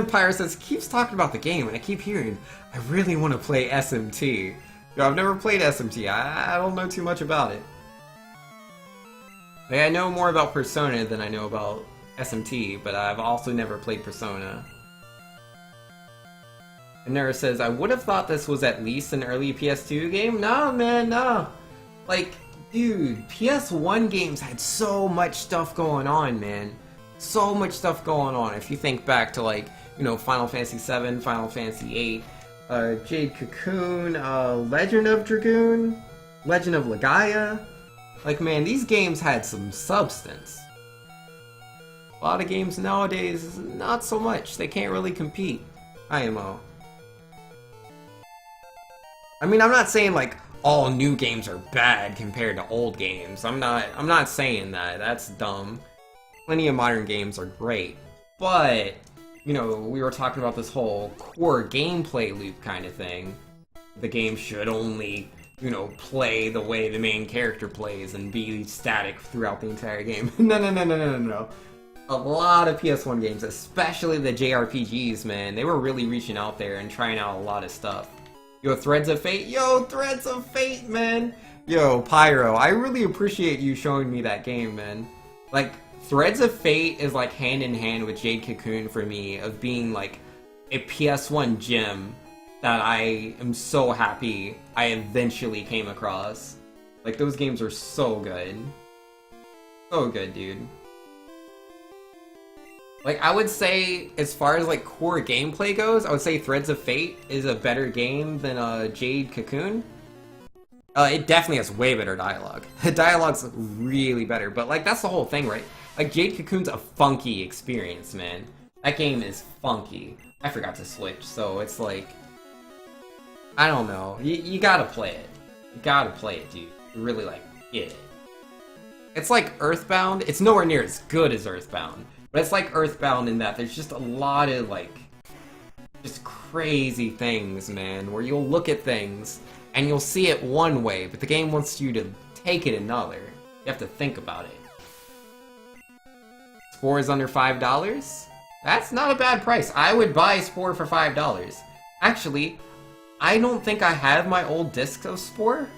Pyro says, keeps talking about the game, and I keep hearing, I really want to play SMT. Yo, I've never played SMT, I don't know too much about it. Like, I know more about Persona than I know about SMT, but I've also never played Persona. And Nara says, I would have thought this was at least an early PS2 game. No, man, no. Like, dude, PS1 games had so much stuff going on, man. So much stuff going on. If you think back to, like, you know, Final Fantasy VII, Final Fantasy VIII, Jade Cocoon, Legend of Dragoon, Legend of Legaia. Like, man, these games had some substance. A lot of games nowadays, not so much. They can't really compete. IMO. I mean, I'm not saying, like, all new games are bad compared to old games. I'm not saying that. That's dumb. Plenty of modern games are great. But, you know, we were talking about this whole core gameplay loop kind of thing. The game should only, you know, play the way the main character plays and be static throughout the entire game. No. A lot of PS1 games, especially the JRPGs, man, they were really reaching out there and trying out a lot of stuff. Yo, Threads of Fate? Yo, Threads of Fate, man! Yo, Pyro, I really appreciate you showing me that game, man. Like, Threads of Fate is like hand in hand with Jade Cocoon for me, of being like a PS1 gem that I am so happy I eventually came across. Like, those games are so good. So good, dude. Like, I would say, as far as, like, core gameplay goes, I would say Threads of Fate is a better game than, Jade Cocoon. It definitely has way better dialogue. The dialogue's really better, but like that's the whole thing, right? Like Jade Cocoon's a funky experience, man. That game is funky. I forgot to switch, so it's like, I don't know. You gotta play it. You gotta play it, dude. You really like get it. It's like Earthbound. It's nowhere near as good as Earthbound, but it's like Earthbound in that there's just a lot of like just crazy things, man, where you'll look at things and you'll see it one way, but the game wants you to take it another. You have to think about it. Spore is under $5? That's not a bad price. I would buy Spore for $5. Actually, I don't think I have my old discs of Spore.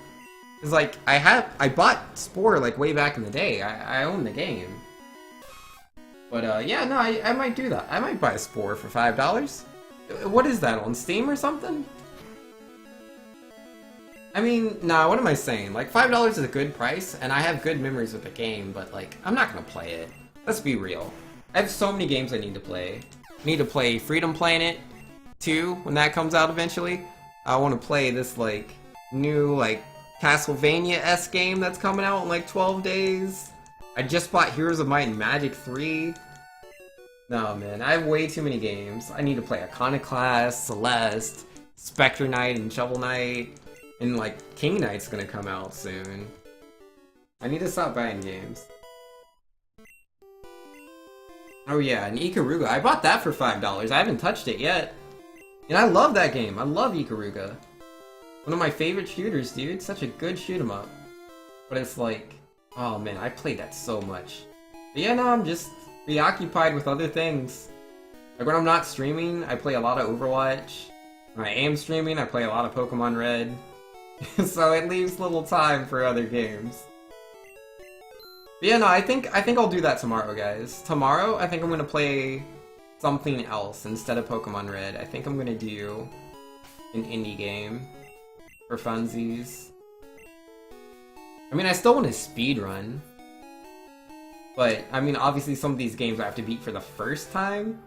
Cause like, I bought Spore like way back in the day. I own the game. But yeah, no, I might do that. I might buy Spore for $5. What is that, on Steam or something? I mean, nah, what am I saying? Like, $5 is a good price, and I have good memories with the game, but like, I'm not gonna play it. Let's be real. I have so many games I need to play. I need to play Freedom Planet 2 when that comes out eventually. I want to play this like new like Castlevania-esque game that's coming out in like 12 days. I just bought Heroes of Might and Magic 3. No man, I have way too many games. I need to play Iconoclast, Celeste, Spectre Knight and Shovel Knight, and like King Knight's gonna come out soon. I need to stop buying games. Oh yeah, and Ikaruga. I bought that for $5. I haven't touched it yet. And I love that game. I love Ikaruga. One of my favorite shooters, dude. Such a good shoot 'em up. But it's like, oh man, I played that so much. But yeah, no, I'm just preoccupied with other things. Like when I'm not streaming, I play a lot of Overwatch. When I am streaming, I play a lot of Pokemon Red. So it leaves little time for other games. But yeah, no, I think I'll do that tomorrow, guys. Tomorrow, I think I'm gonna play something else instead of Pokemon Red. I think I'm gonna do an indie game for funsies. I mean, I still want to speedrun, but I mean, obviously, some of these games I have to beat for the first time.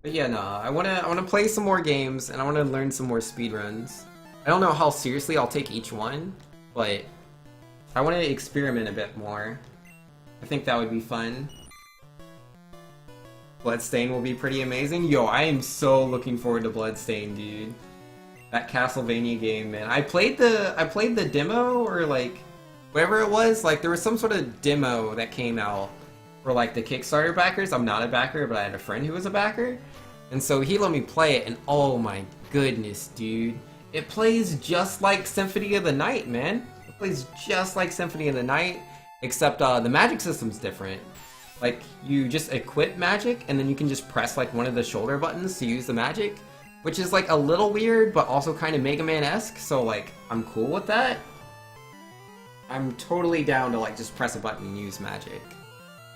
But yeah, no, I wanna play some more games and I wanna learn some more speedruns. I don't know how seriously I'll take each one, but I want to experiment a bit more. I think that would be fun. Bloodstain will be pretty amazing. Yo, I am so looking forward to Bloodstain, dude. That Castlevania game, man. I played the demo, or like whatever it was. Like there was some sort of demo that came out for like the Kickstarter backers. I'm not a backer, but I had a friend who was a backer, and so he let me play it. And oh my goodness, dude, it plays just like Symphony of the Night, man. It plays just like Symphony of the Night. Except the magic system's different. Like, you just equip magic, and then you can just press like one of the shoulder buttons to use the magic, which is like a little weird, but also kind of Mega Man-esque, so like, I'm cool with that. I'm totally down to like just press a button and use magic.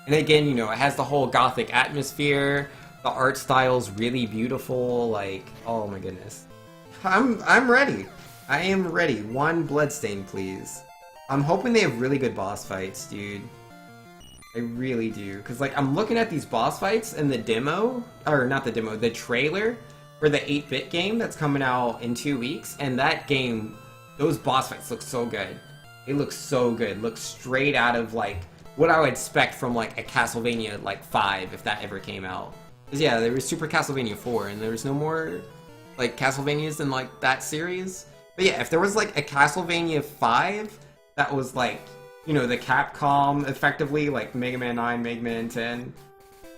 And again, you know, it has the whole gothic atmosphere, the art style's really beautiful, like, oh my goodness. I'm ready. I am ready. One Bloodstain, please. I'm hoping they have really good boss fights, dude. I really do. Because, like, I'm looking at these boss fights in the demo, or not the demo, the trailer for the 8-bit game that's coming out in 2 weeks, and that game, those boss fights look so good. They look so good. Look straight out of, like, what I would expect from, like, a Castlevania, like, 5, if that ever came out. Because, yeah, there was Super Castlevania 4, and there was no more, like, Castlevanias in, like, that series. But yeah, if there was, like, a Castlevania 5... that was like, you know, the Capcom, effectively, like Mega Man 9, Mega Man 10.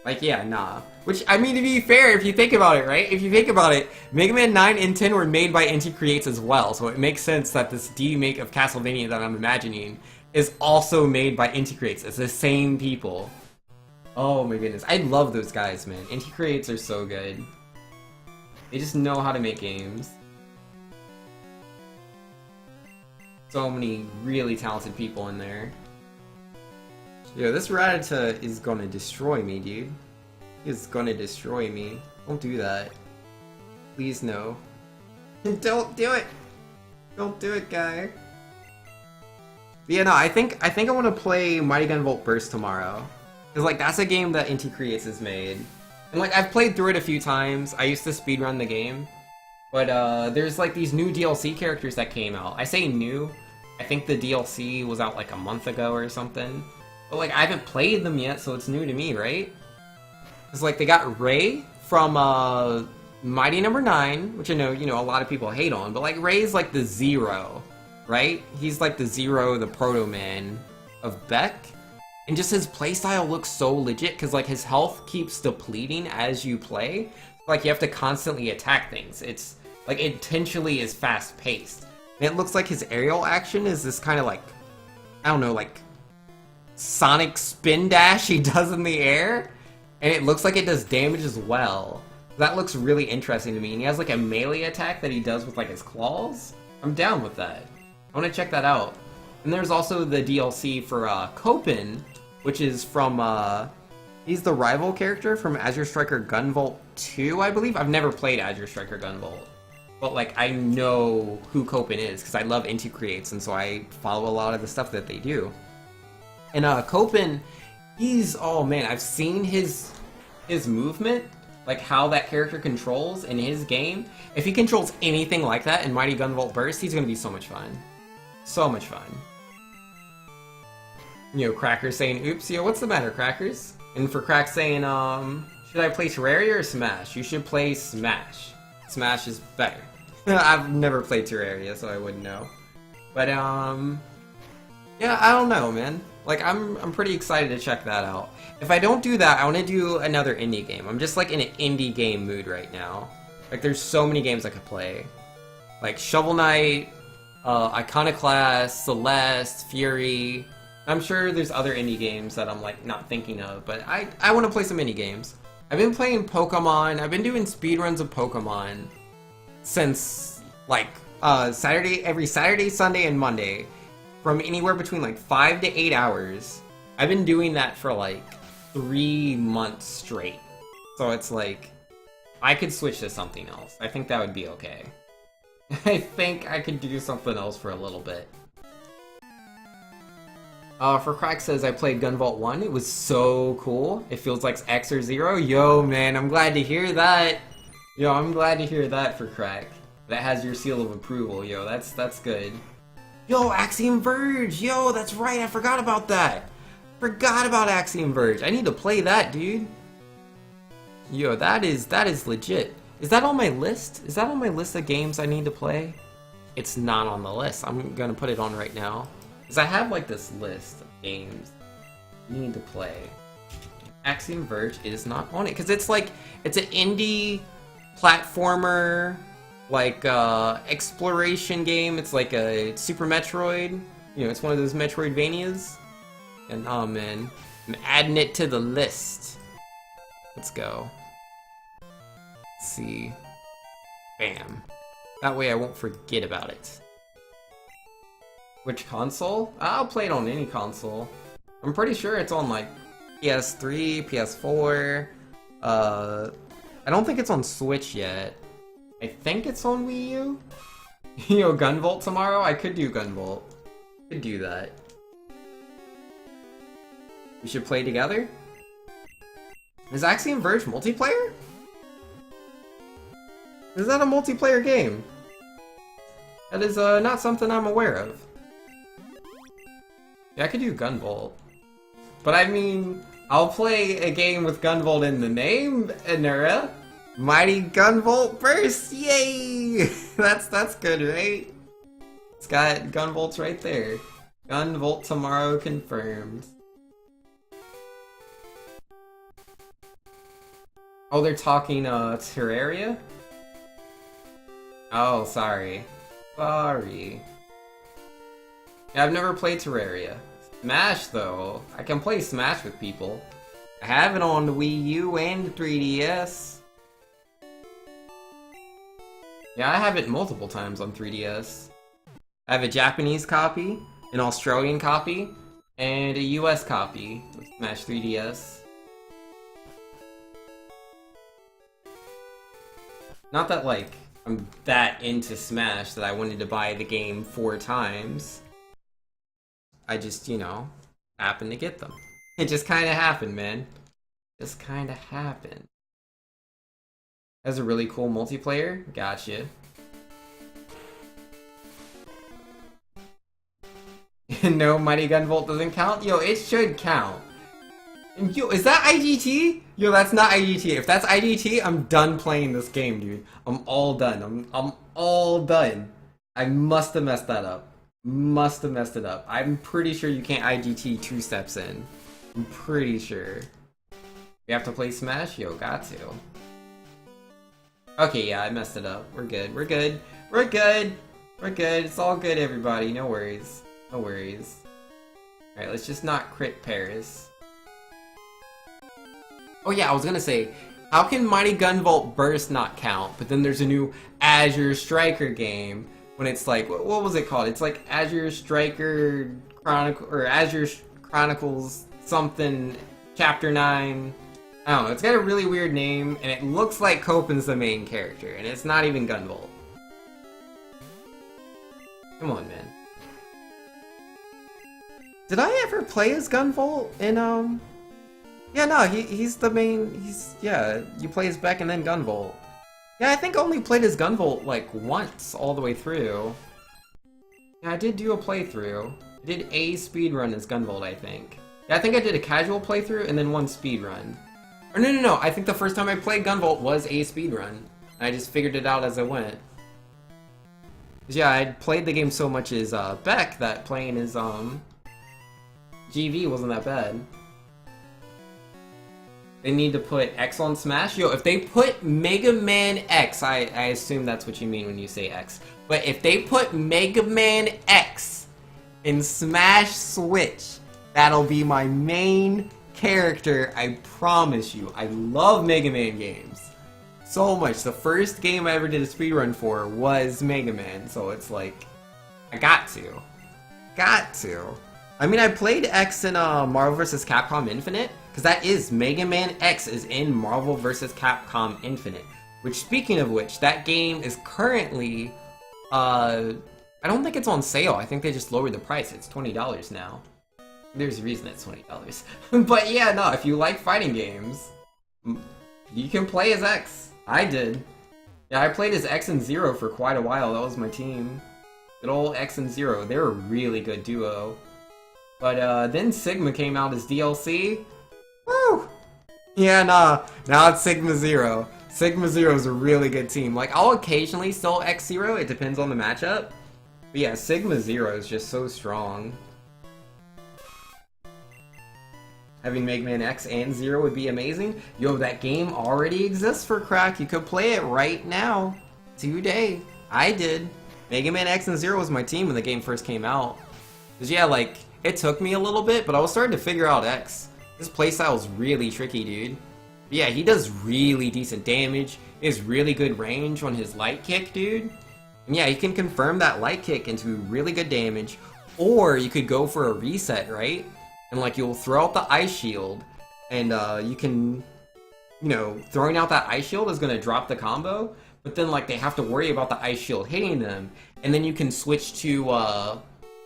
Like, yeah, nah. Which, I mean, to be fair, if you think about it, right? If you think about it, Mega Man 9 and 10 were made by Inti Creates as well, so it makes sense that this remake of Castlevania that I'm imagining is also made by Inti Creates. It's the same people. Oh my goodness. I love those guys, man. Inti Creates are so good. They just know how to make games. So many really talented people in there. Yo, this Rattata is gonna destroy me, dude. He is gonna destroy me. Don't do that. Please no. Don't do it! Don't do it, guy. But yeah, no, I think I want to play Mighty Gun Volt Burst tomorrow. Cause like that's a game that Inti Creates has made. And like I've played through it a few times. I used to speedrun the game. But there's like these new DLC characters that came out. I say new. I think the DLC was out like a month ago or something. But like I haven't played them yet, so it's new to me, right? It's like they got Ray from Mighty Number 9, which I know, you know, a lot of people hate on, but like Ray's like the Zero, right? He's like the Zero, the Proto-Man of Beck. And just his playstyle looks so legit, because like his health keeps depleting as you play. Like you have to constantly attack things. It's like intentionally is fast paced. And it looks like his aerial action is this kind of like, I don't know, like Sonic spin dash he does in the air. And it looks like it does damage as well. That looks really interesting to me. And he has like a melee attack that he does with like his claws. I'm down with that. I want to check that out. And there's also the DLC for Copen, which is from, he's the rival character from Azure Striker Gunvolt 2, I believe. I've never played Azure Striker Gunvolt. But like, I know who Copen is, because I love Inti Creates, and so I follow a lot of the stuff that they do. And Copen, he's, oh man, I've seen his movement, like how that character controls in his game. If he controls anything like that in Mighty Gunvolt Burst, he's gonna be so much fun. So much fun. You know, Crackers saying, oops, yo, what's the matter, Crackers? And for Crack saying, should I play Terraria or Smash? You should play Smash. Smash is better. I've never played Terraria, so I wouldn't know. But, yeah, I don't know, man. Like, I'm pretty excited to check that out. If I don't do that, I want to do another indie game. I'm just, like, in an indie game mood right now. Like, there's so many games I could play. Like, Shovel Knight, Iconoclast, Celeste, Fury. I'm sure there's other indie games that I'm like not thinking of, but I want to play some indie games. I've been playing Pokemon. I've been doing speedruns of Pokemon since like every Saturday, Sunday, and Monday, from anywhere between like 5 to 8 hours. I've been doing that for like 3 months straight. So it's like I could switch to something else. I think that would be okay. I think I could do something else for a little bit. For Crack says, I played Gunvolt 1. It was so cool. It feels like X or 0. Yo, man, I'm glad to hear that. Yo, I'm glad to hear that for Crack. That has your seal of approval. Yo, that's good. Yo, Axiom Verge. Yo, that's right. I forgot about that. Forgot about Axiom Verge. I need to play that, dude. Yo, that is legit. Is that on my list? Is that on my list of games I need to play? It's not on the list. I'm gonna put it on right now. Because I have like this list of games you need to play. Axiom Verge is not on it. Because it's like, it's an indie platformer, like exploration game. It's like a Super Metroid. You know, it's one of those Metroidvanias. And oh man, I'm adding it to the list. Let's go. Let's see. Bam. That way I won't forget about it. Which console? I'll play it on any console. I'm pretty sure it's on like PS3, PS4. I don't think it's on Switch yet. I think it's on Wii U. You know, Gunvolt tomorrow? I could do Gunvolt. Could do that. We should play together? Is Axiom Verge multiplayer? Is that a multiplayer game? That is not something I'm aware of. Yeah, I could do Gunvolt. But I mean, I'll play a game with Gunvolt in the name, Anura. Mighty Gunvolt Burst, yay! That's good, right? It's got Gunvolts right there. Gunvolt tomorrow confirmed. Oh, they're talking Terraria? Oh, sorry. Sorry. Yeah, I've never played Terraria. Smash, though. I can play Smash with people. I have it on the Wii U and the 3DS. Yeah, I have it multiple times on 3DS. I have a Japanese copy, an Australian copy, and a US copy of Smash 3DS. Not that, like, I'm that into Smash that I wanted to buy the game 4 times. I just, you know, happened to get them. It just kind of happened, man. Just kind of happened. That's a really cool multiplayer. Gotcha. No, Mighty Gunvolt doesn't count? Yo, it should count. And yo, is that IGT? Yo, that's not IGT. If that's IGT, I'm done playing this game, dude. I'm all done. I'm all done. I must have messed that up. Must have messed it up. I'm pretty sure you can't IGT 2 steps in. I'm pretty sure. We have to play Smash? Yo, got to. Okay, yeah, I messed it up. We're good. We're good. We're good. We're good. It's all good, everybody. No worries. No worries. Alright, let's just not crit Paris. Oh yeah, I was gonna say, how can Mighty Gunvolt Burst not count? But then there's a new Azure Striker game when it's like, what was it called? It's like Azure Striker Chronicle or Azure Chronicles something Chapter 9. I don't know. It's got a really weird name, and it looks like Copen's the main character, and it's not even Gunvolt. Come on, man. Did I ever play as Gunvolt in Yeah, no, he's the main. Yeah, you play as Beck and then Gunvolt. Yeah, I think I only played as Gunvolt like once all the way through. Yeah, I did do a playthrough. I did a speedrun as Gunvolt, I think. Yeah, I think I did a casual playthrough and then one speedrun. Or no, I think the first time I played Gunvolt was a speedrun. I just figured it out as I went. Yeah, I played the game so much as Beck that playing as GV wasn't that bad. They need to put X on Smash? Yo, if they put Mega Man X, I assume that's what you mean when you say X. But if they put Mega Man X in Smash Switch, that'll be my main character, I promise you. I love Mega Man games so much. The first game I ever did a speedrun for was Mega Man, so it's like, I got to. Got to. I mean, I played X in Marvel vs. Capcom Infinite, because that is, Mega Man X is in Marvel vs. Capcom Infinite. Which, speaking of which, that game is currently, I don't think it's on sale. I think they just lowered the price. It's $20 now. There's a reason it's $20. But yeah, no, if you like fighting games, you can play as X. I did. Yeah, I played as X and Zero for quite a while. That was my team. Good old X and Zero. They're a really good duo. But then Sigma came out as DLC. Woo! Yeah, nah. Now it's Sigma Zero. Sigma Zero is a really good team. Like, I'll occasionally still X Zero. It depends on the matchup. But yeah, Sigma Zero is just so strong. Having Mega Man X and Zero would be amazing. Yo, that game already exists for crack. You could play it right now. Today. I did. Mega Man X and Zero was my team when the game first came out. Because yeah, like, it took me a little bit, but I was starting to figure out X. His playstyle is really tricky, dude. But yeah, he does really decent damage. He has really good range on his light kick, dude. And yeah, he can confirm that light kick into really good damage. Or you could go for a reset, right? And like, you'll throw out the ice shield, and you can, you know, throwing out that ice shield is going to drop the combo. But then like, they have to worry about the ice shield hitting them. And then you can switch to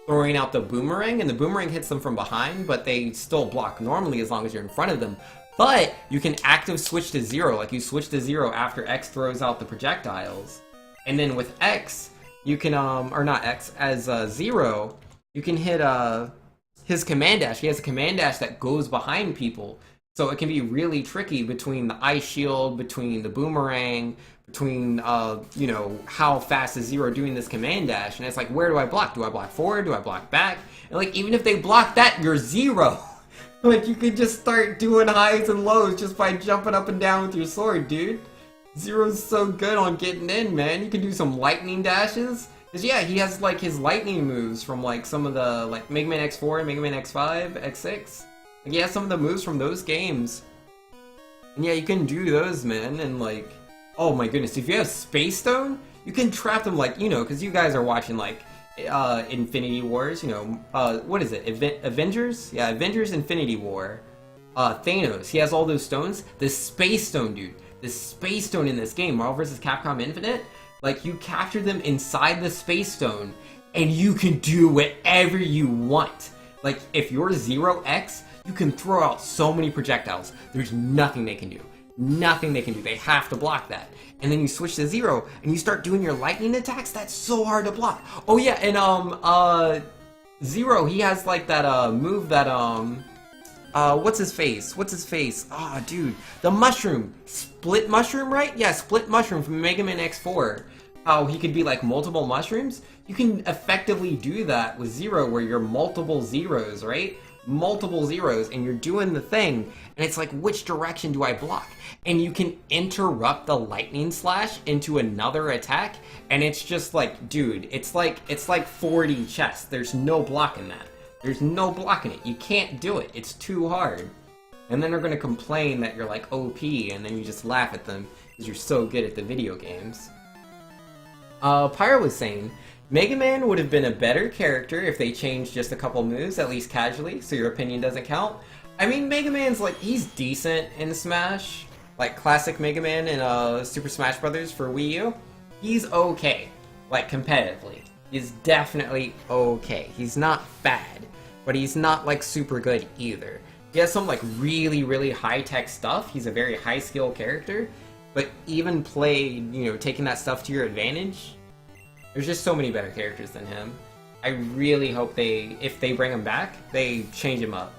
throwing out the boomerang, and the boomerang hits them from behind, but they still block normally as long as you're in front of them. But you can active switch to Zero, like you switch to Zero after X throws out the projectiles. And then with X, you can, or not X, as Zero, you can hit his command dash. He has a command dash that goes behind people. So it can be really tricky between the ice shield, between the boomerang, between, you know, how fast is Zero doing this command dash. And it's like, where do I block? Do I block forward? Do I block back? And like, even if they block that, you're Zero. Like, you could just start doing highs and lows just by jumping up and down with your sword, dude. Zero's so good on getting in, man. You can do some lightning dashes. Cause yeah, he has like his lightning moves from like some of the, like Mega Man X4, Mega Man X5, X6. Like, he has some of the moves from those games. And yeah, you can do those, man, and like, oh my goodness, if you have Space Stone, you can trap them, like, you know, because you guys are watching, like, Infinity Wars, you know, what is it, Avengers? Yeah, Avengers Infinity War. Thanos, he has all those stones. The Space Stone, dude, the Space Stone in this game, Marvel vs. Capcom Infinite, like, you capture them inside the Space Stone, and you can do whatever you want. Like, if you're Zero X, you can throw out so many projectiles. There's nothing they can do. Nothing they can do. They have to block that. And then you switch to Zero, and you start doing your lightning attacks. That's so hard to block. Oh yeah, and Zero, he has like that move that what's his face? What's his face? Ah, dude, the mushroom, split mushroom, right? Yeah, split mushroom from Mega Man X4. How he could be like multiple mushrooms. You can effectively do that with Zero, where you're multiple zeros, right? Multiple zeros, and you're doing the thing, and it's like, which direction do I block? And you can interrupt the lightning slash into another attack, and it's just like, dude, it's like 4D chess. There's no blocking that. There's no blocking it. You can't do it. It's too hard. And then they're gonna complain that you're like OP, and then you just laugh at them because you're so good at the video games. Pyro was saying, Mega Man would have been a better character if they changed just a couple moves, at least casually, so your opinion doesn't count. I mean, Mega Man's like, he's decent in Smash. Like classic Mega Man in Super Smash Bros. For Wii U. He's okay. Like competitively. He's definitely okay. He's not bad, but he's not like super good either. He has some like really, really high-tech stuff. He's a very high-skill character, but even played, you know, taking that stuff to your advantage, there's just so many better characters than him. I really hope if they bring him back, they change him up.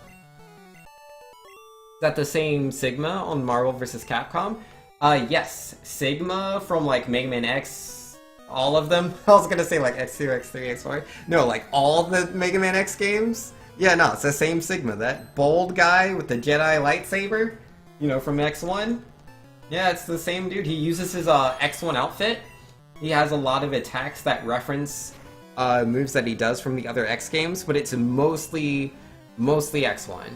Is that the same Sigma on Marvel vs. Capcom? Yes. Sigma from like Mega Man X, all of them. I was gonna say like X2, X3, X4. No, like all the Mega Man X games. Yeah, no, it's the same Sigma. That bold guy with the Jedi lightsaber, you know, from X1. Yeah, it's the same dude. He uses his X1 outfit. He has a lot of attacks that reference moves that he does from the other X games, but it's mostly X1.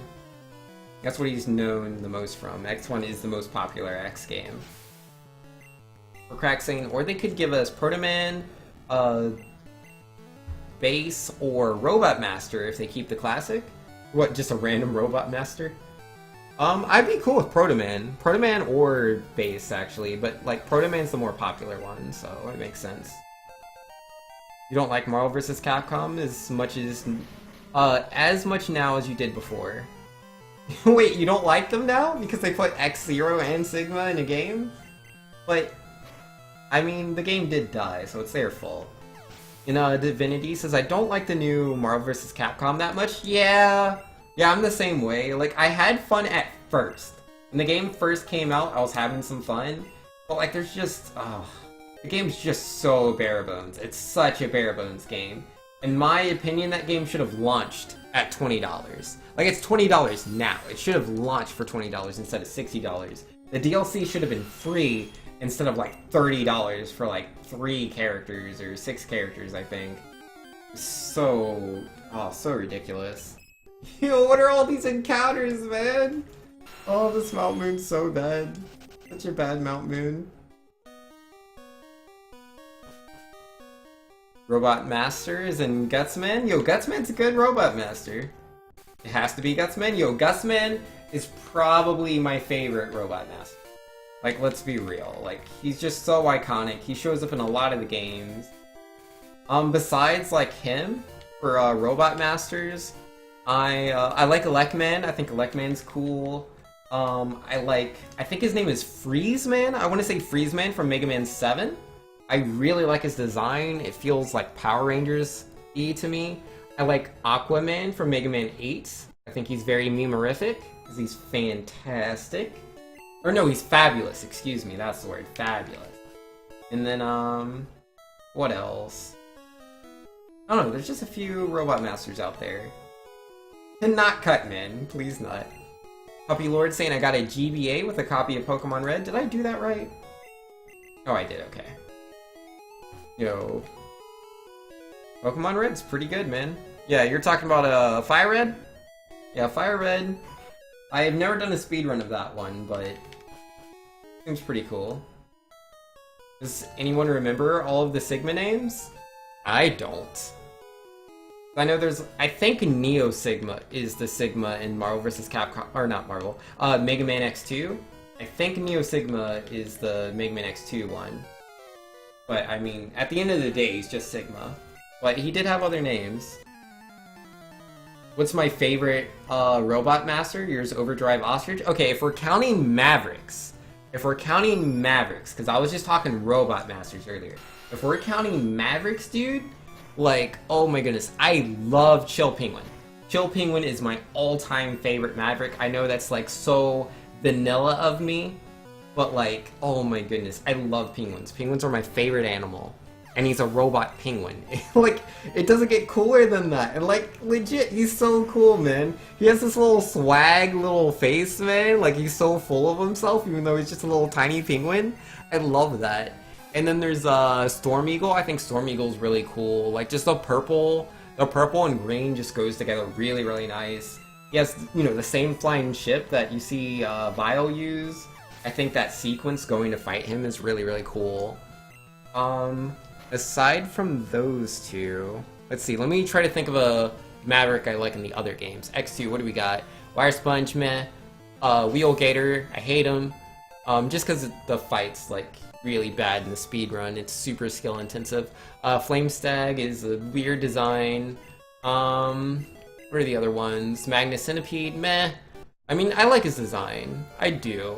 That's what he's known the most from. X1 is the most popular X game. For Crack saying, or they could give us Proto Man, Bass, or Robot Master if they keep the classic. What, just a random Robot Master? I'd be cool with Proto Man. Proto Man or Bass, actually, but like Proto Man's the more popular one, so it makes sense. You don't like Marvel vs. Capcom as much now as you did before. Wait, you don't like them now? Because they put X-Zero and Sigma in a game? But, I mean, the game did die, so it's their fault. You know, Divinity says, I don't like the new Marvel vs. Capcom that much. Yeah, I'm the same way. Like, I had fun at first. When the game first came out, I was having some fun. But, like, there's just, the game's just so bare bones. It's such a bare bones game. In my opinion, that game should have launched at $20. Like, it's $20 now. It should have launched for $20 instead of $60. The DLC should have been free instead of, like, $30 for, like, 3 characters or 6 characters, I think. So ridiculous. Yo, what are all these encounters, man? Oh, this Mount Moon's so bad. Such a bad Mount Moon. Robot Masters and Gutsman? Yo, Gutsman's a good Robot Master. It has to be Gutsman. Yo, Gutsman is probably my favorite Robot Master. Like, let's be real. Like, he's just so iconic. He shows up in a lot of the games. Besides, like, him, for Robot Masters, I like Electman. I think Electman's cool. I think his name is Freezeman. I want to say Freezeman from Mega Man 7. I really like his design. It feels like Power Rangers-y to me. I like Aquaman from Mega Man 8. I think he's very memorific, because he's fantastic. Or no, he's fabulous, excuse me, that's the word, fabulous. And then, what else? I don't know, there's just a few Robot Masters out there. And not Cutman, please not. Puppy Lord saying I got a GBA with a copy of Pokemon Red. Did I do that right? Oh, I did, okay. Yo. Pokemon Red's pretty good, man. Yeah, you're talking about Fire Red? Yeah, Fire Red. I have never done a speedrun of that one, but seems pretty cool. Does anyone remember all of the Sigma names? I don't. I know I think Neo Sigma is the Sigma in Marvel vs. Capcom, or not Marvel, Mega Man X2. I think Neo Sigma is the Mega Man X2 one. But, I mean, at the end of the day, he's just Sigma. But he did have other names. What's my favorite Robot Master? Yours Overdrive Ostrich? Okay, if we're counting Mavericks, because I was just talking Robot Masters earlier. If we're counting Mavericks, dude, Like, oh my goodness, I love Chill Penguin. Chill Penguin is my all-time favorite Maverick. I know that's like so vanilla of me, but like, oh my goodness, I love penguins. Penguins are my favorite animal. And he's a robot penguin. Like, it doesn't get cooler than that. And like, legit, he's so cool, man. He has this little swag, little face, man. Like, he's so full of himself, even though he's just a little tiny penguin. I love that. And then there's Storm Eagle. I think Storm Eagle's really cool. Like, just the purple and green just goes together really, really nice. He has, you know, the same flying ship that you see Vile use. I think that sequence going to fight him is really, really cool. Aside from those two, let's see, let me try to think of a Maverick I like in the other games. X2, what do we got? Wire Sponge, meh. Wheel Gator, I hate him. Just because the fight's, like, really bad in the speedrun. It's super skill intensive. Flame Stag is a weird design. What are the other ones? Magna Centipede, meh. I mean, I like his design. I do.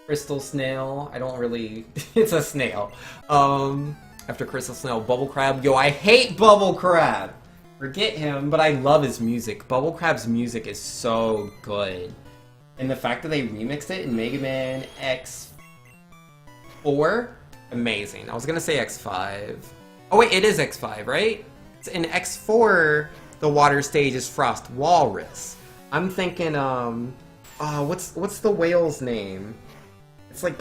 Crystal Snail, I don't really... it's a snail. After Crystal Snail, Bubble Crab. Yo, I hate Bubble Crab! Forget him, but I love his music. Bubble Crab's music is so good. And the fact that they remixed it in Mega Man X4, amazing. I was gonna say X5. Oh wait, it is X5, right? In X4, the water stage is Frost Walrus. I'm thinking, what's the whale's name? It's like,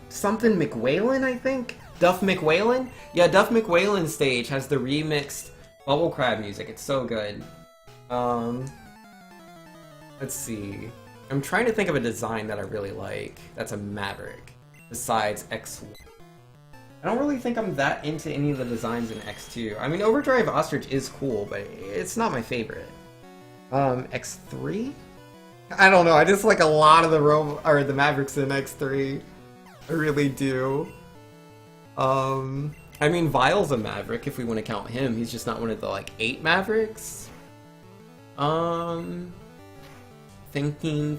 something McWhalen, I think? Duff McWhalen? Yeah, Duff McWhalen's stage has the remixed Bubble Crab music. It's so good. Let's see. I'm trying to think of a design that I really like that's a Maverick, besides X1. I don't really think I'm that into any of the designs in X2. I mean, Overdrive Ostrich is cool, but it's not my favorite. X3? I don't know, I just like a lot of the Mavericks in X3. I really do. I mean, Vile's a Maverick, if we want to count him. He's just not one of the, like, 8 Mavericks. Thinking.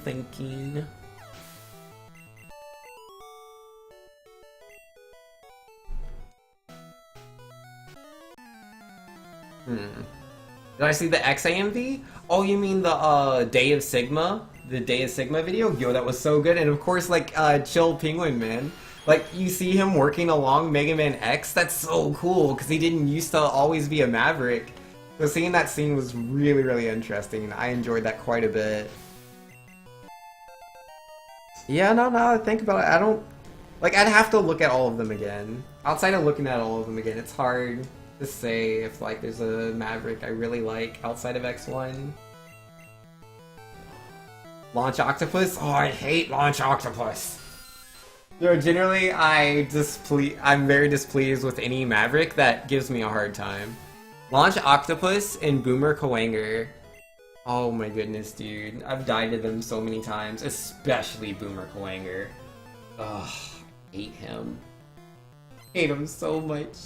Did I see the XAMV? Oh, you mean the Day of Sigma? The Day of Sigma video? Yo, that was so good. And of course, like, Chill Penguin, man. Like, you see him working along Mega Man X? That's so cool, because he didn't used to always be a Maverick. So seeing that scene was really, really interesting. I enjoyed that quite a bit. Yeah, no, I think about it. I don't... Like, I'd have to look at all of them again. Outside of looking at all of them again, it's hard to say if, like, there's a Maverick I really like outside of X1. Launch Octopus? Oh, I hate Launch Octopus! No, generally, I'm very displeased with any Maverick that gives me a hard time. Launch Octopus and Boomer Kawanger. Oh my goodness, dude. I've died to them so many times, especially Boomer Kawanger. Ugh, I hate him. Hate him so much.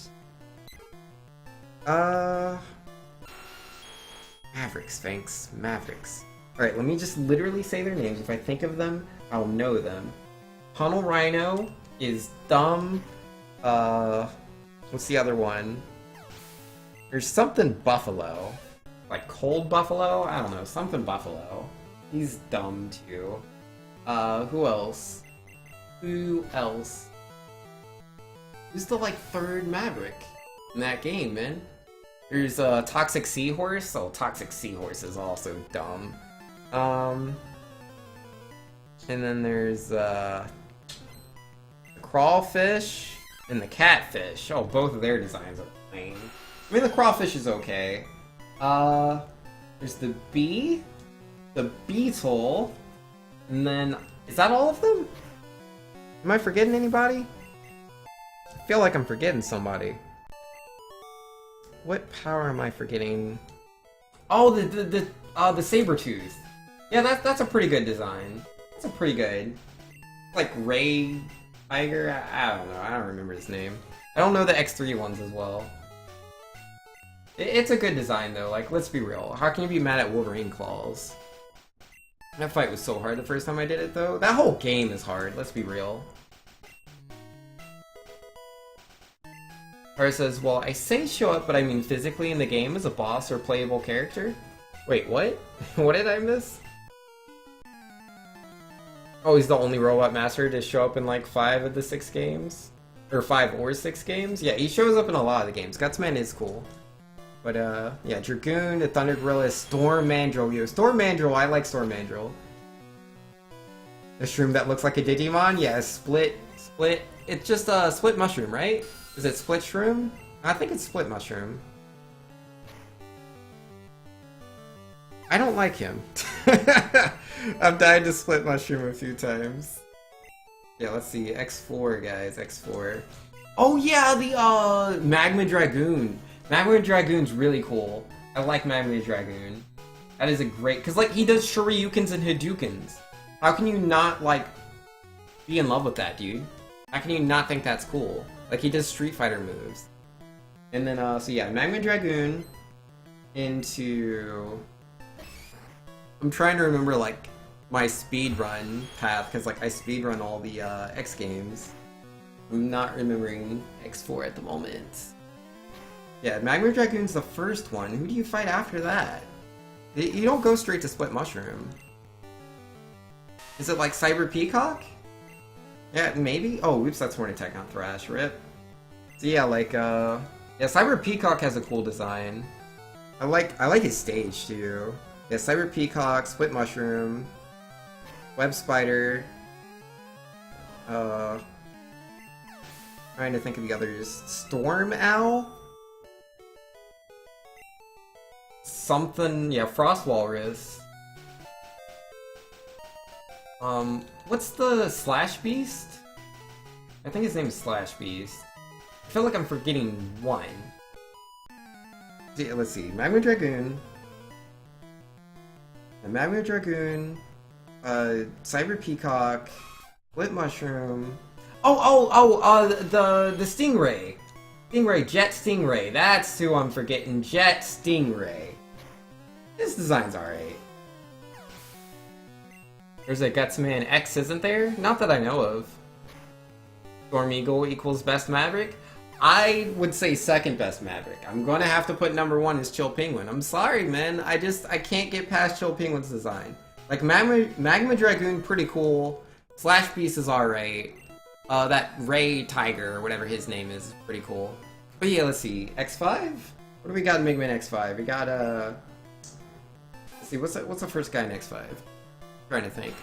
Mavericks, thanks. Mavericks. Alright, let me just literally say their names. If I think of them, I'll know them. Tunnel Rhino is dumb. What's the other one? There's something Buffalo. Like Cold Buffalo? I don't know, something Buffalo. He's dumb too. Who else? Who's the, like, third Maverick in that game, man? There's Toxic Seahorse. Oh, Toxic Seahorse is also dumb. And then there's the Crawfish and the Catfish. Oh, both of their designs are plain. I mean, the Crawfish is okay. There's the Bee, the Beetle, and then... Is that all of them? Am I forgetting anybody? I feel like I'm forgetting somebody. What power am I forgetting? Oh, the Sabretooth. Yeah, that's a pretty good design. That's a pretty good... Like, Ray Tiger? I don't know, I don't remember his name. I don't know the X3 ones as well. It's a good design, though. Like, let's be real. How can you be mad at Wolverine Claws? That fight was so hard the first time I did it, though. That whole game is hard, let's be real. Or says, well, I say show up, but I mean physically in the game as a boss or playable character? Wait, what? What did I miss? Oh, he's the only robot master to show up in like 5 of the 6 games? Or 5 or 6 games? Yeah, he shows up in a lot of the games. Gutsman is cool. But, yeah, Dragoon, the Thunder Gorilla, Storm Mandrill. Yo, Storm Mandrill, I like Storm Mandrill. The shroom that looks like a Digimon? Yeah, Split. It's just a Split Mushroom, right? Is it Split Shroom? I think it's Split Mushroom. I don't like him. I've died to Split Mushroom a few times. Yeah, let's see. X4, guys. X4. Oh, yeah, the, Magma Dragoon. Magma Dragoon's really cool. I like Magma Dragoon. That is a great... Because, like, he does Shoryukens and Hadoukens. How can you not, like, be in love with that, dude? How can you not think that's cool? Like, he does Street Fighter moves. And then, so yeah, Magma Dragoon into... I'm trying to remember, like, my speedrun path, because, like, I speedrun all the, X games. I'm not remembering X4 at the moment. Yeah, Magma Dragoon's the first one. Who do you fight after that? You don't go straight to Split Mushroom. Is it like Cyber Peacock? Yeah, maybe? Oh, whoops, that's Horn Attack on Thrash, rip. So yeah, like, yeah, Cyber Peacock has a cool design. I like his stage, too. Yeah, Cyber Peacock, Split Mushroom, Web Spider, trying to think of the others. Storm Owl? Something, yeah, Frost Walrus. What's the Slash Beast? I think his name is Slash Beast. I feel like I'm forgetting one. Let's see, Magma Dragoon. The Magma Dragoon, Cyber Peacock, Split Mushroom. The Stingray. Jet Stingray. That's who I'm forgetting. Jet Stingray. His design's alright. There's a Gutsman X, isn't there? Not that I know of. Storm Eagle equals best Maverick? I would say second best Maverick. I'm gonna have to put number 1 as Chill Penguin. I'm sorry, man. I can't get past Chill Penguin's design. Like, Magma Dragoon, pretty cool. Slash Beast is alright. That Ray Tiger, or whatever his name is pretty cool. But yeah, let's see. X5? What do we got in Mega Man X5? We got, let's see, what's the first guy in X5? I'm trying to think.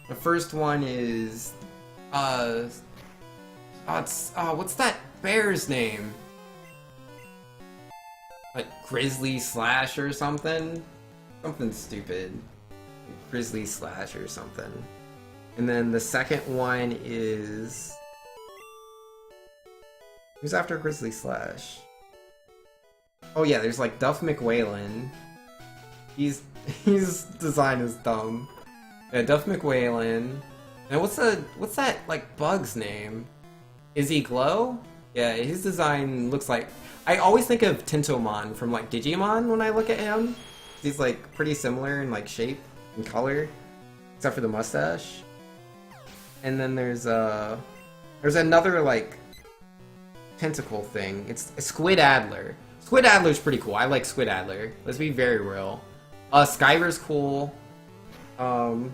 The first one is, what's that bear's name? Like Grizzly Slash or something? Something stupid. Grizzly Slash or something. And then the second one is... Who's after Grizzly Slash? Oh yeah, there's like Duff McWhalen. His design is dumb. Yeah, Duff McWhalen. And what's that like bug's name? Is he Glow? Yeah, his design looks like... I always think of Tintomon from like Digimon when I look at him. He's like pretty similar in like shape and color, except for the mustache. And then there's another like tentacle thing. It's a Squid Adler. Squid Adler's pretty cool. I like Squid Adler. Let's be very real. Skyver's cool. What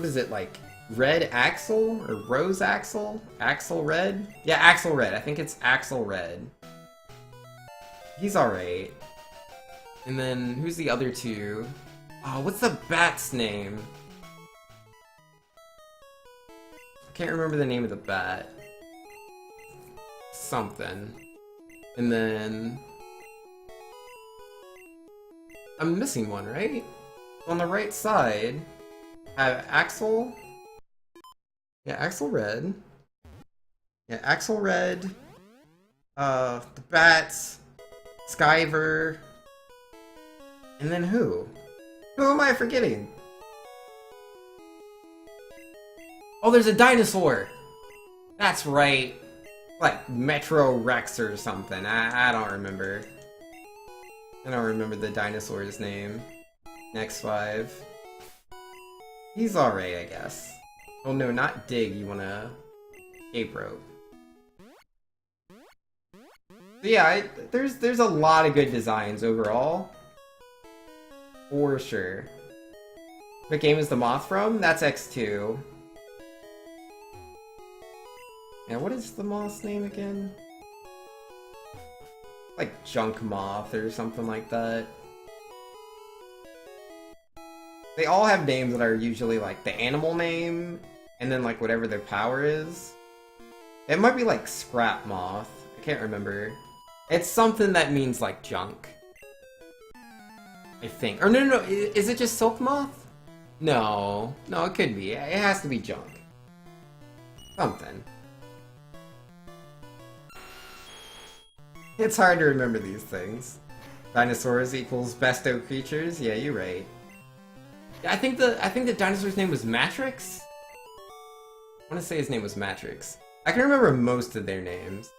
is it, like Red Axel or Rose Axel? Axel Red? Yeah, Axel Red. I think it's Axel Red. He's alright. And then who's the other two? Oh, what's the bat's name? I can't remember the name of the bat. Something. And then... I'm missing one, right? On the right side, I have Axel. Yeah, Axel Red. Yeah, Axel Red. The Bats. Skyver. And then who? Who am I forgetting? Oh, there's a dinosaur! That's right. Like Metro Rex or something. I don't remember. I don't remember the dinosaur's name. Next 5. He's alright, I guess. Oh no, not Dig, you wanna... Escape Rope. But yeah, there's a lot of good designs overall. For sure. What game is the moth from? That's X2. Yeah, what is the moth's name again? Like Junk Moth or something like that. They all have names that are usually like the animal name, and then like whatever their power is. It might be like Scrap Moth. I can't remember. It's something that means like junk. I think. Or no, is it just Silk Moth? No, it could be. It has to be junk. Something. It's hard to remember these things. Dinosaurs equals besto creatures? Yeah, you're right. I think the dinosaur's name was Matrix? I want to say his name was Matrix. I can remember most of their names.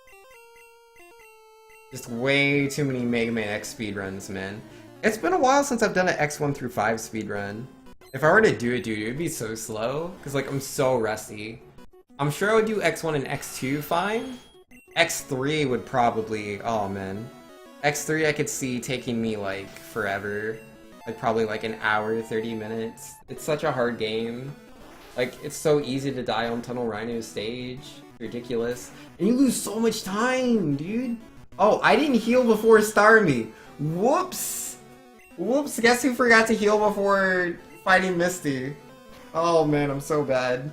Just way too many Mega Man X speedruns, man. It's been a while since I've done an X1 through 5 speedrun. If I were to do it, dude, it would be so slow. Because, like, I'm so rusty. I'm sure I would do X1 and X2 fine. X3 would probably... Oh, man. X3 I could see taking me, like, forever. Like, probably, like, an hour, 30 minutes. It's such a hard game. Like, it's so easy to die on Tunnel Rhino stage. Ridiculous. And you lose so much time, dude. Oh, I didn't heal before Starmie. Whoops! Whoops, guess who forgot to heal before fighting Misty? Oh, man, I'm so bad.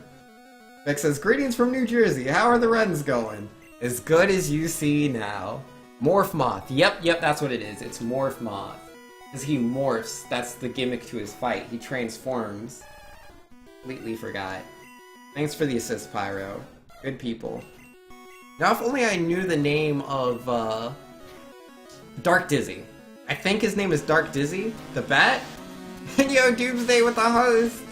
Beck says, greetings from New Jersey. How are the runs going? As good as you see now. Morph Moth. Yep, that's what it is. It's Morph Moth. Because he morphs. That's the gimmick to his fight. He transforms. Completely forgot. Thanks for the assist, Pyro. Good people. Now, if only I knew the name of, Dark Dizzy. I think his name is Dark Dizzy, the bat? Yo, Doomsday with the host!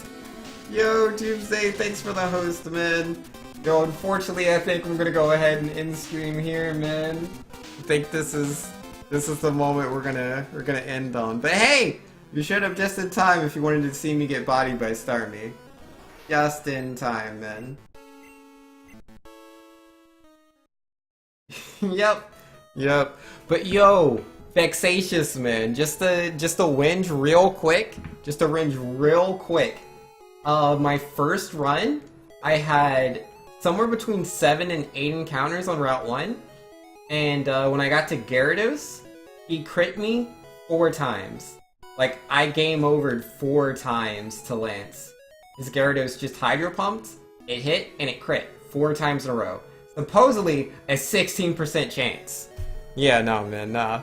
Yo, Doomsday, thanks for the host, man. Yo, unfortunately, I think I'm gonna go ahead and end stream here, man. I think this is the moment we're gonna end on. But hey! You showed up just in time if you wanted to see me get bodied by Starmie. Just in time, man. Yep. But yo, Vexatious, man. Just to whinge real quick. My first run, I had somewhere between 7 and 8 encounters on Route 1. And when I got to Gyarados, he crit me 4 times. Like, I game overed 4 times to Lance. His Gyarados just Hydro Pumped, it hit, and it crit 4 times in a row. Supposedly, a 16% chance. Yeah, no, man, nah.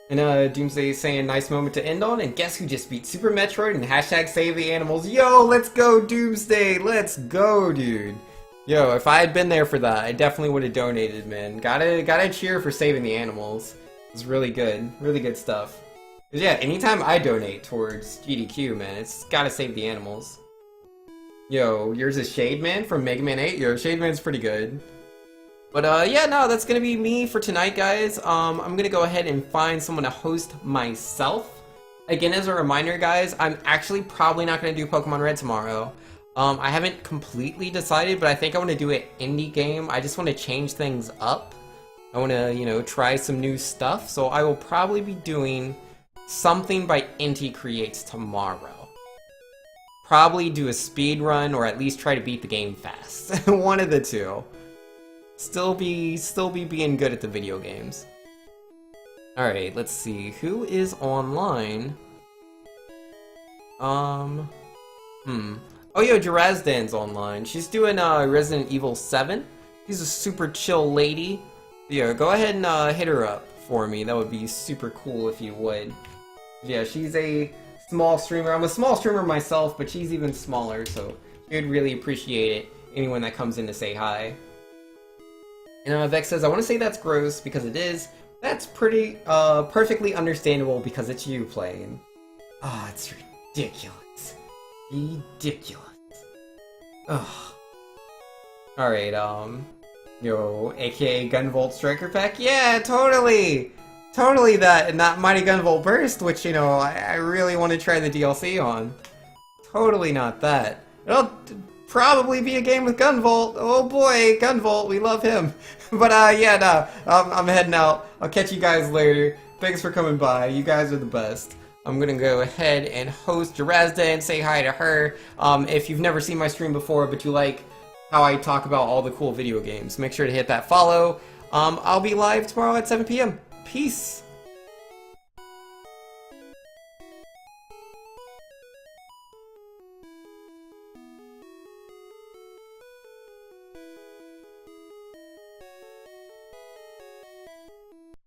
And Doomsday is saying, nice moment to end on, and guess who just beat Super Metroid and hashtag save the animals? Yo, let's go, Doomsday! Let's go, dude! Yo, if I had been there for that, I definitely would have donated, man. Gotta cheer for saving the animals. It's really good stuff. 'Cause yeah, anytime I donate towards GDQ, man, it's gotta save the animals. Yo, yours is Shade Man from Mega Man 8? Yo, Shade Man's pretty good. But yeah, no, that's gonna be me for tonight, guys. I'm gonna go ahead and find someone to host myself. Again, as a reminder, guys, I'm actually probably not gonna do Pokemon Red tomorrow. I haven't completely decided, but I think I want to do an indie game. I just want to change things up. I want to, you know, try some new stuff. So I will probably be doing something by Inti Creates tomorrow. Probably do a speed run, or at least try to beat the game fast. One of the two. Still be being good at the video games. Alright, let's see. Who is online? Oh, yo, Jarazdan's online. She's doing Resident Evil 7. She's a super chill lady. Yeah, go ahead and hit her up for me. That would be super cool if you would. Yeah, she's a small streamer. I'm a small streamer myself, but she's even smaller, so you'd really appreciate it. Anyone that comes in to say hi. And Vex says, I want to say that's gross because it is. That's pretty perfectly understandable because it's you playing. Ah, oh, it's ridiculous. Ridiculous. Ugh. Alright, yo, aka Gunvolt Striker Pack? Yeah, totally! Totally that, and not Mighty Gunvolt Burst, which, you know, I really want to try the DLC on. Totally not that. Well, probably be a game with Gunvolt. Oh boy, Gunvolt, we love him. But yeah, no, I'm heading out. I'll catch you guys later. Thanks for coming by. You guys are the best. I'm gonna go ahead and host Jarazda and say hi to her. If you've never seen my stream before, but you like how I talk about all the cool video games, make sure to hit that follow. I'll be live tomorrow at 7 p.m. Peace.